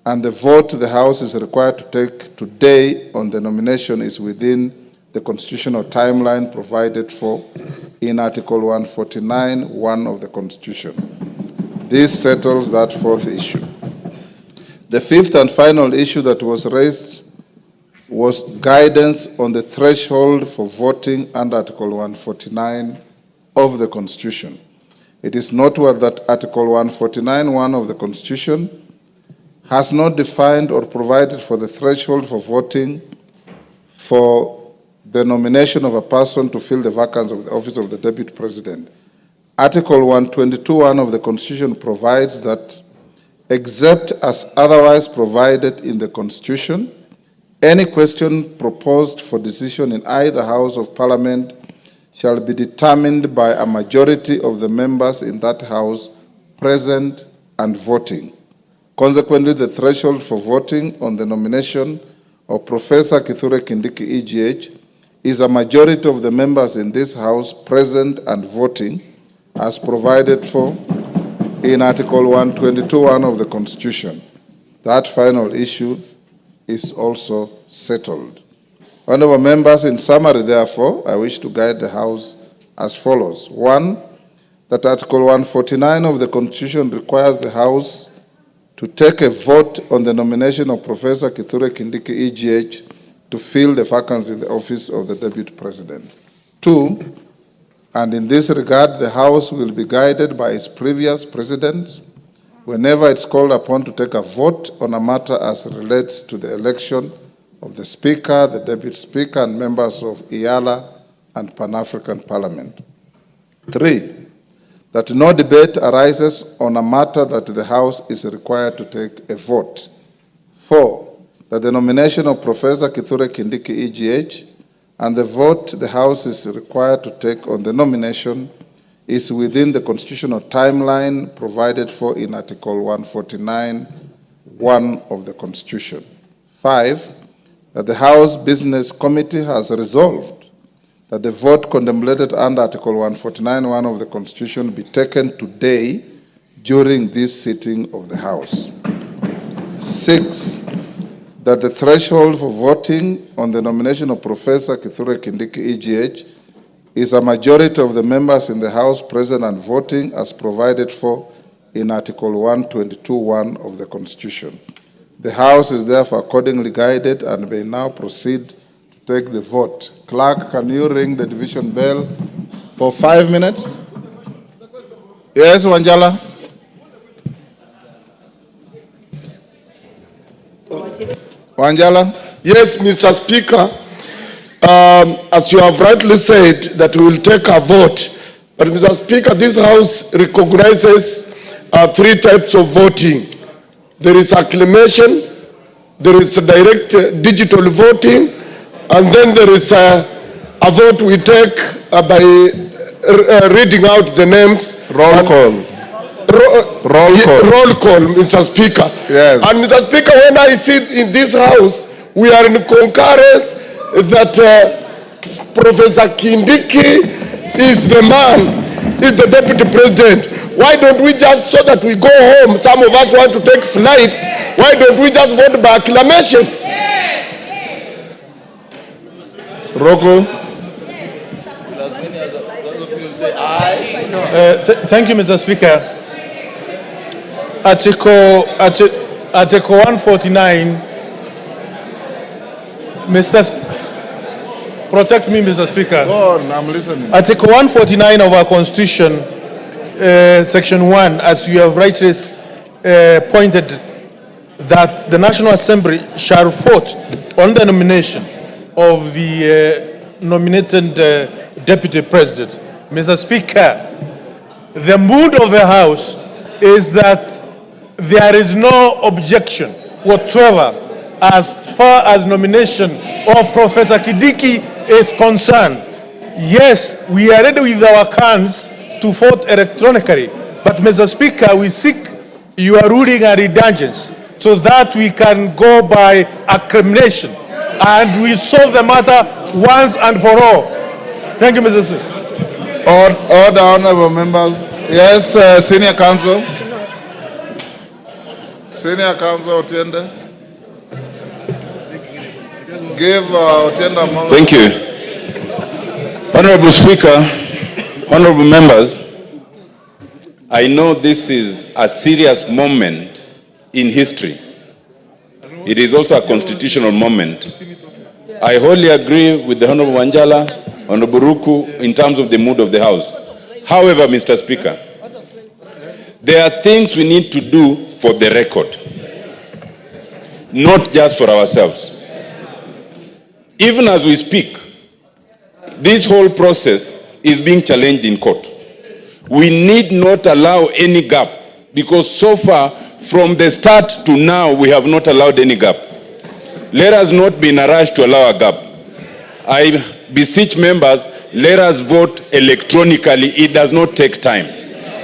and the vote the House is required to take today on the nomination is within the constitutional timeline provided for in Article 149(1) of the Constitution. This settles that fourth issue. The fifth and final issue that was raised was guidance on the threshold for voting under Article 149 of the Constitution. It is noteworthy that Article 149(1) of the Constitution has not defined or provided for the threshold for voting for the nomination of a person to fill the vacancy of the office of the Deputy President. Article 122(1) of the Constitution provides that, except as otherwise provided in the Constitution, any question proposed for decision in either House of Parliament shall be determined by a majority of the members in that House present and voting. Consequently, the threshold for voting on the nomination of Professor Kithure Kindiki, EGH, is a majority of the members in this House present and voting, as provided for in Article 122(1) of the Constitution. That final issue is also settled. Honorable members, in summary, therefore, I wish to guide the House as follows. 1, that Article 149 of the Constitution requires the House to take a vote on the nomination of Professor Kithure Kindiki, EGH, to fill the vacancy in the office of the Deputy President. 2, and in this regard, the House will be guided by its previous precedents whenever it's called upon to take a vote on a matter as relates to the election of the Speaker, the Deputy Speaker, and members of IALA and Pan-African Parliament. 3, that no debate arises on a matter that the House is required to take a vote. 4, that the nomination of Professor Kithure Kindiki, EGH, and the vote the House is required to take on the nomination is within the constitutional timeline provided for in Article 149(1) of the Constitution. 5, that the House Business Committee has resolved that the vote contemplated under Article 149(1) of the Constitution be taken today during this sitting of the House. 6, that the threshold for voting on the nomination of Professor Kithure Kindiki, EGH, is a majority of the members in the House present and voting as provided for in Article 122(1) of the Constitution. The House is therefore accordingly guided and may now proceed to take the vote. Clerk, can you ring the division bell for 5 minutes? Yes, Wanjala? Wanjala? Yes, Mr. Speaker. As you have rightly said, that we will take a vote. But, Mr. Speaker, this House recognizes 3 types of voting. There is acclamation, there is direct digital voting, and then there is a vote we take by reading out the names. Roll call. Roll call. Roll call, Mr. Speaker. Yes. And Mr. Speaker, when I sit in this House, we are in concurrence that Professor Kindiki is the man, is the Deputy President. Why don't we just, so that we go home, some of us want to take flights, why don't we just vote by acclamation? Rocco? Thank you, Mr. Speaker. Article 149, Protect me, Mr. Speaker. Go on, I'm listening. Article 149 of our Constitution, Section 1, as you have rightly pointed, that the National Assembly shall vote on the nomination of the nominated Deputy President. Mr. Speaker, the mood of the House is that there is no objection whatsoever as far as nomination of Professor Kindiki is concerned. Yes, we are ready with our cards to vote electronically, but Mr. Speaker, we seek your ruling and indulgence so that we can go by acclamation and we solve the matter once and for all. Thank you, Mr. Speaker. Order, honorable members. Yes, Senior Counsel. Senior Counsel Otiende. Give Otiende a moment. Thank you. Honorable Speaker, honorable members, I know this is a serious moment in history. It is also a constitutional moment. I wholly agree with the Honorable Wanjala, Honorable Ruku, in terms of the mood of the House. However, Mr. Speaker, there are things we need to do for the record, not just for ourselves. Even as we speak, this whole process is being challenged in court. We need not allow any gap, because so far, from the start to now, we have not allowed any gap. Let us not be in a rush to allow a gap. I beseech members, let us vote electronically. It does not take time.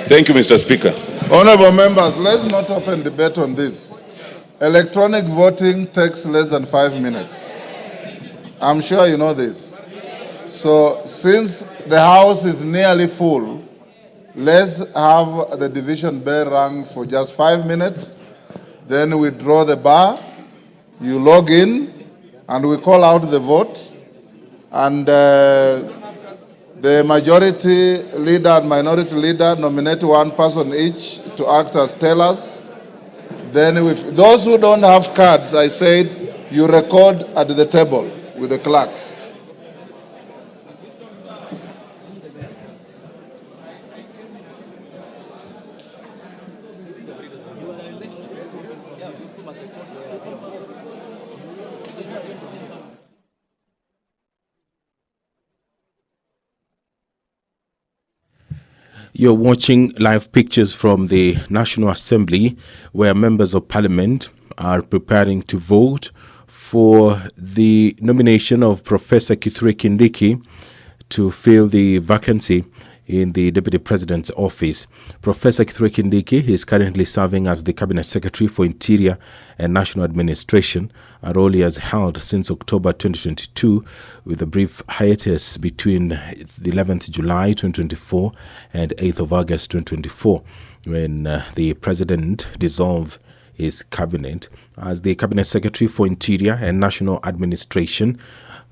Thank you, Mr. Speaker. Honorable members, let's not open debate on this. Electronic voting takes less than 5 minutes. I'm sure you know this. So since the House is nearly full, let's have the division bell rung for just 5 minutes. Then we draw the bar, you log in, and we call out the vote. And the majority leader and minority leader nominate one person each to act as tellers. Then with those who don't have cards, I said, you record at the table with the clerks. You're watching live pictures from the National Assembly, where members of parliament are preparing to vote for the nomination of Professor Kithure Kindiki to fill the vacancy in the Deputy President's office. Professor Kithure Kindiki is currently serving as the Cabinet Secretary for Interior and National Administration, a role he has held since October 2022, with a brief hiatus between the 11th July 2024 and 8th of August 2024, when the President dissolved his cabinet. As the Cabinet Secretary for Interior and National Administration,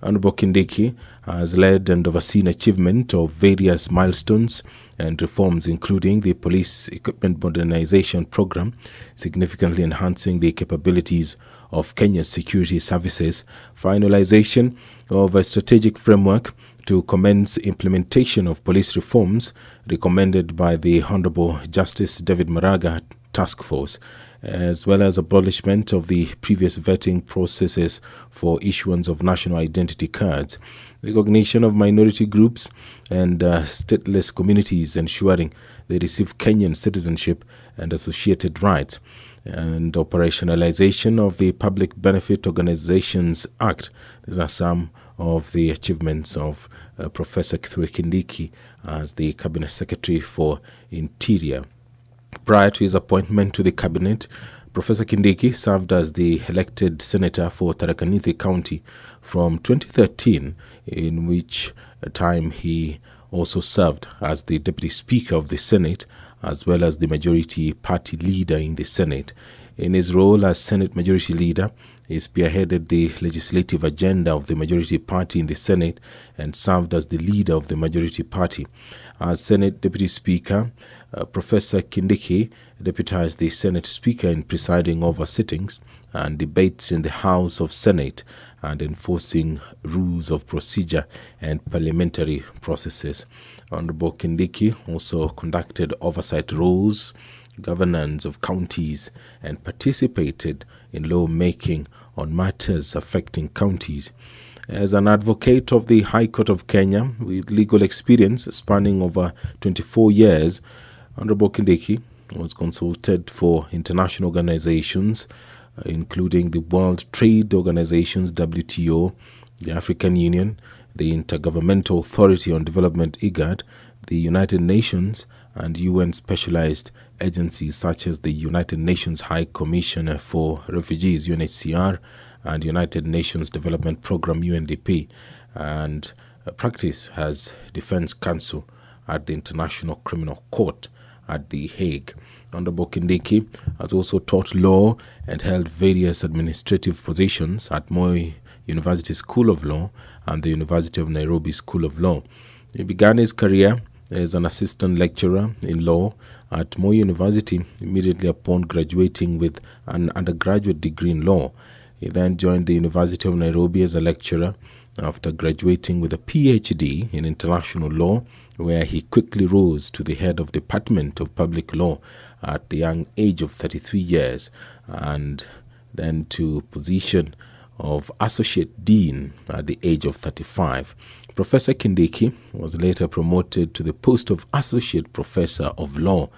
Honorable Kindiki has led and overseen achievement of various milestones and reforms, including the Police Equipment Modernization Program, significantly enhancing the capabilities of Kenya's security services, finalization of a strategic framework to commence implementation of police reforms recommended by the Honorable Justice David Maraga Task Force, as well as abolishment of the previous vetting processes for issuance of national identity cards, recognition of minority groups and stateless communities, ensuring they receive Kenyan citizenship and associated rights, and operationalization of the Public Benefit Organizations Act. These are some of the achievements of Professor Kithure Kindiki as the Cabinet Secretary for Interior. Prior to his appointment to the cabinet, Professor Kindiki served as the elected senator for Tharaka Nithi County from 2013, in which time he also served as the Deputy Speaker of the Senate, as well as the majority party leader in the Senate. In his role as Senate Majority Leader, he spearheaded the legislative agenda of the majority party in the Senate and served as the leader of the majority party. As Senate Deputy Speaker, Professor Kindiki deputized the Senate Speaker in presiding over sittings and debates in the House of Senate and enforcing rules of procedure and parliamentary processes. Honorable Kindiki also conducted oversight roles, governance of counties, and participated in law-making on matters affecting counties. As an advocate of the High Court of Kenya with legal experience spanning over 24 years, Honorable Kindiki was consulted for international organizations, including the World Trade Organization's WTO, the African Union, the Intergovernmental Authority on Development IGAD, the United Nations, and UN specialized agencies such as the United Nations High Commissioner for Refugees UNHCR and United Nations Development Program UNDP, and practice as Defense Counsel at the International Criminal Court at The Hague. Honorable Kindiki has also taught law and held various administrative positions at Moi University School of Law and the University of Nairobi School of Law. He began his career as an assistant lecturer in law at Moi University immediately upon graduating with an undergraduate degree in law. He then joined the University of Nairobi as a lecturer after graduating with a PhD in international law, where he quickly rose to the head of Department of Public Law at the young age of 33 years, and then to position of Associate Dean at the age of 35. Professor Kindiki was later promoted to the post of Associate Professor of Law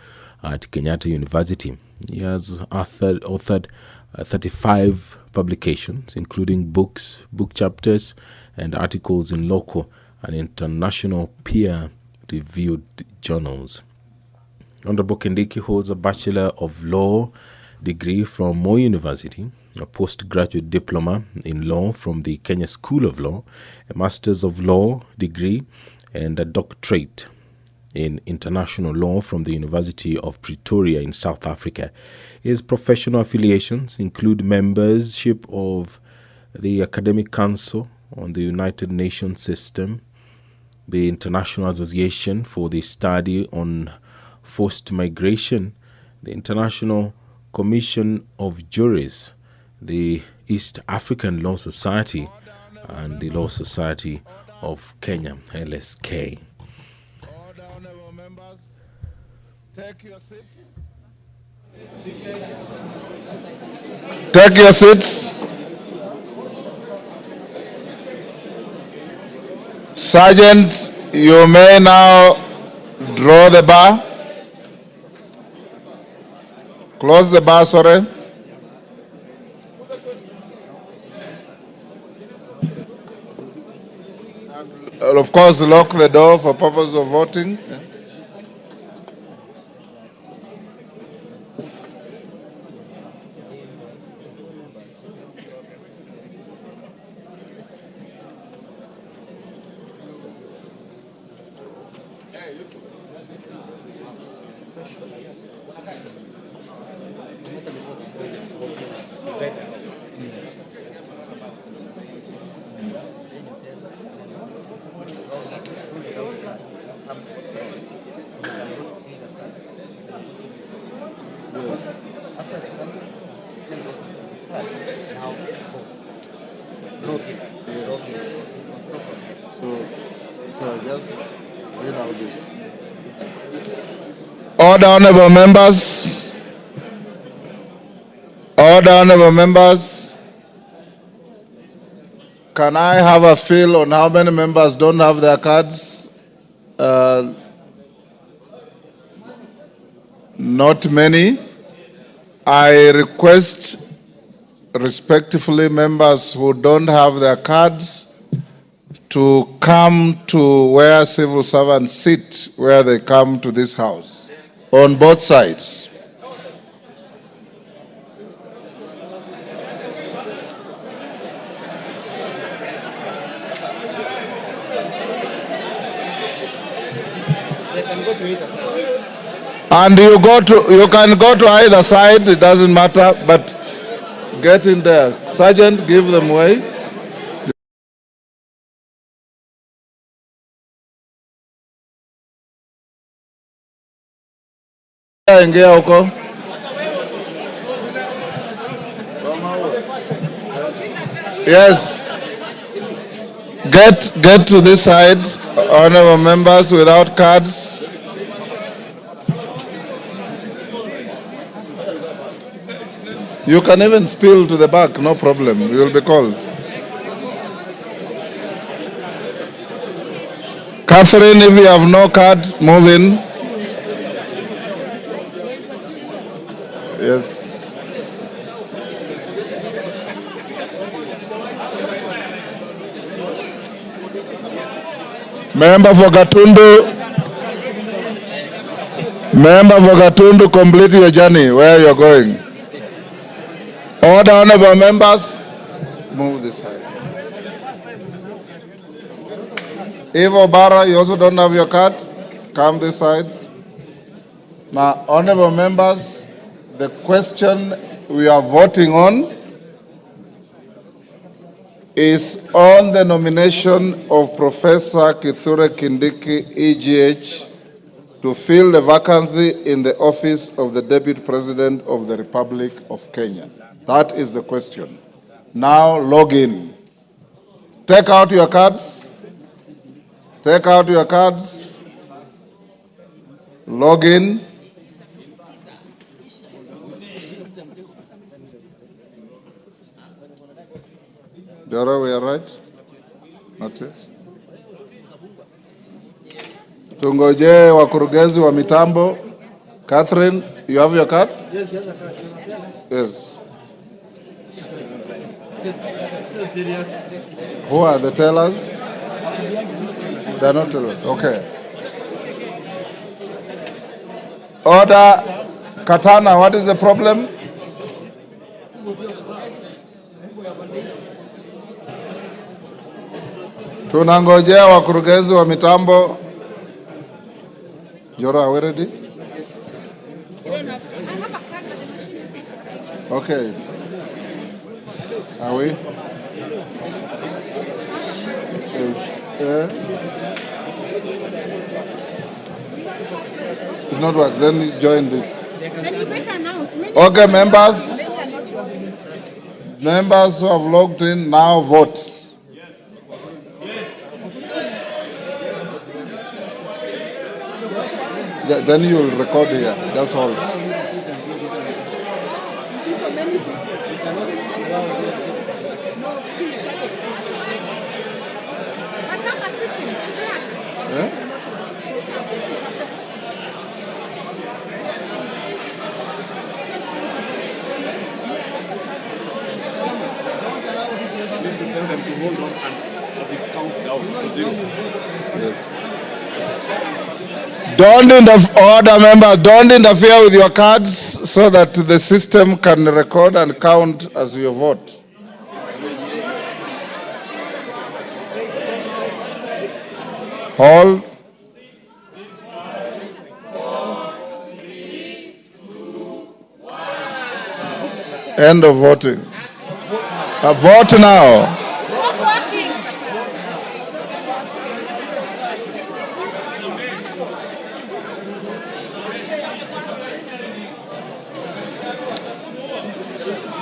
at Kenyatta University. He has authored 35 publications, including books, book chapters, and articles in local and international peer-reviewed journals. Honorable Kindiki holds a Bachelor of Law degree from Moi University, a postgraduate diploma in law from the Kenya School of Law, a Master's of Law degree, and a doctorate in international law from the University of Pretoria in South Africa. His professional affiliations include membership of the Academic Council on the United Nations System, the International Association for the Study on Forced Migration, the International Commission of Juries, the East African Law Society, and the Law Society of Kenya, LSK. Take your seats. Sergeant, you may now draw the bar. Close the bar, sorry. And of course, lock the door for purpose of voting. Order, honorable members. Order, honorable members. Can I have a feel on how many members don't have their cards? Not many. I request respectfully members who don't have their cards to come to where civil servants sit, where they come to this house, on both sides. They can go to either side. And you can go to either side, it doesn't matter, but get in there. Sergeant, give them way. Ingia huko. Yes. Get to this side, honorable members without cards. You can even spill to the back, no problem. You will be called. Catherine, if you have no card, move in. Yes. Member for Gatundu, complete your journey where you're going. Order, honorable members, move this side. Evo Barra, you also don't have your card, come this side. Now, honorable members, the question we are voting on is on the nomination of Professor Kithure Kindiki, EGH, to fill the vacancy in the office of the Deputy President of the Republic of Kenya. That is the question. Now log in. Take out your cards. Take out your cards. Log in. Jara, we are right? Not yet. Tungoje wakurugenzi wa mitambo. Catherine, you have your card? Yes, yes, I can. Yes. Who are the tellers? They are not tellers. Okay. Order. Katana, what is the problem? Tunangojea wakurugenzi wa mitambo. Jora, are we ready? Okay. Are we? Yes. It's not work. Then you join this. Okay, members. Members who have logged in now vote. Yeah, then you will record here. That's all. Tell them to hold on and as it counts down to 0. Yes. Don't interfere with your cards so that the system can record and count as your vote. Hold. End of voting. Vote now.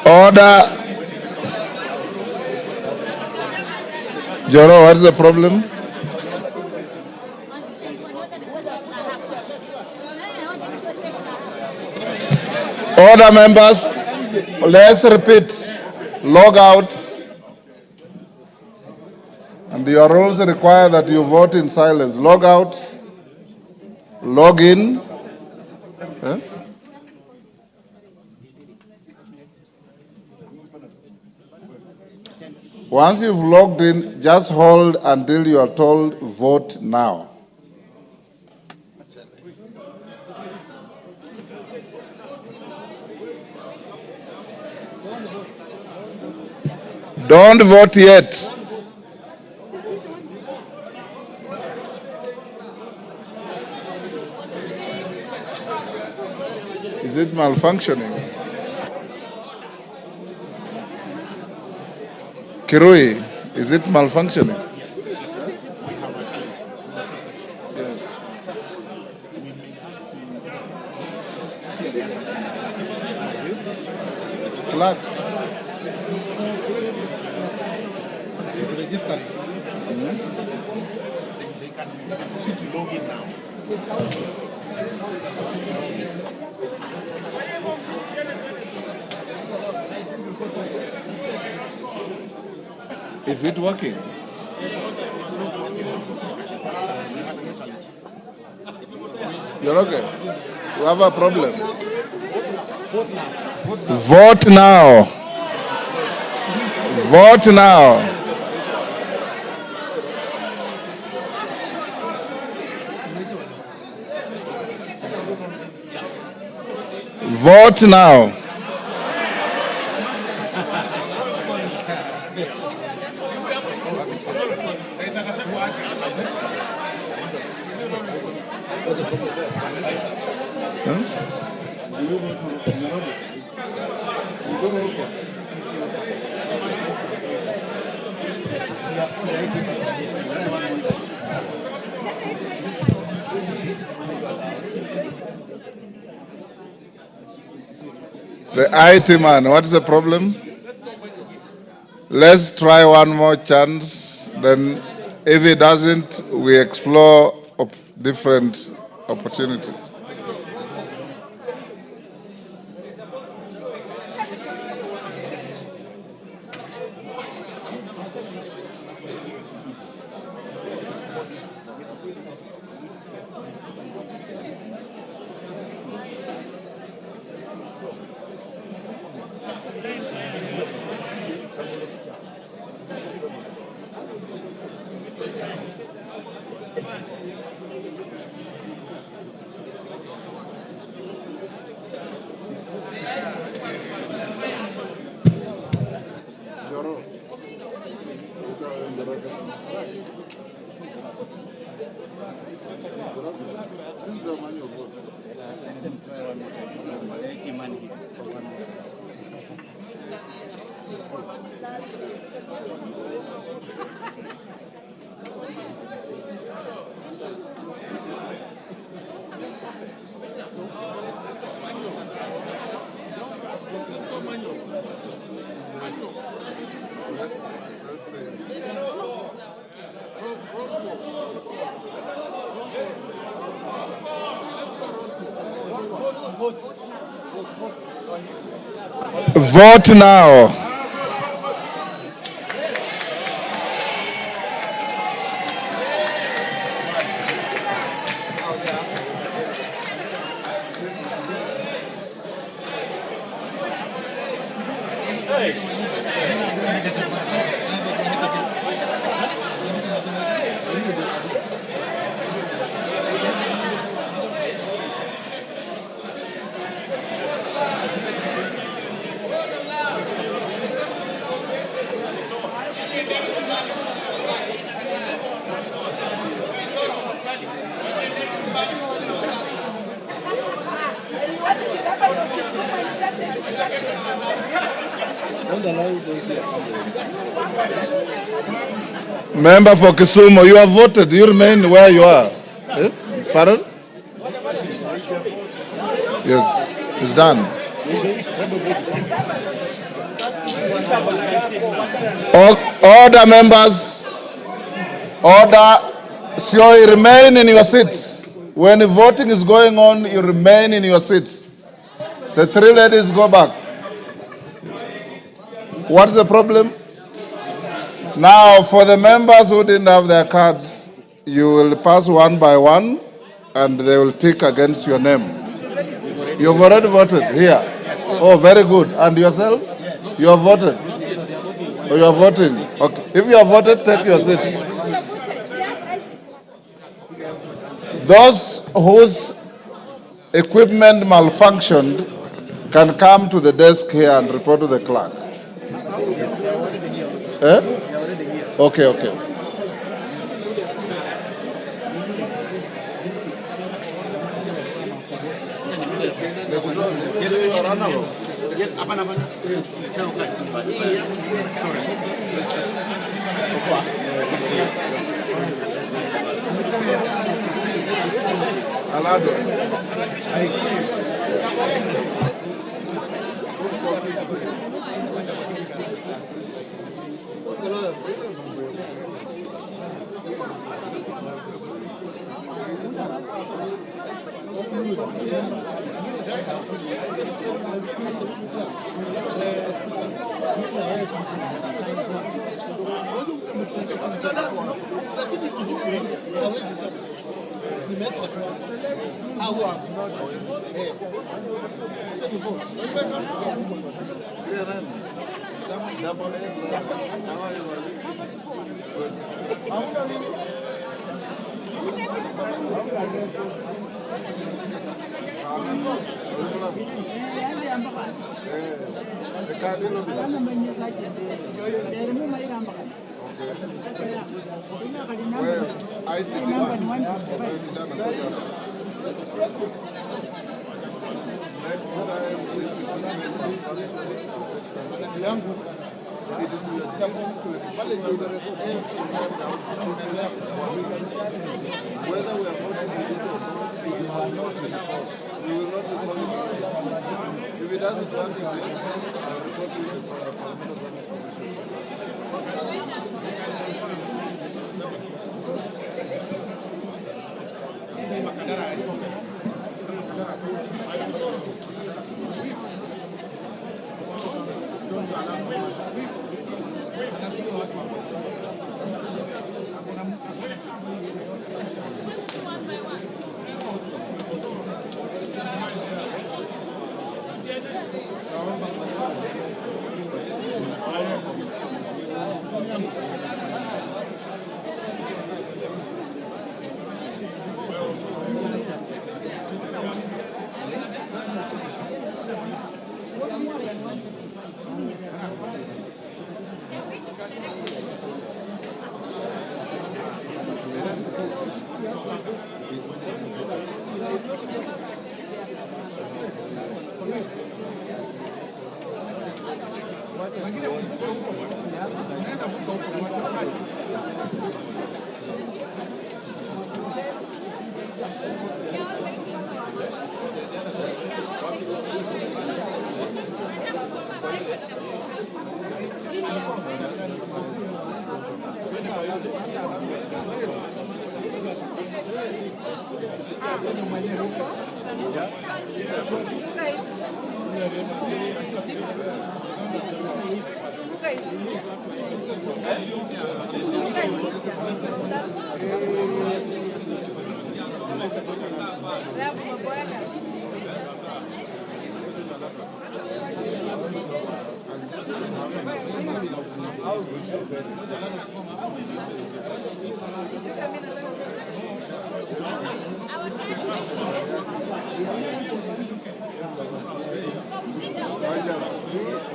Order. Joro, what is the problem? Order, members. Let's repeat. Log out. And your rules require that you vote in silence. Log out. Log in. Once you've logged in, just hold until you are told vote now. Don't vote yet. Is it malfunctioning? Kirui, is it malfunctioning? Clerk. It's registering. They can proceed to log in now. Proceed to log in. Is it working? It's not working. You're okay? You have a problem? Vote now. Vote now. Vote now. The IT man, what's the problem? Let's try one more chance. Then, if it doesn't, we explore different opportunities. Vote now. Member for Kisumu, you have voted. You remain where you are. Eh? Pardon? Yes, it's done. Order, members. Order. So you remain in your seats. When the voting is going on, you remain in your seats. The three ladies go back. What's the problem? Now, for the members who didn't have their cards, you will pass one by one, and they will tick against your name. You've already voted here. Oh, very good. And yourself? You have voted? Oh, you are voting? Okay. If you have voted, take your seats. Those whose equipment malfunctioned can come to the desk here and report to the clerk. Eh? Okay, okay. Whether we are voting or not, we will not be calling it. If it doesn't want it, I'll report to the Parliamentary Service Commission.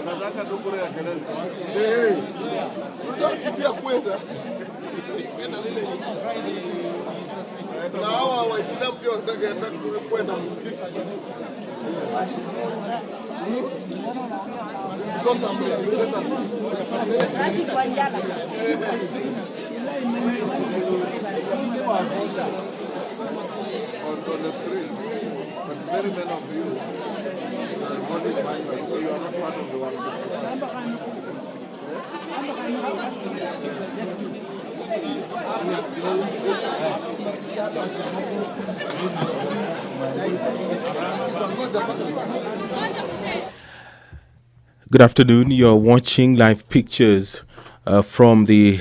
Unataka tukure ya kelele. Tutakimbia kwenda. Kwenda vile na hawa Waislamu pia wanataka kwenda msikiti. Because I'm on the screen, but very many of you are voting manually, so you are not part of the 150. Good afternoon. You're watching live pictures from the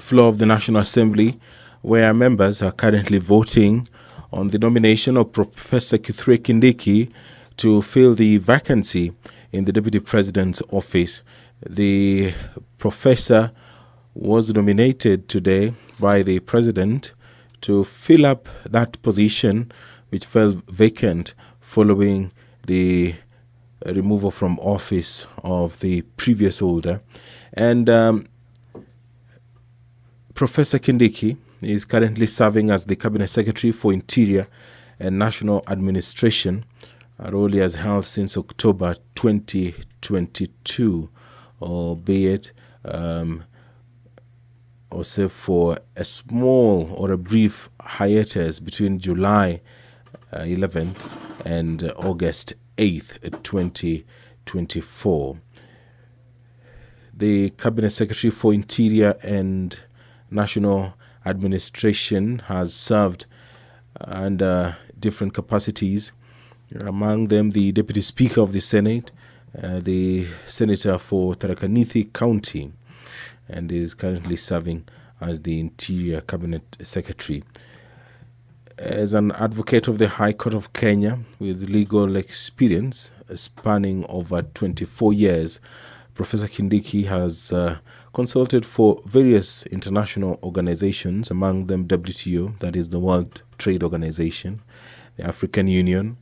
floor of the National Assembly, where members are currently voting on the nomination of Professor Kithure Kindiki to fill the vacancy in the Deputy President's office. The professor was nominated today by the President to fill up that position, which fell vacant following the removal from office of the previous holder. And Professor Kindiki is currently serving as the Cabinet Secretary for Interior and National Administration Aroli has held since October 2022, albeit also for a small or a brief hiatus between July 11th and August 8th, 2024. The Cabinet Secretary for Interior and National Administration has served under different capacities, among them the Deputy Speaker of the Senate, the Senator for Tharaka Nithi County, and is currently serving as the Interior Cabinet Secretary. As an advocate of the High Court of Kenya with legal experience spanning over 24 years, Professor Kindiki has consulted for various international organizations, among them WTO, that is the World Trade Organization, the African Union,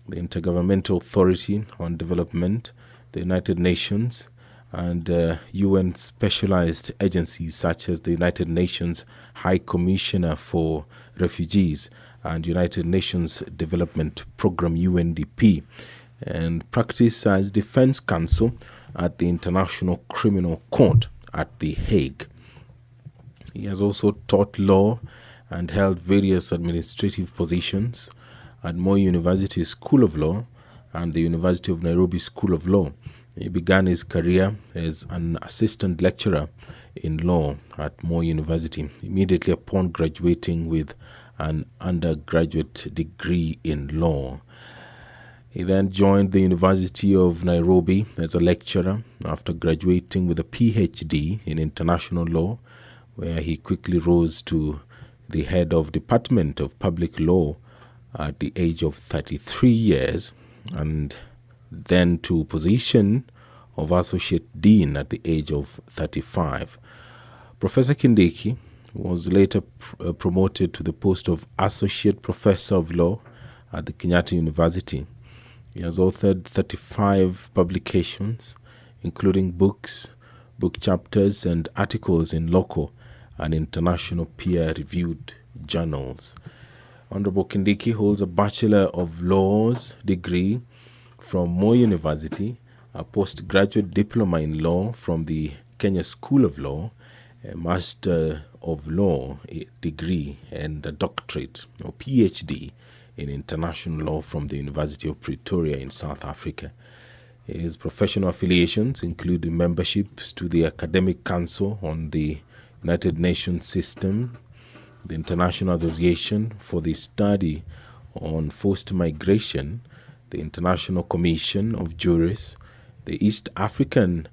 the Intergovernmental Authority on Development, the United Nations, and UN specialized agencies such as the United Nations High Commissioner for Refugees and United Nations Development Program UNDP, and practice as defense counsel at the International Criminal Court at The Hague. He has also taught law and held various administrative positions at Moi University School of Law and the University of Nairobi School of Law. He began his career as an assistant lecturer in law at Moi University, immediately upon graduating with an undergraduate degree in law. He then joined the University of Nairobi as a lecturer after graduating with a PhD in international law, where he quickly rose to the head of Department of Public Law at the age of 33 years, and then to position of Associate Dean at the age of 35. Professor Kindiki was later promoted to the post of Associate Professor of Law at the Kenyatta University. He has authored 35 publications, including books, book chapters, and articles in local and international peer-reviewed journals. Honorable Kindiki holds a Bachelor of Laws degree from Moi University, a postgraduate diploma in law from the Kenya School of Law, a Master of Law degree, and a doctorate or PhD in international law from the University of Pretoria in South Africa. His professional affiliations include memberships to the Academic Council on the United Nations System, the International Association for the Study on Forced Migration, the International Commission of Jurists, the East African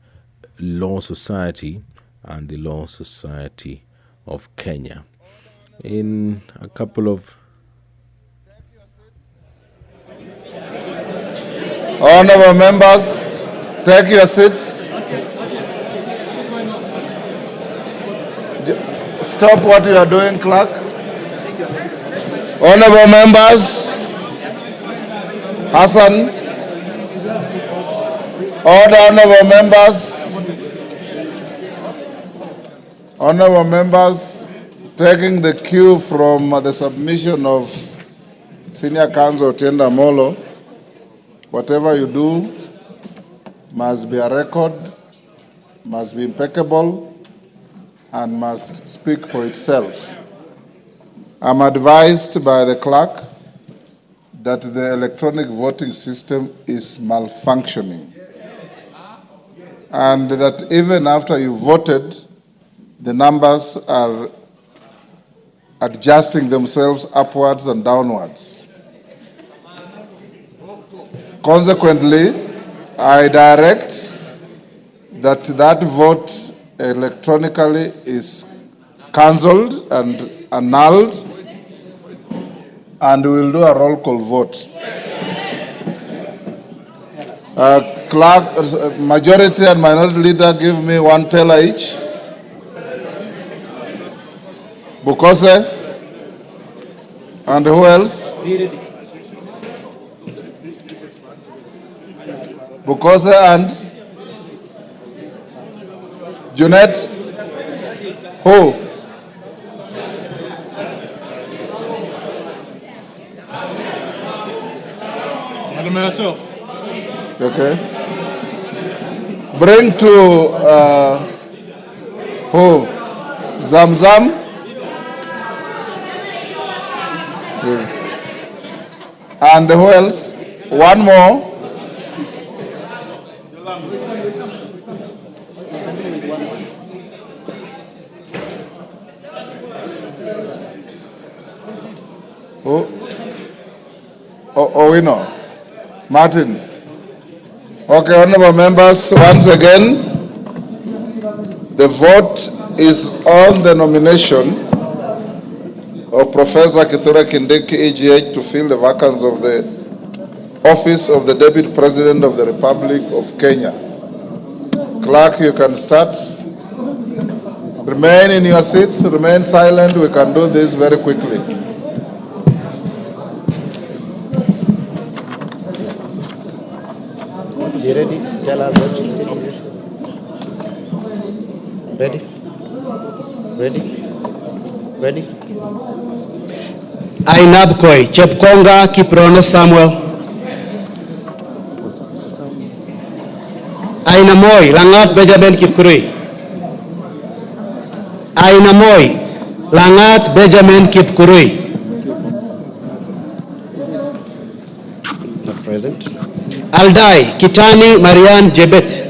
Law Society, and the Law Society of Kenya. In a couple of Honorable members, take your seats. Stop what you are doing, clerk. Honorable members, Hassan. Order, honorable members. Honorable members, taking the cue from the submission of Senior Counsel Otienda Molo, whatever you do must be a record, must be impeccable, and must speak for itself. I'm advised by the clerk that the electronic voting system is malfunctioning, and that even after you voted, the numbers are adjusting themselves upwards and downwards. Consequently, I direct that that vote electronically is cancelled and annulled, and we will do a roll call vote. Clerk, majority and minority leader, give me one teller each. Bukose, and who else? Bukose and Junet. Who? And myself. Okay. Bring to who? Zamzam. Yes. And who else? One more. Who? We know. Martin. Okay, honorable members, once again, the vote is on the nomination of Professor Kithure Kindiki, EGH, to fill the vacancy of the office of the Deputy President of the Republic of Kenya. Clerk, you can start. Remain in your seats, remain silent. We can do this very quickly. You ready? Tell us what you say. Ready? Ready? Ready? Ainab Koi, Chepkonga Kiprono Samuel. Aina Moi, Langat Benjamin Kipkurui. Aina Moi, Langat Benjamin Kipkurui. Not present. Aldai, Kitani Marian Jebet.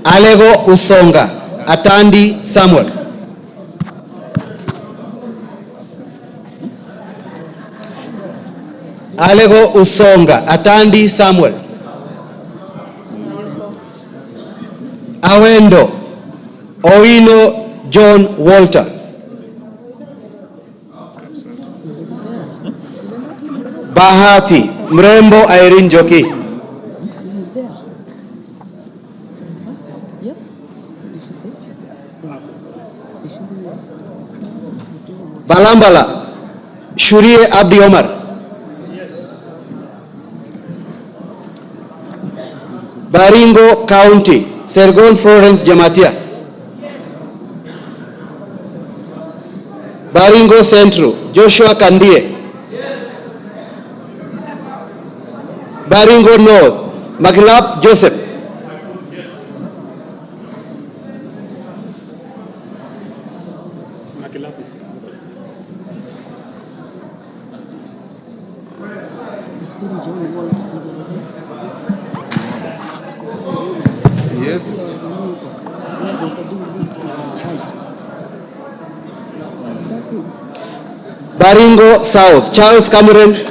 Alego Usonga, Atandi Samuel. Alego Usonga, Atandi Samuel. Awendo, Owino John Walter. Bahati, Mrembo Irene Joki. Balambala, Shurie Abdi Omar. Baringo County, Sergon Florence Jamatia. Baringo Central, Joshua Kandie. Baringo North, Maglap Joseph. Yes. Baringo South, Charles Cameron.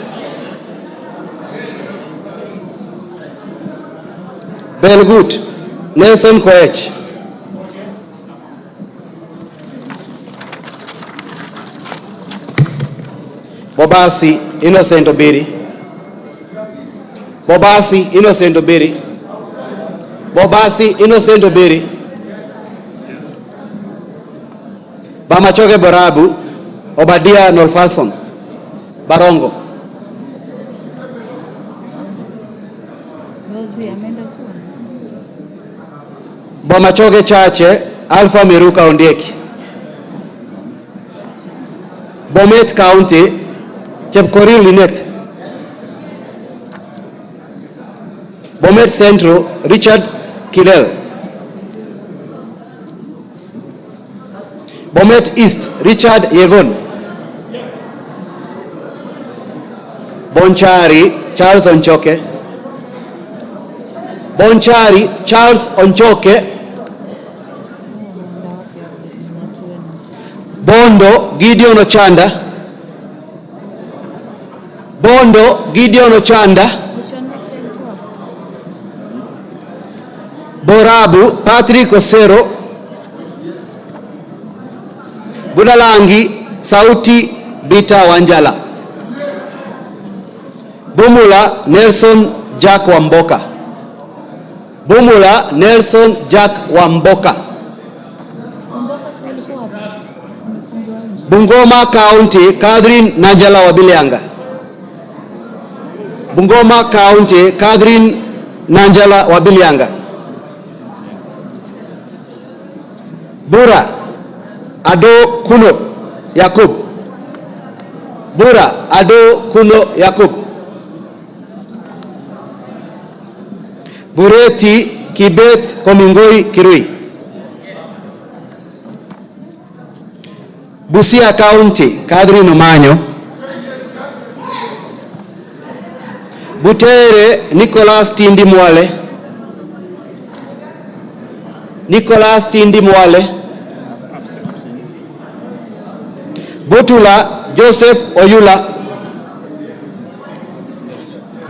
Belgut, Nelson Koech. Bobasi, Innocent Obiri. Bobasi, Innocent Obiri. Bobasi, Innocent Obiri. Bamachoge Borabu, Obadia Nolfason, Barongo. Bomachoge Chache, Alpha Miruka Ondieki. Bomet County, Chepkorir Linet. Bomet Central, Richard Kilel. Bomet East, Richard Yegon. Bonchari, Charles Onchoke. Bonchari, Charles Onchoke. Bondo, Gideon Ochanda. Bondo, Gideon Ochanda. Borabu, Patrick Osero. Budalangi, Sauti Bita Wanjala. Bumula, Nelson Jack Wamboka. Bumula, Nelson Jack Wamboka. Bungoma County, Catherine Najala Wabilianga. Bungoma County, Catherine Nanjala Wabilianga. Bura, Ado Kuno, Yakub. Bura Ado Kuno Yakub. Bureti Kibet Komingoi Kirui. Busia County Kadri Numanyo. Butere Nicholas Tindi Mwale. Nicholas Tindi Mwale. Butula Joseph Oyula.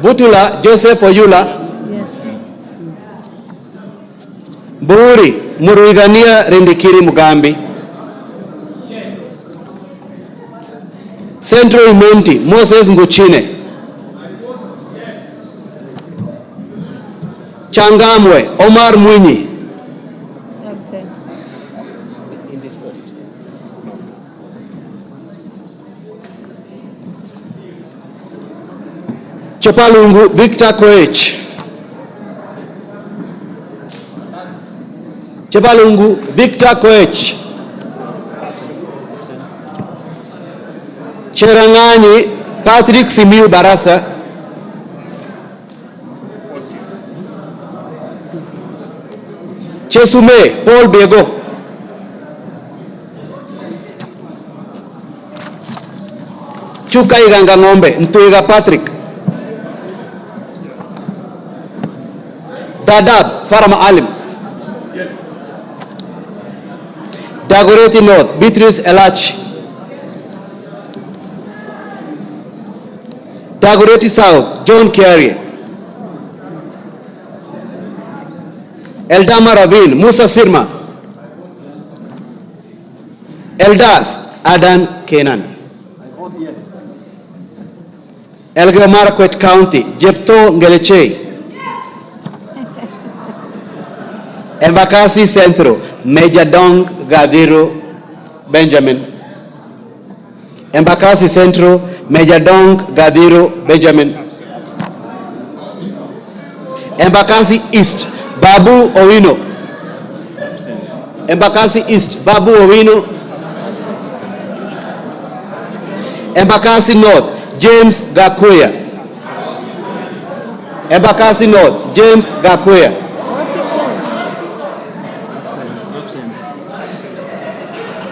Butula Joseph Oyula. Buri Muruidhania Rendikiri Mugambi. Central Imenti Moses Nguchine. Changamwe Omar Mwinyi. Chepalungu Victor Koech. Chepalungu Victor Koech. Cherangani Patrick Simiu Barasa. Chesume Paul Bego. Chuka Iganga Ngombe Ntuiga Patrick. Dadab Farama Alim. Yes. Dagoretti North Beatrice Elachi. Dagoretti South John Carey. Eldama Ravine Musa Sirma. Eldas Adan Kenan. Elgeyo Marakwet County Jepto Ngelechei. Embakasi Central Major Dong Gadiro Benjamin. Embakasi Central Major Dong Gadiro Benjamin. Embakasi East Babu Owino. Embakasi East Babu Owino. Embakasi North James Gakuya. Embakasi North James Gakuya.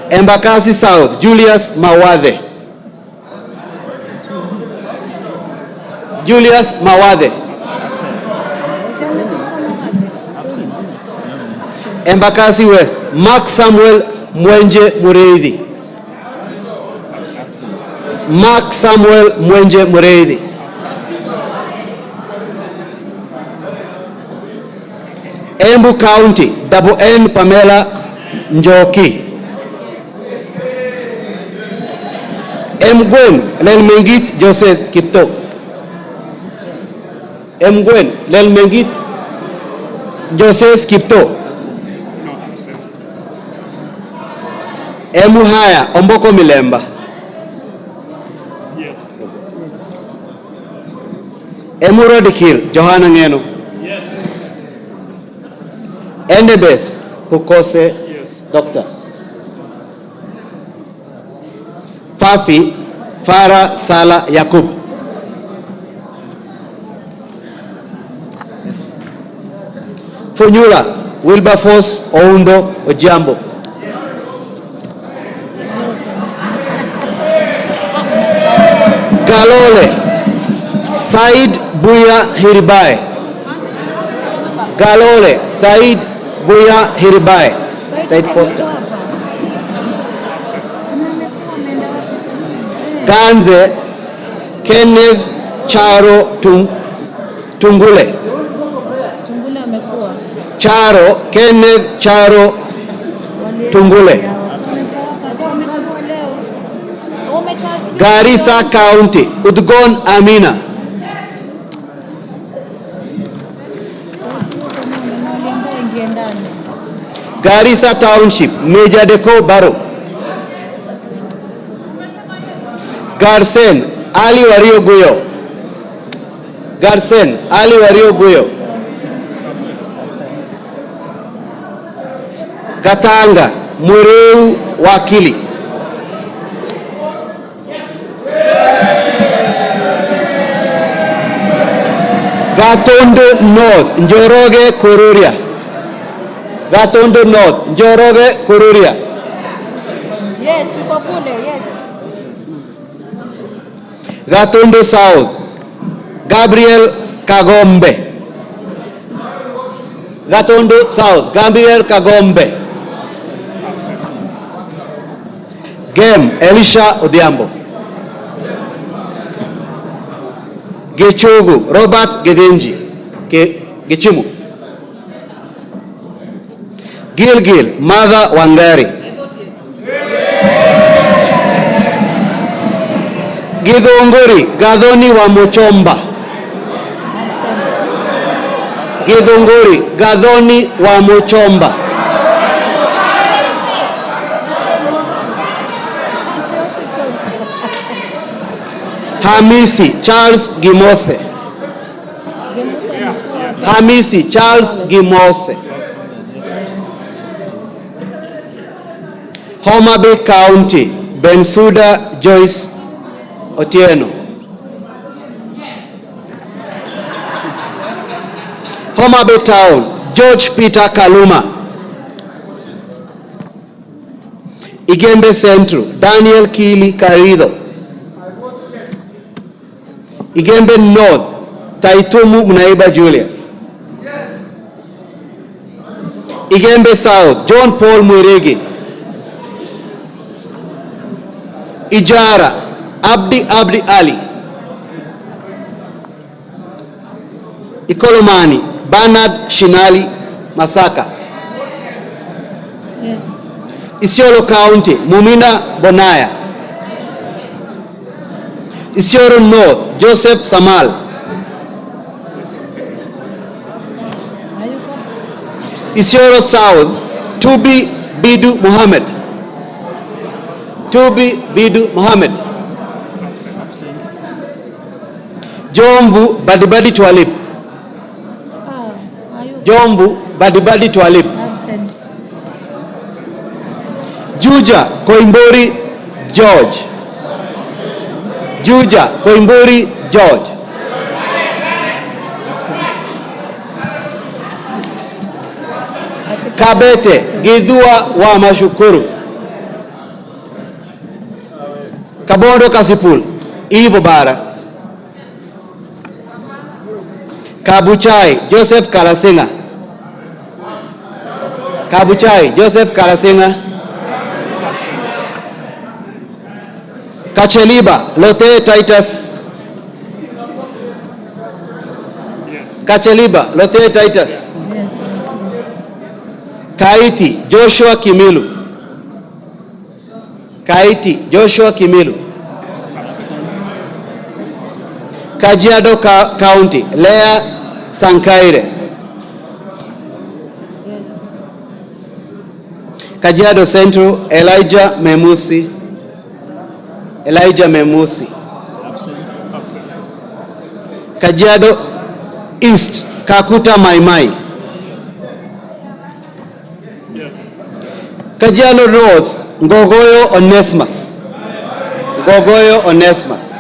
Embakasi South Julius Mawathe. Julius Mawathe. Embakasi West Mark Samuel Mwenje Mureithi. Mark Samuel Mwenje Mureithi. Embu County Double N Pamela Njoki. Mgwen Lelmengit Joseph Kipto. Mgwen Lelmengit Joseph Kipto. Emuhaya Omboko Milemba. Yes. Emurodikil Johanna Ngeno. Yes. Endebes Kukose. Yes. Doctor. Fafi Farah Sala Yakub. Funyula Wilberforce Oundo Ojambo. Galole Said Buya Hiribai. Galole Said Buya Hiribai. Said Poster. Ganze Kenneth Charo Tungule. Charo Kenneth Charo Tungule. Garissa County Udgon Amina. Garissa Township Major Deko Baro. Garsen Ali Wario Guyo. Garsen Ali Wario Guyo. Katanga Mureu Wakili. Gatondo North, Njoroge Kururia. Gatondo North, Njoroge Kururia. Yes, Ukokule, yes. Gatondo South, Gabriel Kagombe. Gatondo South, Gabriel Kagombe. Gem, Elisha Odhiambo. Gechogu, Robert Gedenji. Gechimu. Gilgil, Mother Wangari. Githunguri, Gadhoni wa Muchomba. Githunguri, Gadhoni wa Muchomba. Hamisi, Charles Gimose. Hamisi, Charles Gimose. Homa Bay County, Bensuda Joyce Otieno. Homa Bay Town, George Peter Kaluma. Igembe Central, Daniel Kili Karido. Igembe North, Taitumu Mnaiba Julius. Igembe South, John Paul Mwirigi. Ijara, Abdi Ali. Ikolomani, Bernard Shinali Masaka. Yes. Isiolo County, Mumina Bonaya. Isiolo North, Joseph Samal. Isiolo South, Tubi Bidu Muhammad. Tubi Bidu Muhammad. Jomvu Badibadi Twalib. Jomvu Badibadi Twalib. Juja Koimburi George. Juja Koimburi George. Kabete Gidua wa Mashukuru. Kabondo Kasipul Ivo Bara. Kabuchai Joseph Kalasinga. Kabuchai Joseph Kalasinga. Kacheliba Lote Titus. Kacheliba Lote Titus. Kaiti Joshua Kimilu. Kaiti Joshua Kimilu. Kajiado County Lea Sankaire. Kajiado Central Elijah Memusi. Elijah Memusi. Kajiado East Kakuta Maimai. Kajiado North Ngogoyo Onesmus. Ngogoyo Onesmus.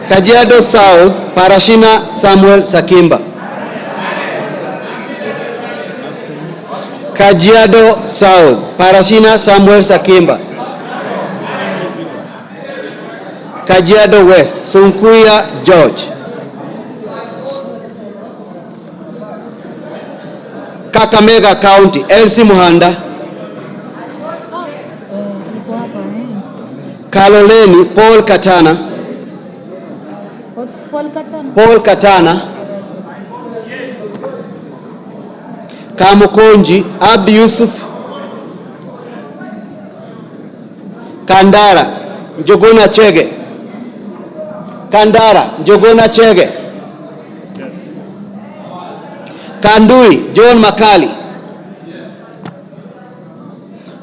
Kajiado South Parashina Samuel Sakimba. Kajiado South Parashina Samuel Sakimba. Kajiado West Sunkuya George. Kakamega County Elsie Muhanda. Kaloleni Paul Katana. Paul Katana. Kamukonji Abdi Yusuf. Kandara Njogona Chege. Kandara Njogona Chege. Kandui John Makali.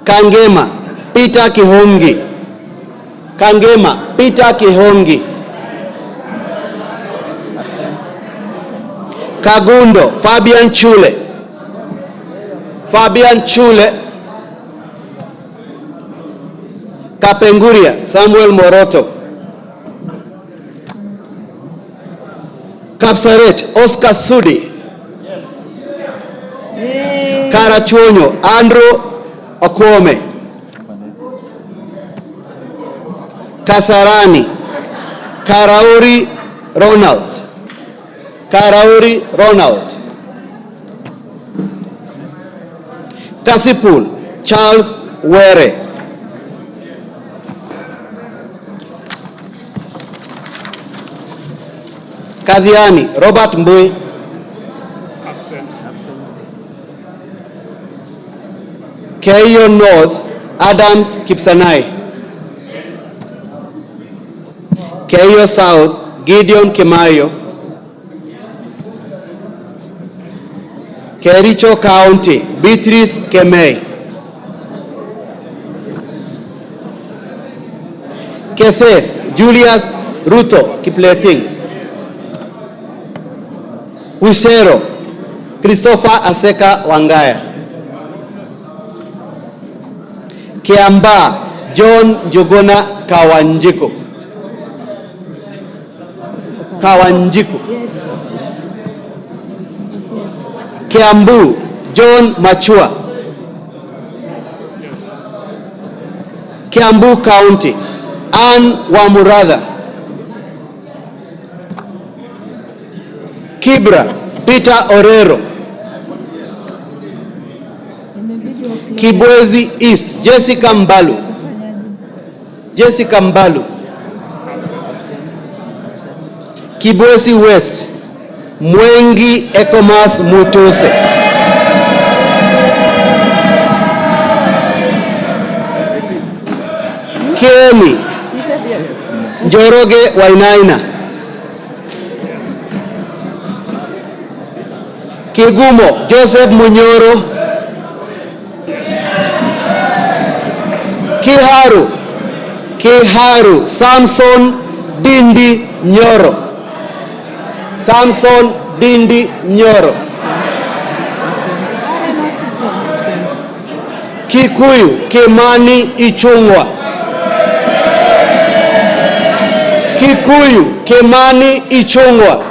Kangema Peter Kihongi. Kangema Peter Kihongi. Kagundo Fabian Chule. Fabian Chule. Kapenguria Samuel Moroto. Kapsaret, Oscar Sudi. Karachuonyo, Andrew Okwome. Kasarani, Karauri Ronald. Karauri Ronald. Kasipul, Charles Were. Kadhiani, Robert Mbui. Keio North, Adams Kipsanai. Keio South, Gideon Kimayo. Kericho County, Beatrice Kemei. Keses, Julius Ruto Kipleting. Wisero, Christopher Aseka Wangaya. Kiamba, John Jogona Kawanjiko. Kawanjiko. Kiambu, John Machua. Kiambu County, Ann Wamuratha. Kibra, Peter Orero. Kibwezi East, Jessica Mbalu. Jessica Mbalu. Kibwezi West, Mwengi Ekomas Mutose. Kieni, Njoroge Wainaina. Kigumo, Joseph Munyoro. Kiharu, Samson Dindi Nyoro. Samson Dindi Nyoro. Kikuyu, Kimani Ichungwa. Kikuyu, Kimani Ichungwa.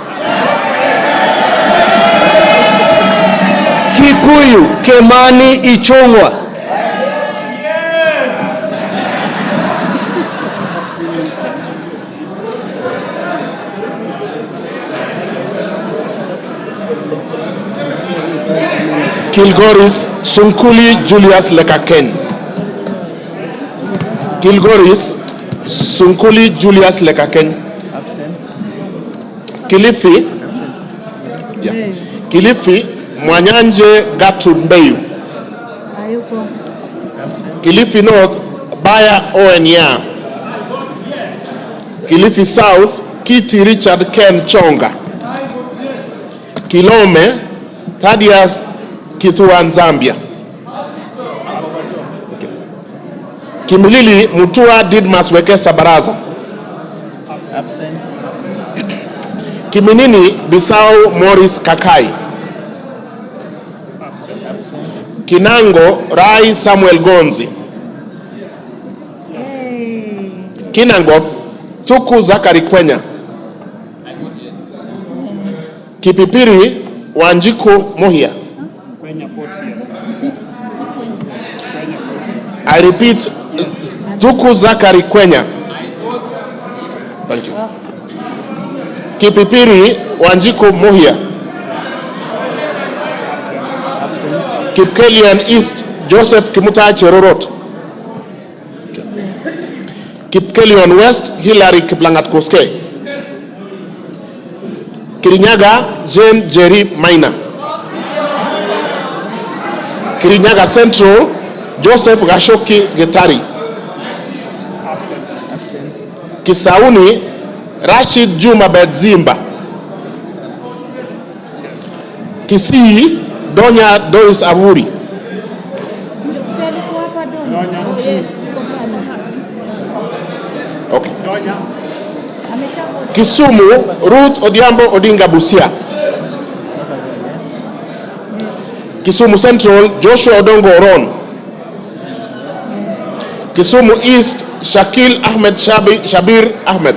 Kikuyu, Kimani Ichungwa. Kilgoris, Sunkuli Julius Lekaken. Kilgoris, Sunkuli Julius Lekaken. Kilifi, yeah. Kilifi, Mwanyanje Gertrude Mbeyu. Kilifi North, Baya Owenya. Kilifi South, Kiti Richard Ken Chonga. Kilome, Thaddeus Kithuan Zambia. Kimilili, Mutua Didmas Wekesa Baraza. Kiminini, Bisau Morris Kakai. Kinango, Rai Samuel Gonzi. Kinango, Tuku Zakari Kwenya. Kipipiri, Wanjiku Mohia. I repeat, Tuku Zakari Kwenya. Thank you. Kipipiri, Wanjiku Mohia. Kipkelian East, Joseph Kimutai Cherorot. Kipkelian West, Hilary Kiplangat Koske. Kirinyaga, Jane Jerry Maina. Kirinyaga Central, Joseph Gashoki Getari. Kisauni, Rashid Juma Bedzimba. Kisii, Donya Doris Aburi. Okay. Kisumu, Ruth Odiambo Odinga Busia. Kisumu Central, Joshua Odongo Oron. Kisumu East, Shakil Ahmed Shabir Ahmed.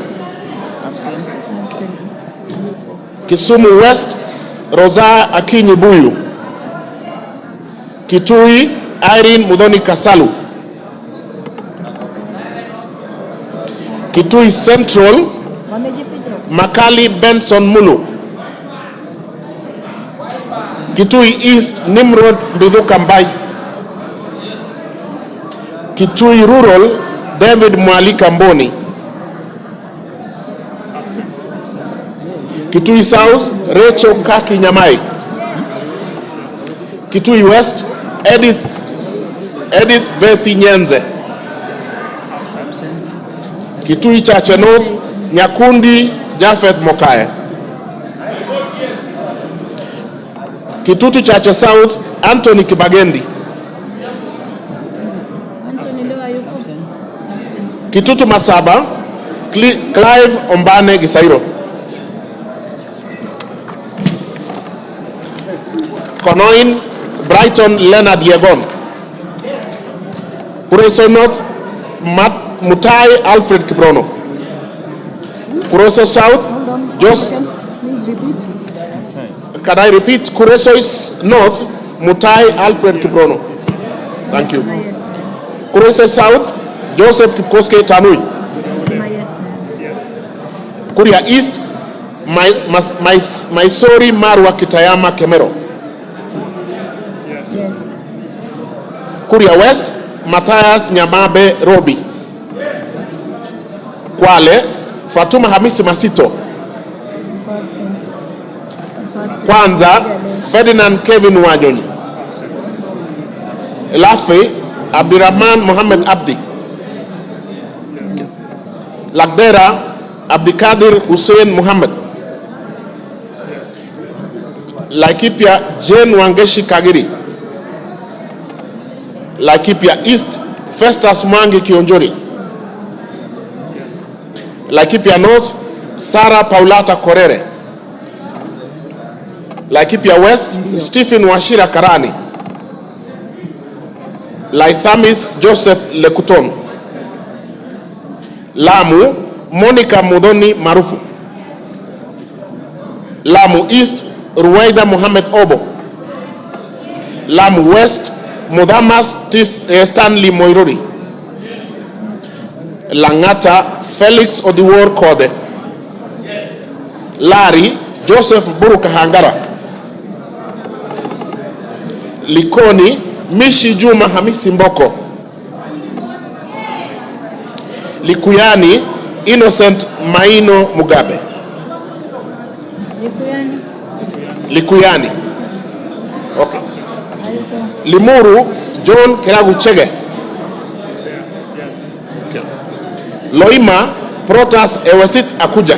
Kisumu West, Rosa Akinyi Buyu. Kitui, Irene Mudhoni Kasalu. Kitui Central, Makali Benson Mulu. Kitui East, Nimrod Mbithuka Mbai. Kitui Rural, David Mwalika Mboni. Kitui South, Rachel Kaki Nyamai. Kitui West, Edith Vethi Nyenze. Kitui Chache North, Nyakundi Jafeth Mokaya. Kitutu Chache South, Anthony Kibagendi. Kitutu Masaba, Clive Ombane Gisairo. Konoin, Brighton Leonard Yegon. Kureso North, Mutai Alfred Kiprono. Kureso South, Please repeat. Can I repeat? Kureso North, Mutai Alfred Kiprono. Thank you. Kureso South, Joseph Kipkoske Tanui. Kuria East, Maisori Marwa Kitayama Kemero. Kuria West, Matthias Nyamabe Robi. Kwale, Fatuma Hamisi Masito. Kwanza, Ferdinand Kevin Wanyonyi. Lafe, Abdirahman Mohamed Abdi. Lagdera, Abdikadir Hussein Muhammad. Laikipia, Jane Wangeshi Kagiri. Laikipia East, Festus Mwangi Kionjori. Laikipia North, Sarah Paulata Korere. Laikipia West, Stephen Washira Karani. Laisamis Joseph Lekuton. Lamu, Monica Mudhoni Marufu. Lamu East, Ruwaida Mohamed Obo. Lamu West, Mudamas Stanley Moirori. Langata, Felix Odiwor Kode. Lari, Joseph Buruka Hangara. Likoni, Mishi Juma Hamisi Mboko. Likuyani, Innocent Maino Mugabe. Likuyani. Okay. Limuru, John Keragu Chege. Okay. Loima, Protas Ewesit Akuja.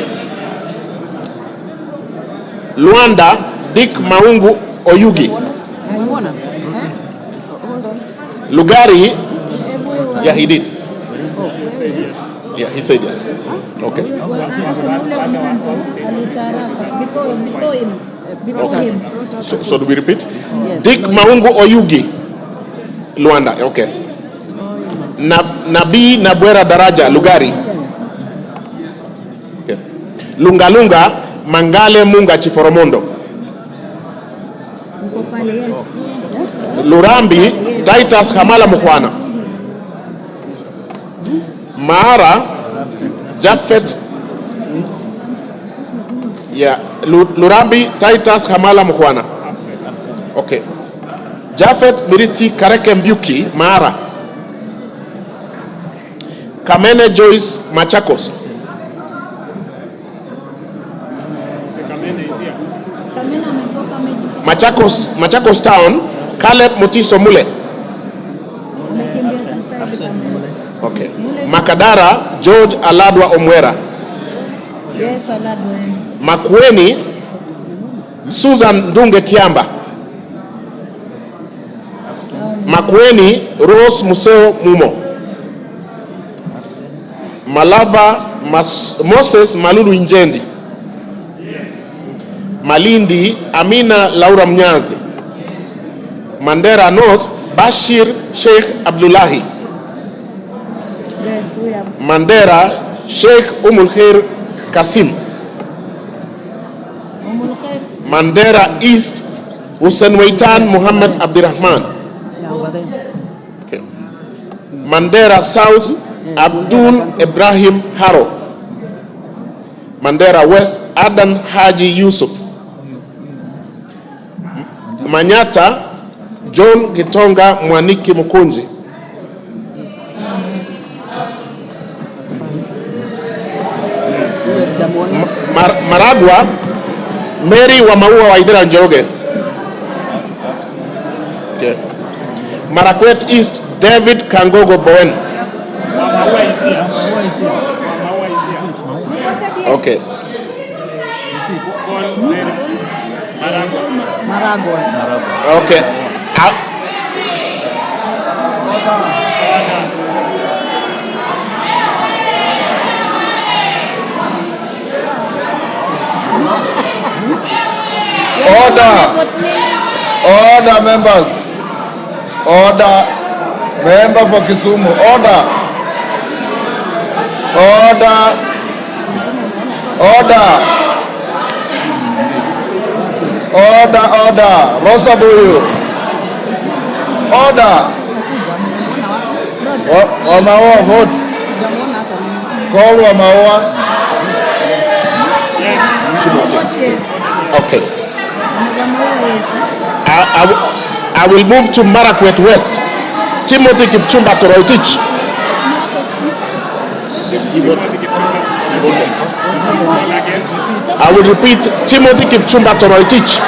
Luanda, Dick Maungu Oyugi. Lugari, yeah, he did. Yeah, he said yes. Okay. So do we repeat? Yes. Dick Maungu Oyugi, Luanda. Okay. Nabii Nabwera Daraja, Lugari. Okay. Lungalunga, Mangale Munga Chiforomondo. Lurambi, Titus Hamala Mukwana. Maara, Jafet, yeah, Lurambi, Titus Hamala Mukwana. Okay. Jafet Miriti Kareke Mbuki, Maara. Kamene Joyce Machakos. Machakos Town, Caleb Mutiso Mule. Okay. Makadara, George Aladwa Omwera. Yes, Aladwa. Makueni, Susan Dunge Kiamba. Makueni, Rose Museo Mumo. Malava, Moses Malulu Injendi. Malindi, Amina Laura Mnyazi. Mandera North, Bashir Sheikh Abdullahi. Yes, we have. Mandera, Sheikh Umul Khair Kasim. Mandera East, Hussein Waitan Muhammad Abdirahman. Okay. Mandera South, Abdul Ibrahim Haro. Mandera West, Adan Haji Yusuf. Manyata, John Gitonga Mwaniki Mukunji. Maragwa, Mary Wamaua Waidera Njoroge. Okay. Marakwet East, David Kangogo Bowen. Okay. Maragwa. Okay. Order, members. Order. Member for Kisumu. Order. Order. Rosa Buyu. Order. Wamaua, vote. Call Wamaua. Okay. I will move to Marakwet West. Timothy Kipchumba Toroitich. I will repeat, Timothy Kipchumba Toroitich.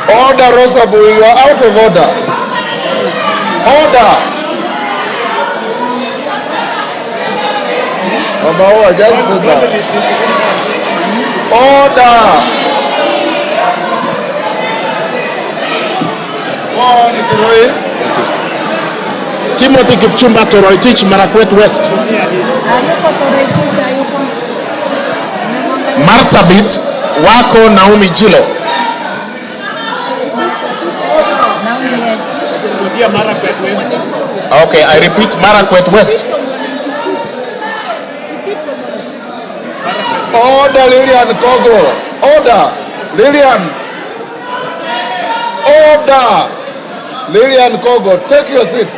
Order, Rosabu, you are out of order. Order. Obawa, just sit down. Order. Timothy Kipchumba Toroitich, Marakwet West. Marsabit, Wako Naomi Jilo. Okay, I repeat, Marakwet West. Order, Lillian Kogo. Order, Lillian. Order. Lillian Kogo, take your seat.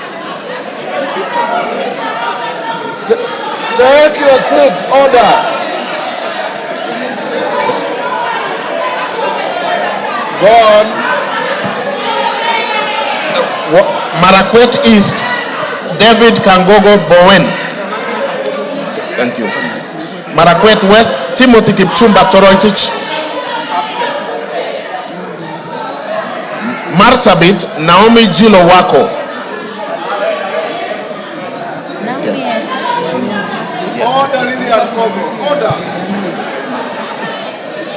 Take your seat. Order. Go on. Marakwet East, David Kangogo Bowen. Thank you. Marakwet West, Timothy Kipchumba Toroitich. Marsabit, Naomi Jilo Wako. Order, Lillian Kogo. Order.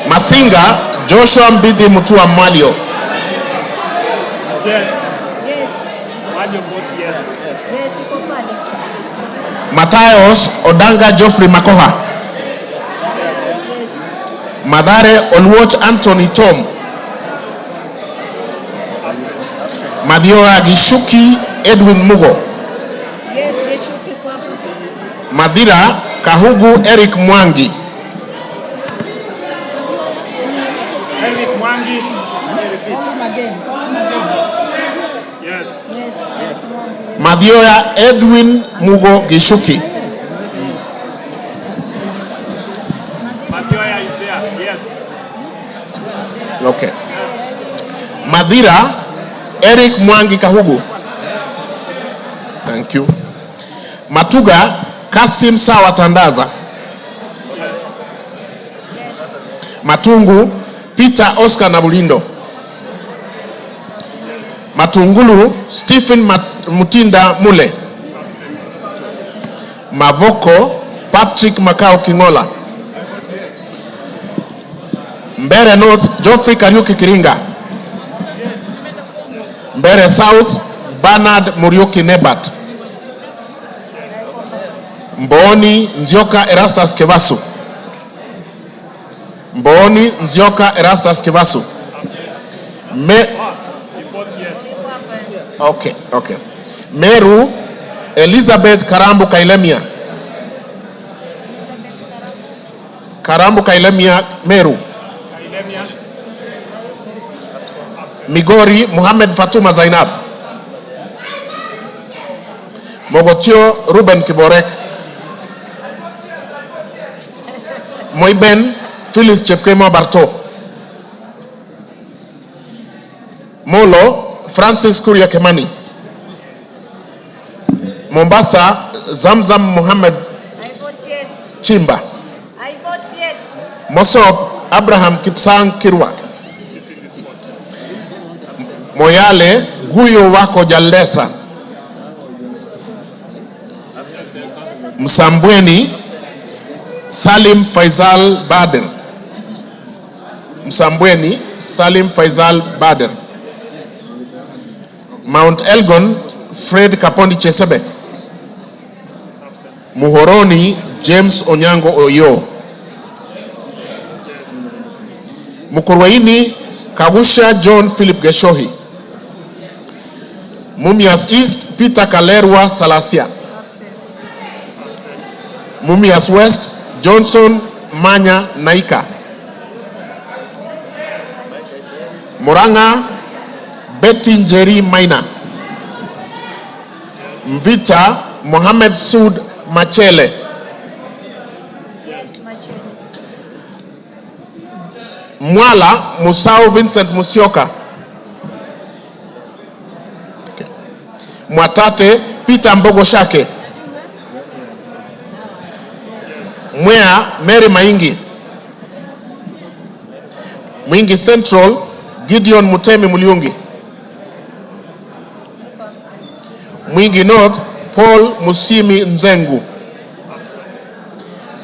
Masinga, Joshua Mbidi Mutua Mwalio. Yes. Mwalio votes yes. Matayos Odanga Geoffrey Makoha. Madare Olwoch Anthony Tom. Madioa Gishuki Edwin Mugo. Madira Kahugu Eric Mwangi. Eric Mwangi. Yes. Madioa Edwin Mugo Gishuki. Madioya is there. Yes. Okay. Madira Eric Mwangi Kahugu. Thank you. Matuga Kasim Sawa Tandaza. Matungu Peter Oscar Nabulindo. Matungulu Stephen Mutinda Mule. Mavoko Patrick Makao Kingola. Mbere North Geoffrey Kariuki Kiringa. Mbere South Bernard Muriuki Nebat. Mboni Nzioka Erastus Kevasu. Mboni Nzioka Erastus Kevasu. Okay. Meru Elizabeth Karambu Kailemia. Karambu Kailemia Meru. Migori Muhammad Fatuma Zainab. Mogotio Ruben Kiborek. Moiben Phyllis Chepkemo Barto. Molo Francis Kuria Kemani. Mombasa Zamzam Muhammad Chimba. Mosop Abraham Kipsang Kirwa. Moyale Guyo Wako Jalesa. Msambweni Salim Faisal Baden. Msambweni Salim Faisal Baden. Mount Elgon Fred Kapondi Chesebe. Muhoroni James Onyango Oyo. Mukurwaini Kagusha John Philip Geshohi. Mumias East Peter Kalerwa Salasia. Mumias West Johnson Manya Naika. Muranga Betty Njeri Maina. Mvita Mohamed Sud Machele. Mwala Musau Vincent Musyoka. Okay. Mwatate Peter Mbogo Shake. Mwea Mary Maingi. Mwingi Central Gideon Mutemi Muliungi. Mwingi North Paul Musimi Nzengu.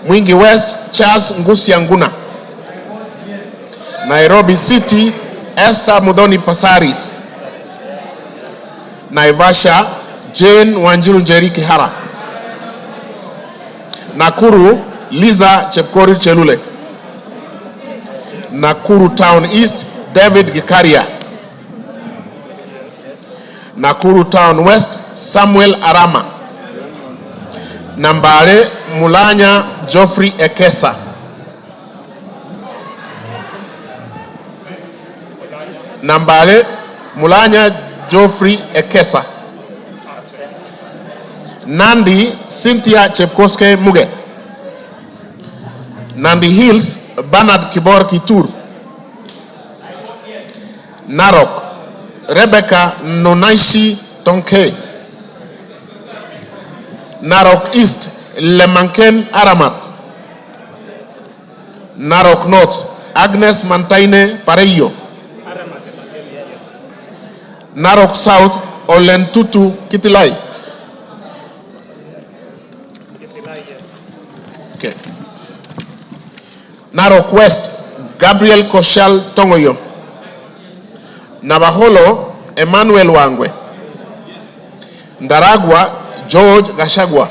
Mwingi West Charles Ngusia Nguna. Nairobi City Esther Mudhoni Pasaris. Naivasha Jane Wanjiru Njeri Kihara. Nakuru Liza Chepkori Chelule. Nakuru Town East David Gikaria. Nakuru Town West Samuel Arama. Nambale Mulanya Geoffrey Ekesa. Nambale Mulanya Geoffrey Ekesa. Nandi Cynthia Chepkoske Muge. Nandi Hills Bernard Kibor Kitur. Narok Rebecca Nonaishi Tonke. Narok East Lemanken Aramat. Narok North Agnes Mantaine Pareyo. Narok South Olentutu Kitilai. Okay. Narok West Gabriel Koshal Tongoyo. Navaholo Emmanuel Wangwe. Ndaragwa George Gashagwa.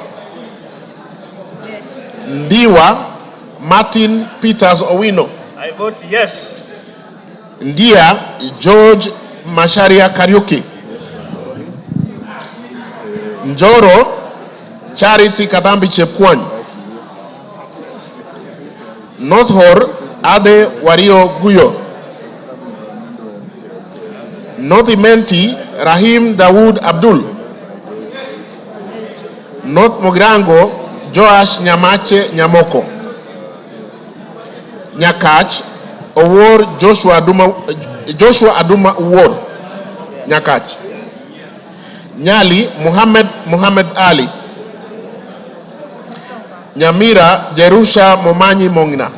Ndiwa Martin Peters Owino. I vote yes. Ndia George Masharia Kariuki. Njoro Charity Katambi Chepkwany. North Hor Ade Wario Guyo. North Imenti Rahim Dawood Abdul. North Mogrango Joash Nyamache Nyamoko. Nyakach Owor Joshua Aduma Uwor. Nyakach. Nyali Muhammad Ali. Nyamira Jerusha Momanyi Mongina.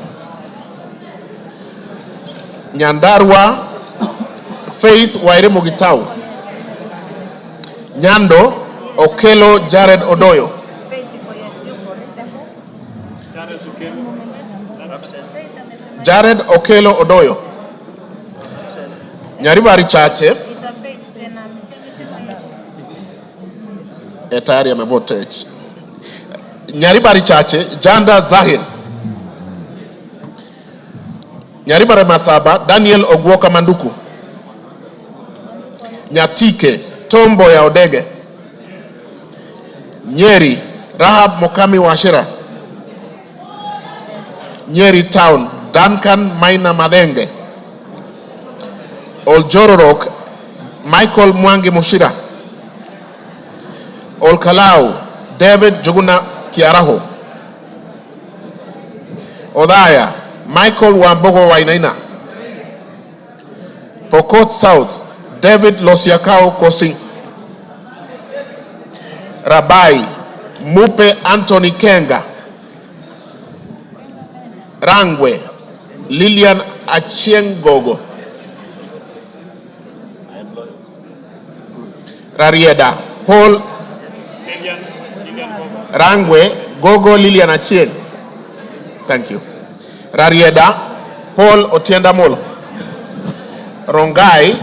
Nyandarua Faith Waire Mogitau. Nyando Okelo Jared Odoyo. Jared Okelo Odoyo. Nyaribari Chache tayari amevote. Nyaribari Chache Janda Zahir. Nyaribari Masaba Daniel Ogwoka Manduku. Nyatike Tombo ya Odege. Nyeri, Rahab Mokami Washira. Nyeri Town, Duncan Maina Madenge. Oljororok, Michael Mwangi Mushira. Olkalau, David Juguna Kiaraho. Odaya, Michael Wambogo Wainaina. Pokot South, David Losiakao Kosi. Rabai, Mupe Anthony Kenga. Rangwe, Lilian Achiengogo. Rarieda, Paul Rangwe, Gogo Lilian Achieng. Thank you. Rarieda, Paul Otienda Molo. Rongai,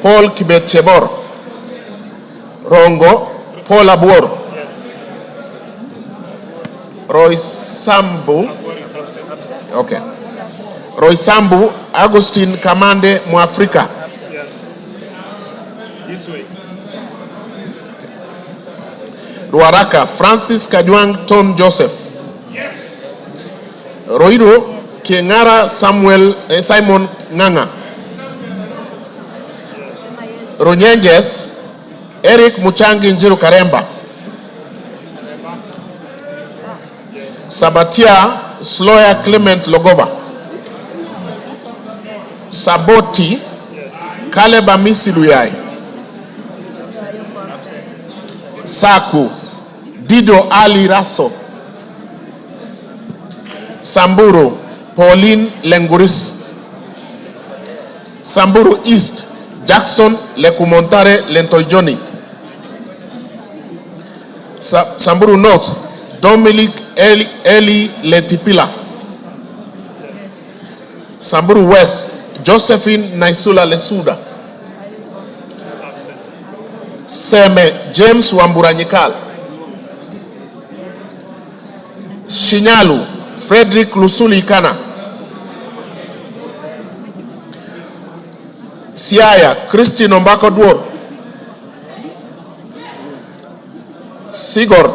Paul Kibet Chebor. Rongo, Paul Abuor. Roy Sambu. Okay. Roy Sambu, Agustin Kamande Mwafrika. This way. Ruaraka, Francis Kajwang Tom Joseph. Roido, Kengara Simon Nganga. Runyenjes, Eric Muchangi Njiru Karemba. Sabatia, Sloya Clement Logova. Saboti, Caleb Amisi Luyai. Saku, Dido Ali Raso. Samburu, Pauline Lenguris. Samburu East, Jackson Lekumontare Lentoijoni. Samburu North, Dominic Eli Letipila. Samburu West, Josephine Naisula Lesuda. Seme James Wamburanyikal. Shinyalu Frederick Lusuli Ikana. Siaya Christine Ombako Dwor. Sigor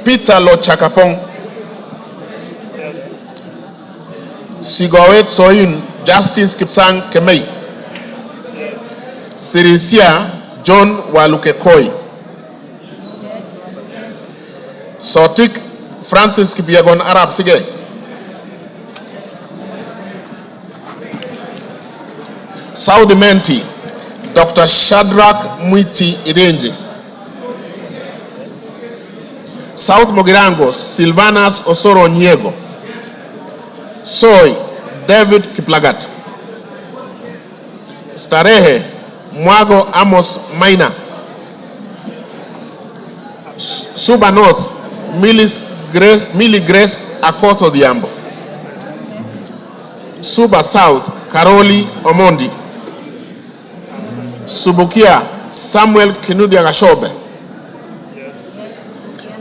Peter Lochakapong. Sigowet Soin Justice Kipsang Kemei. Sirisia John Walukekoi. Sotik Francis Kipiagon Arab Sige. South Menti, Dr. Shadrach Mwiti Irenji. South Mogirangos, Silvanas Osoro Nyego. Soy, David Kiplagat. Starehe, Mwago Amos Maina. Suba North, Millie Grace Akoto Diambo. Suba South, Karoli Omondi. Subukia, Samuel Kinudia Gashobe.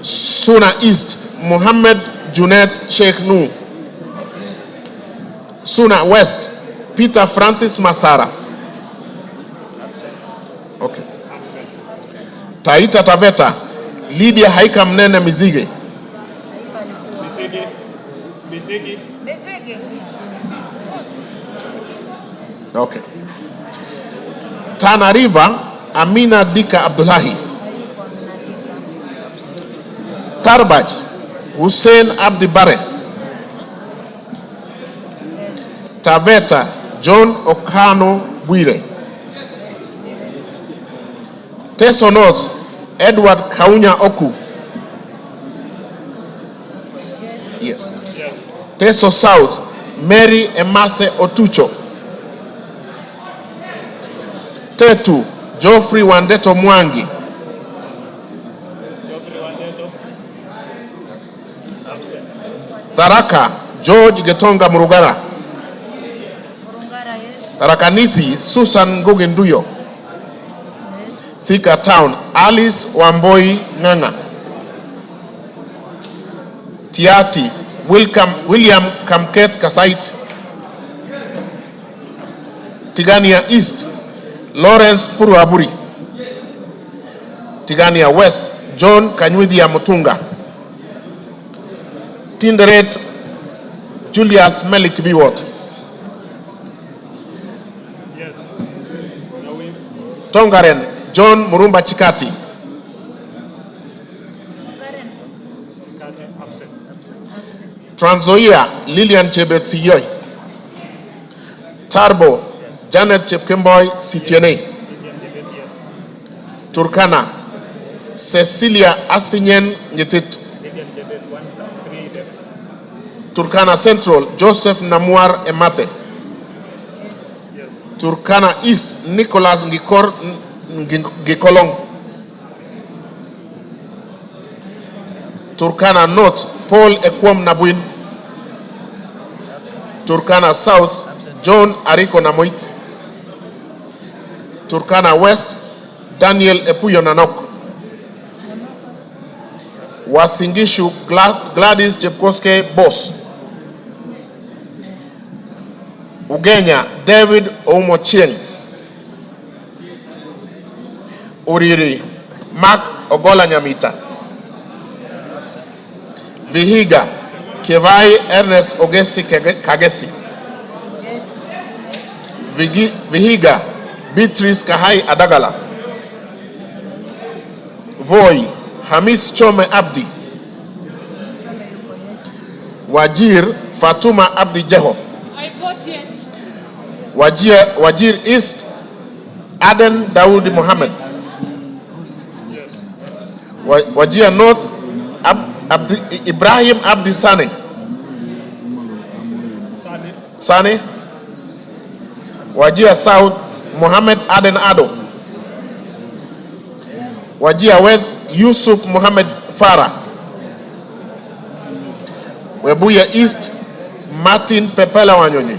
Suna East, Muhammad Junet Sheikh Nu. Suna West, Peter Francis Masara. Okay. Taita Taveta, Lydia Haika Mnene Mizige. Okay. Tana River, Amina Dika Abdullahi. Tarbaj, Hussein Abdi Bare. Taveta, John Okano Bwire. Teso North, Edward Kaunya Oku. Yes. Teso South, Mary Emase Otucho. Tetu, Geoffrey Wandeto Mwangi. Tharaka, George Getonga Murugara. Tharakanithi, Susan Ngugenduyo. Thika Town, Alice Wamboi Nganga. Tiati, William Kamket Kasait. Tigania East, Lawrence Puruaburi. Tigania West, John Kanyudia Mutunga. Tinderet Julius Melik Biwot. Tongaren John Murumba Chikati. Trans Nzoia Lilian Chebet Siyoy. Tarbo Janet Chepkemboy Sitiene. Turkana Cecilia Asinyen Nyetit. Turkana Central Joseph Namuar Emathe. Turkana East Nicholas Ngikor Gikolong. Turkana North Paul Ekwom Nabuin. Turkana South John Ariko Namoit. Turkana West Daniel Epuyo Nanok. Wasingishu Gladys Chepkoske Boss. Ugenya David Omochieng. Uriri Mark Ogola Nyamita. Vihiga Kevai Ernest Ogesi Kagesi. Vihiga Beatrice Kahai Adagala. Voi Hamis Chome Abdi. Wajir Fatuma Abdi Jeho. I vote yes. Wajir East Aden Daoud Mohammed. Wajir North Ibrahim Abdi Sane. Wajir South Mohammed Aden Ado. Wajir West Yusuf Mohammed Farah. Webuye East Martin Pepela Wanyonyi.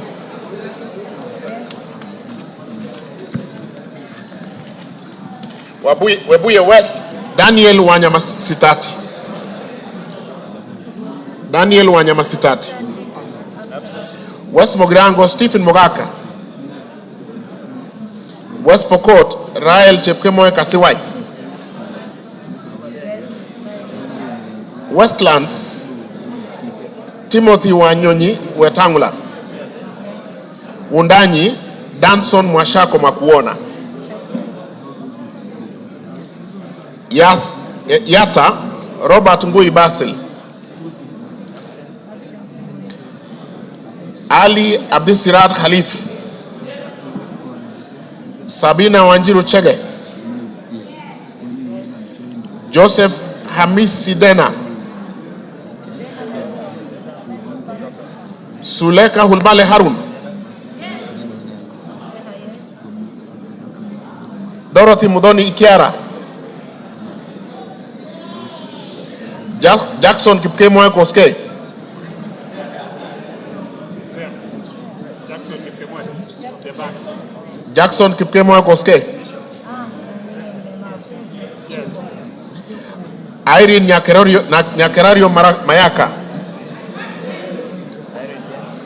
Webuye West Daniel Wanyama Sitati. Daniel Wanyama Sitati. West Mogrango Stephen Mogaka. West Pokot Rael Chepkemoe Kasiwai. Westlands Timothy Wanyonyi Wetangula. Wundanyi Danson Mwashako Makuona. Yata Robert Ngui Basil. Ali Abdisirat Khalif. Sabina Wanjiru Chege. Joseph Hamis Sidena. Suleka Hulbale Harun. Dorothy Mudoni Ikiara. Jackson Kipkemoe Koske. Jackson Kipkemoe Koske. Irene Nyakerario Mayaka.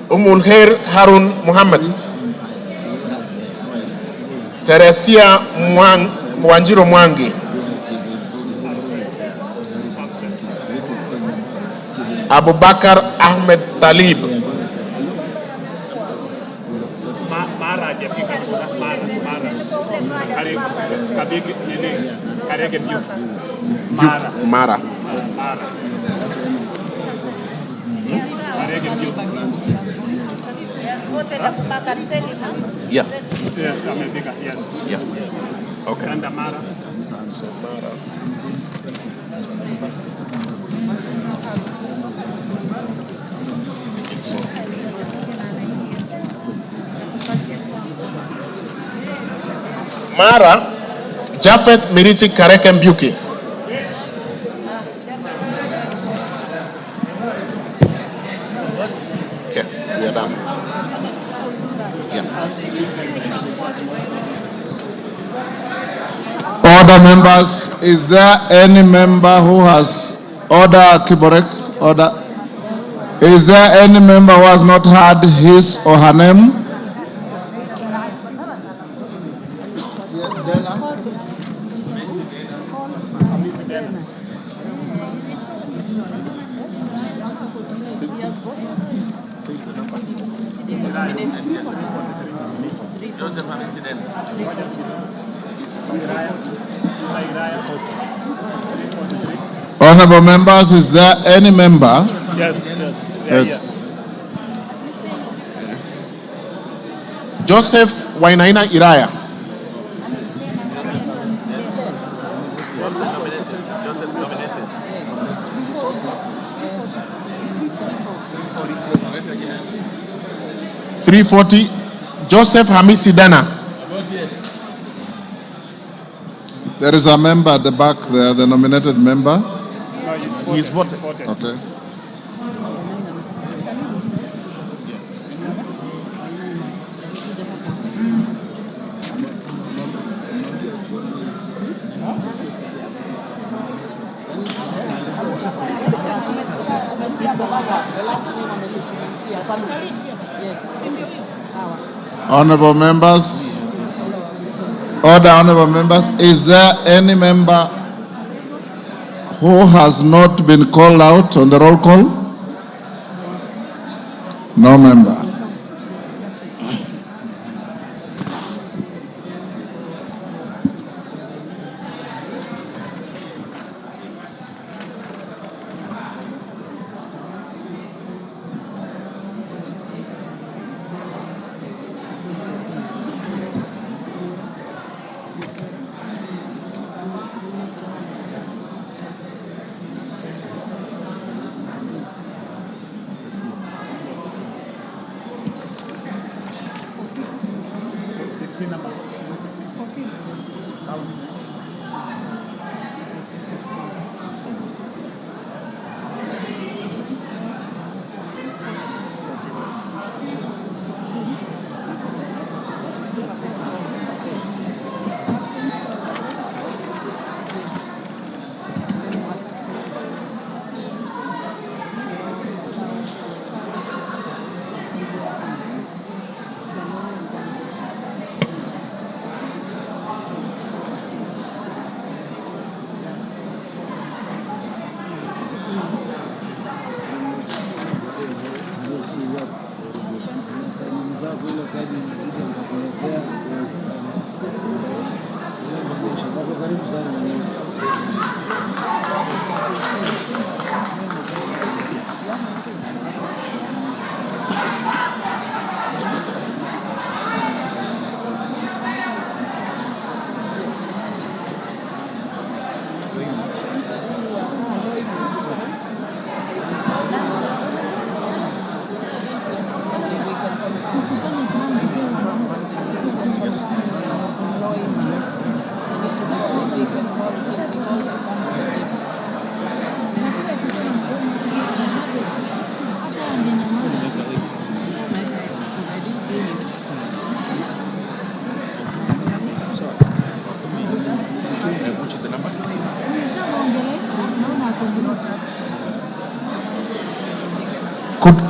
Umulher Harun Muhammad. Teresia Wanjiro Mwangi. Abubakar Ahmed Talib. Mara. Yeah. Yes, America, yes. Yeah. Okay. And Mara. Mara Jafet Miriti Kareke Mbuki. Okay, we are done. Yeah. Order, members. Is there any member who has order, Kiborek? Order. Is there any member who has not had his or her name? Honorable members, is there any member? Yes. Yes. Joseph Wainaina Iraya. $340. Joseph Hamisi Dana. There is a member at the back there, the nominated member. No, He's voted. Okay. Honorable members, order, honorable members, is there any member who has not been called out on the roll call? No member.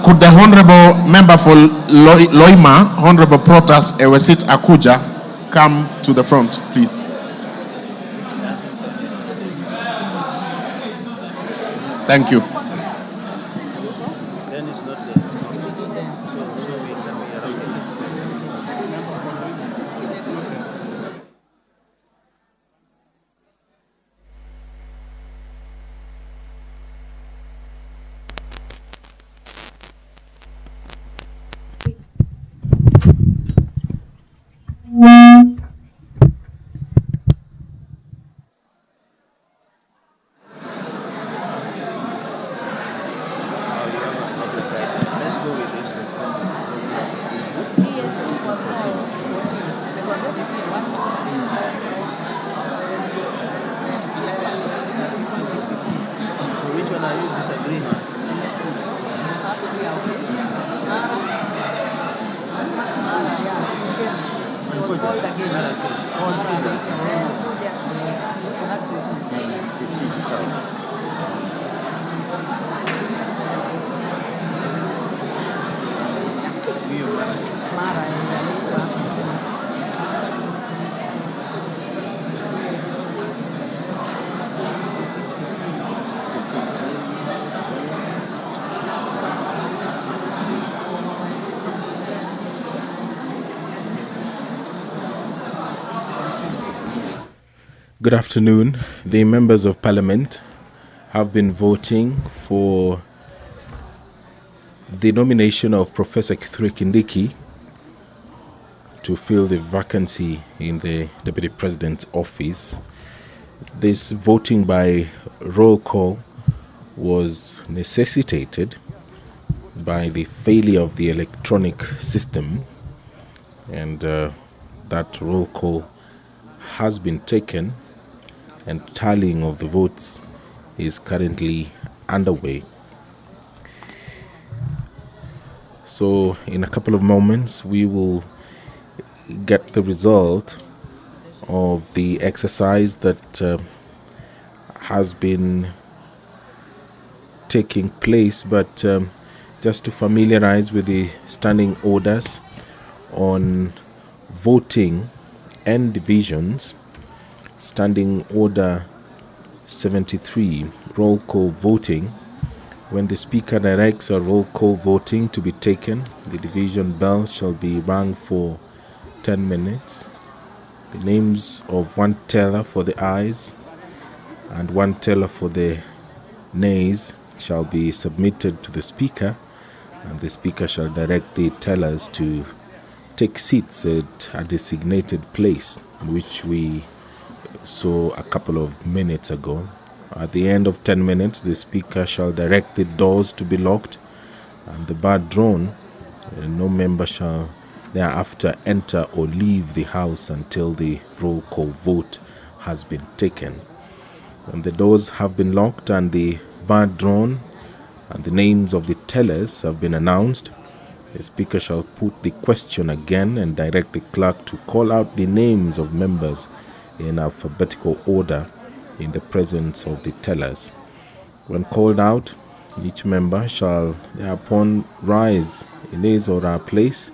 Could the Honorable Member for Loima, Honorable Protas Ewesit Akuja, come to the front, please? Thank you. Good afternoon. The members of parliament have been voting for the nomination of Professor Kithure Kindiki to fill the vacancy in the Deputy President's office. This voting by roll call was necessitated by the failure of the electronic system, and that roll call has been taken, and tallying of the votes is currently underway. So in a couple of moments we will get the result of the exercise that has been taking place, but just to familiarize with the standing orders on voting and divisions. Standing Order 73, roll call voting. When the Speaker directs a roll call voting to be taken, the division bell shall be rung for 10 minutes. The names of one teller for the ayes and one teller for the nays shall be submitted to the Speaker, and the Speaker shall direct the tellers to take seats at a designated place, which we saw a couple of minutes ago. At the end of 10 minutes, the Speaker shall direct the doors to be locked and the bar drawn, and no member shall thereafter enter or leave the House until the roll call vote has been taken. When the doors have been locked and the bar drawn and the names of the tellers have been announced, the Speaker shall put the question again and direct the clerk to call out the names of members in alphabetical order in the presence of the tellers. When called out, each member shall thereupon rise in his or her place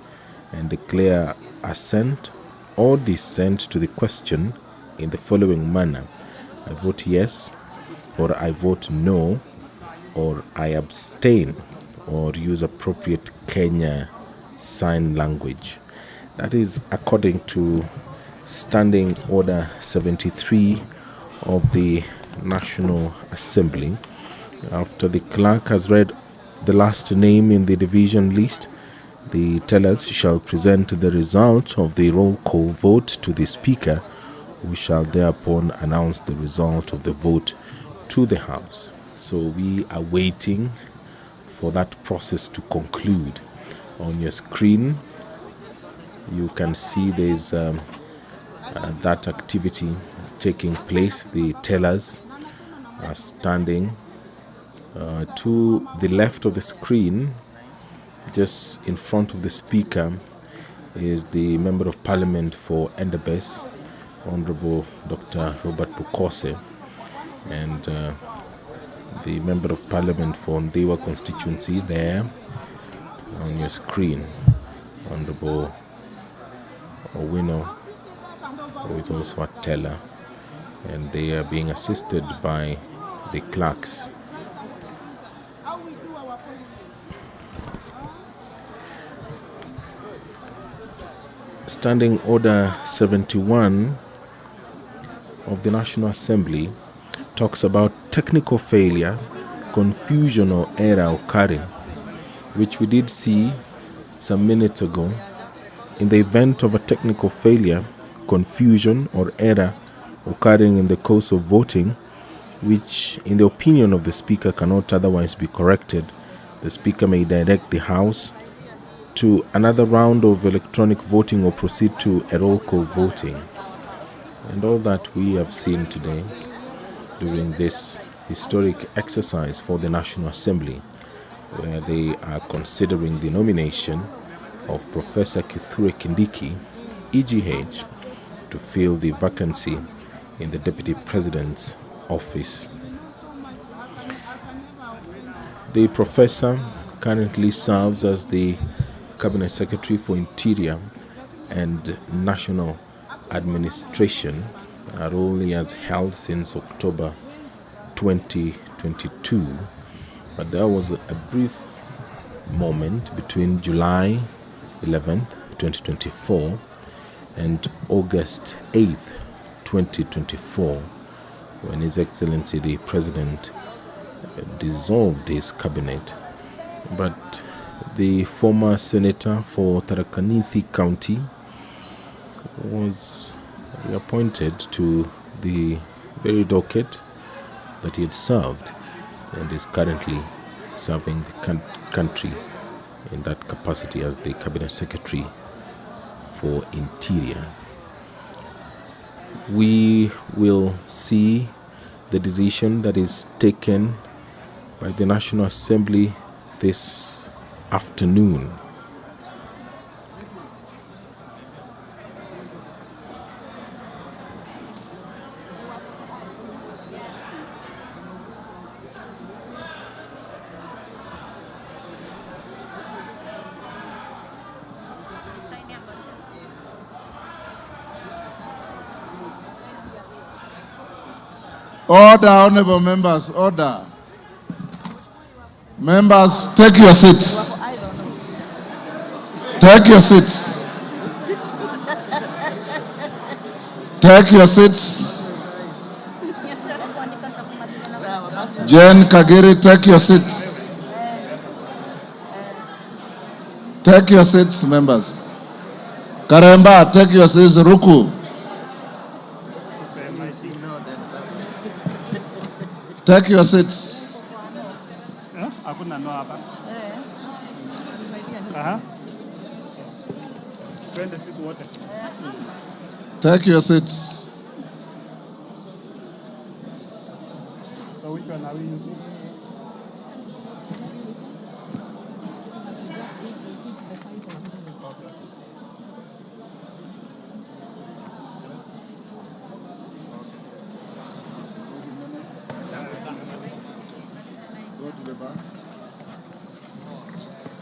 and declare assent or dissent to the question in the following manner: I vote yes, or I vote no, or I abstain, or use appropriate Kenya Sign Language. That is according to Standing Order 73 of the National Assembly. After the clerk has read the last name in the division list, the tellers shall present the result of the roll call vote to the Speaker, who shall thereupon announce the result of the vote to the House. So we are waiting for that process to conclude. On your screen, you can see there's that activity taking place. The tellers are standing to the left of the screen. Just in front of the Speaker is the Member of Parliament for Endebess, Honorable Dr. Robert Bukose, and the Member of Parliament for Ndewa constituency there on your screen, Honorable Owino, who is also a teller, and they are being assisted by the clerks. Standing Order 71 of the National Assembly talks about technical failure, confusion or error occurring, which we did see some minutes ago. In the event of a technical failure, confusion or error occurring in the course of voting, which in the opinion of the Speaker cannot otherwise be corrected, the Speaker may direct the House to another round of electronic voting or proceed to a roll call voting. And all that we have seen today during this historic exercise for the National Assembly, where they are considering the nomination of Professor Kithure Kindiki, EGH, to fill the vacancy in the Deputy President's office. The professor currently serves as the Cabinet Secretary for Interior and National Administration, a role he has held since October 2022. But there was a brief moment between July 11th, 2024 and August 8th, 2024, when His Excellency the President dissolved his cabinet. But the former senator for Tharaka Nithi County was reappointed to the very docket that he had served, and is currently serving the country in that capacity as the Cabinet Secretary for Interior. We will see the decision that is taken by the National Assembly this afternoon. Order, honorable members, order. Members, take your seats. Take your seats. Take your seats. Jane Kagiri, take your seats. Take your seats, members. Karemba, take your seats. Ruku. Take your seats. Take your seats. So which one are we using?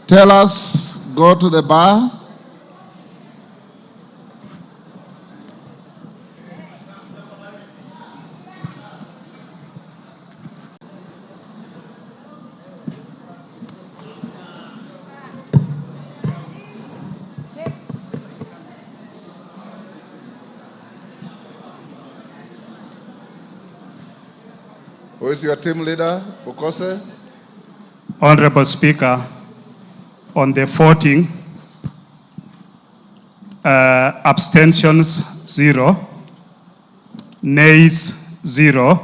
Tell us, go to the bar. Who is your team leader, Bukose? Honorable Speaker, on the voting, abstentions 0, nays 0,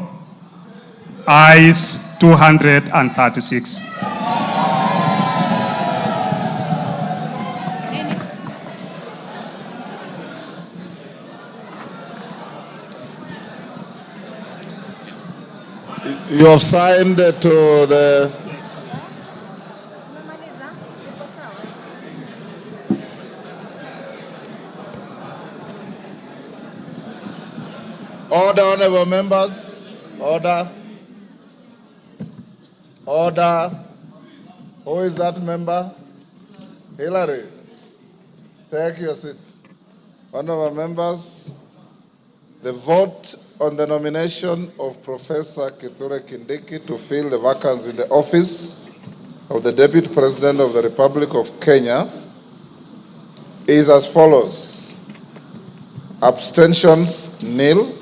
ayes 236. You have signed to the... Order, honorable members. Order. Order. Who is that member? Hillary. Take your seat. Honorable members, the vote on the nomination of Professor Kithure Kindiki to fill the vacancy in the office of the Deputy President of the Republic of Kenya is as follows. Abstentions, nil.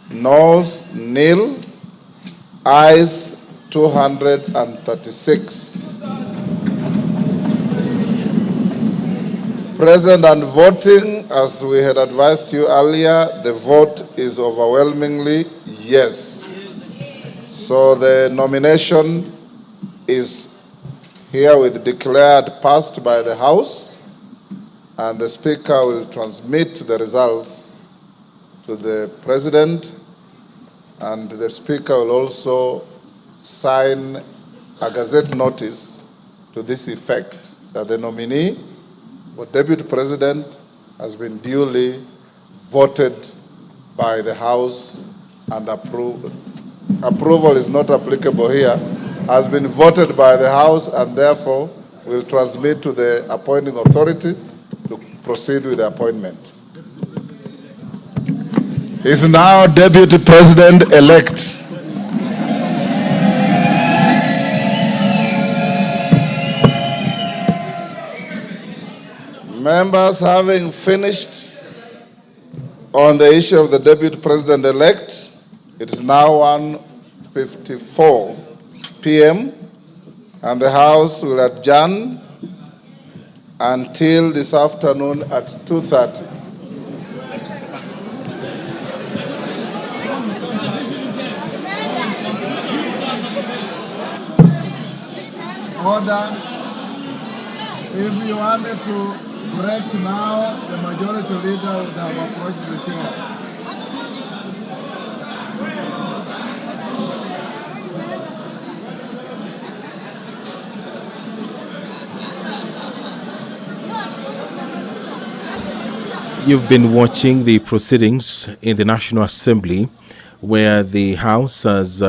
Noes, nil. Ayes, 236. Present and voting, as we had advised you earlier, the vote is overwhelmingly yes. So the nomination is herewith declared passed by the House, and the Speaker will transmit the results to the President, and the Speaker will also sign a Gazette notice to this effect that the nominee for Deputy President has been duly voted by the House and approved. Approval is not applicable here. Has been voted by the House and therefore will transmit to the appointing authority to proceed with the appointment. Is now Deputy President-elect. Members, having finished on the issue of the Deputy President-elect. It is now 1:54 p.m. and the House will adjourn until this afternoon at 2:30. Order. If you wanted to break now, the majority leader would have approached the chair. You've been watching the proceedings in the National Assembly, where the House has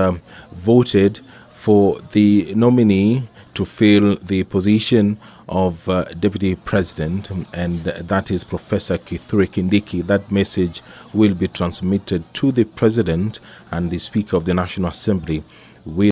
voted for the nominee to fill the position of Deputy President, and that is Professor Kithure Kindiki. That message will be transmitted to the President and the Speaker of the National Assembly.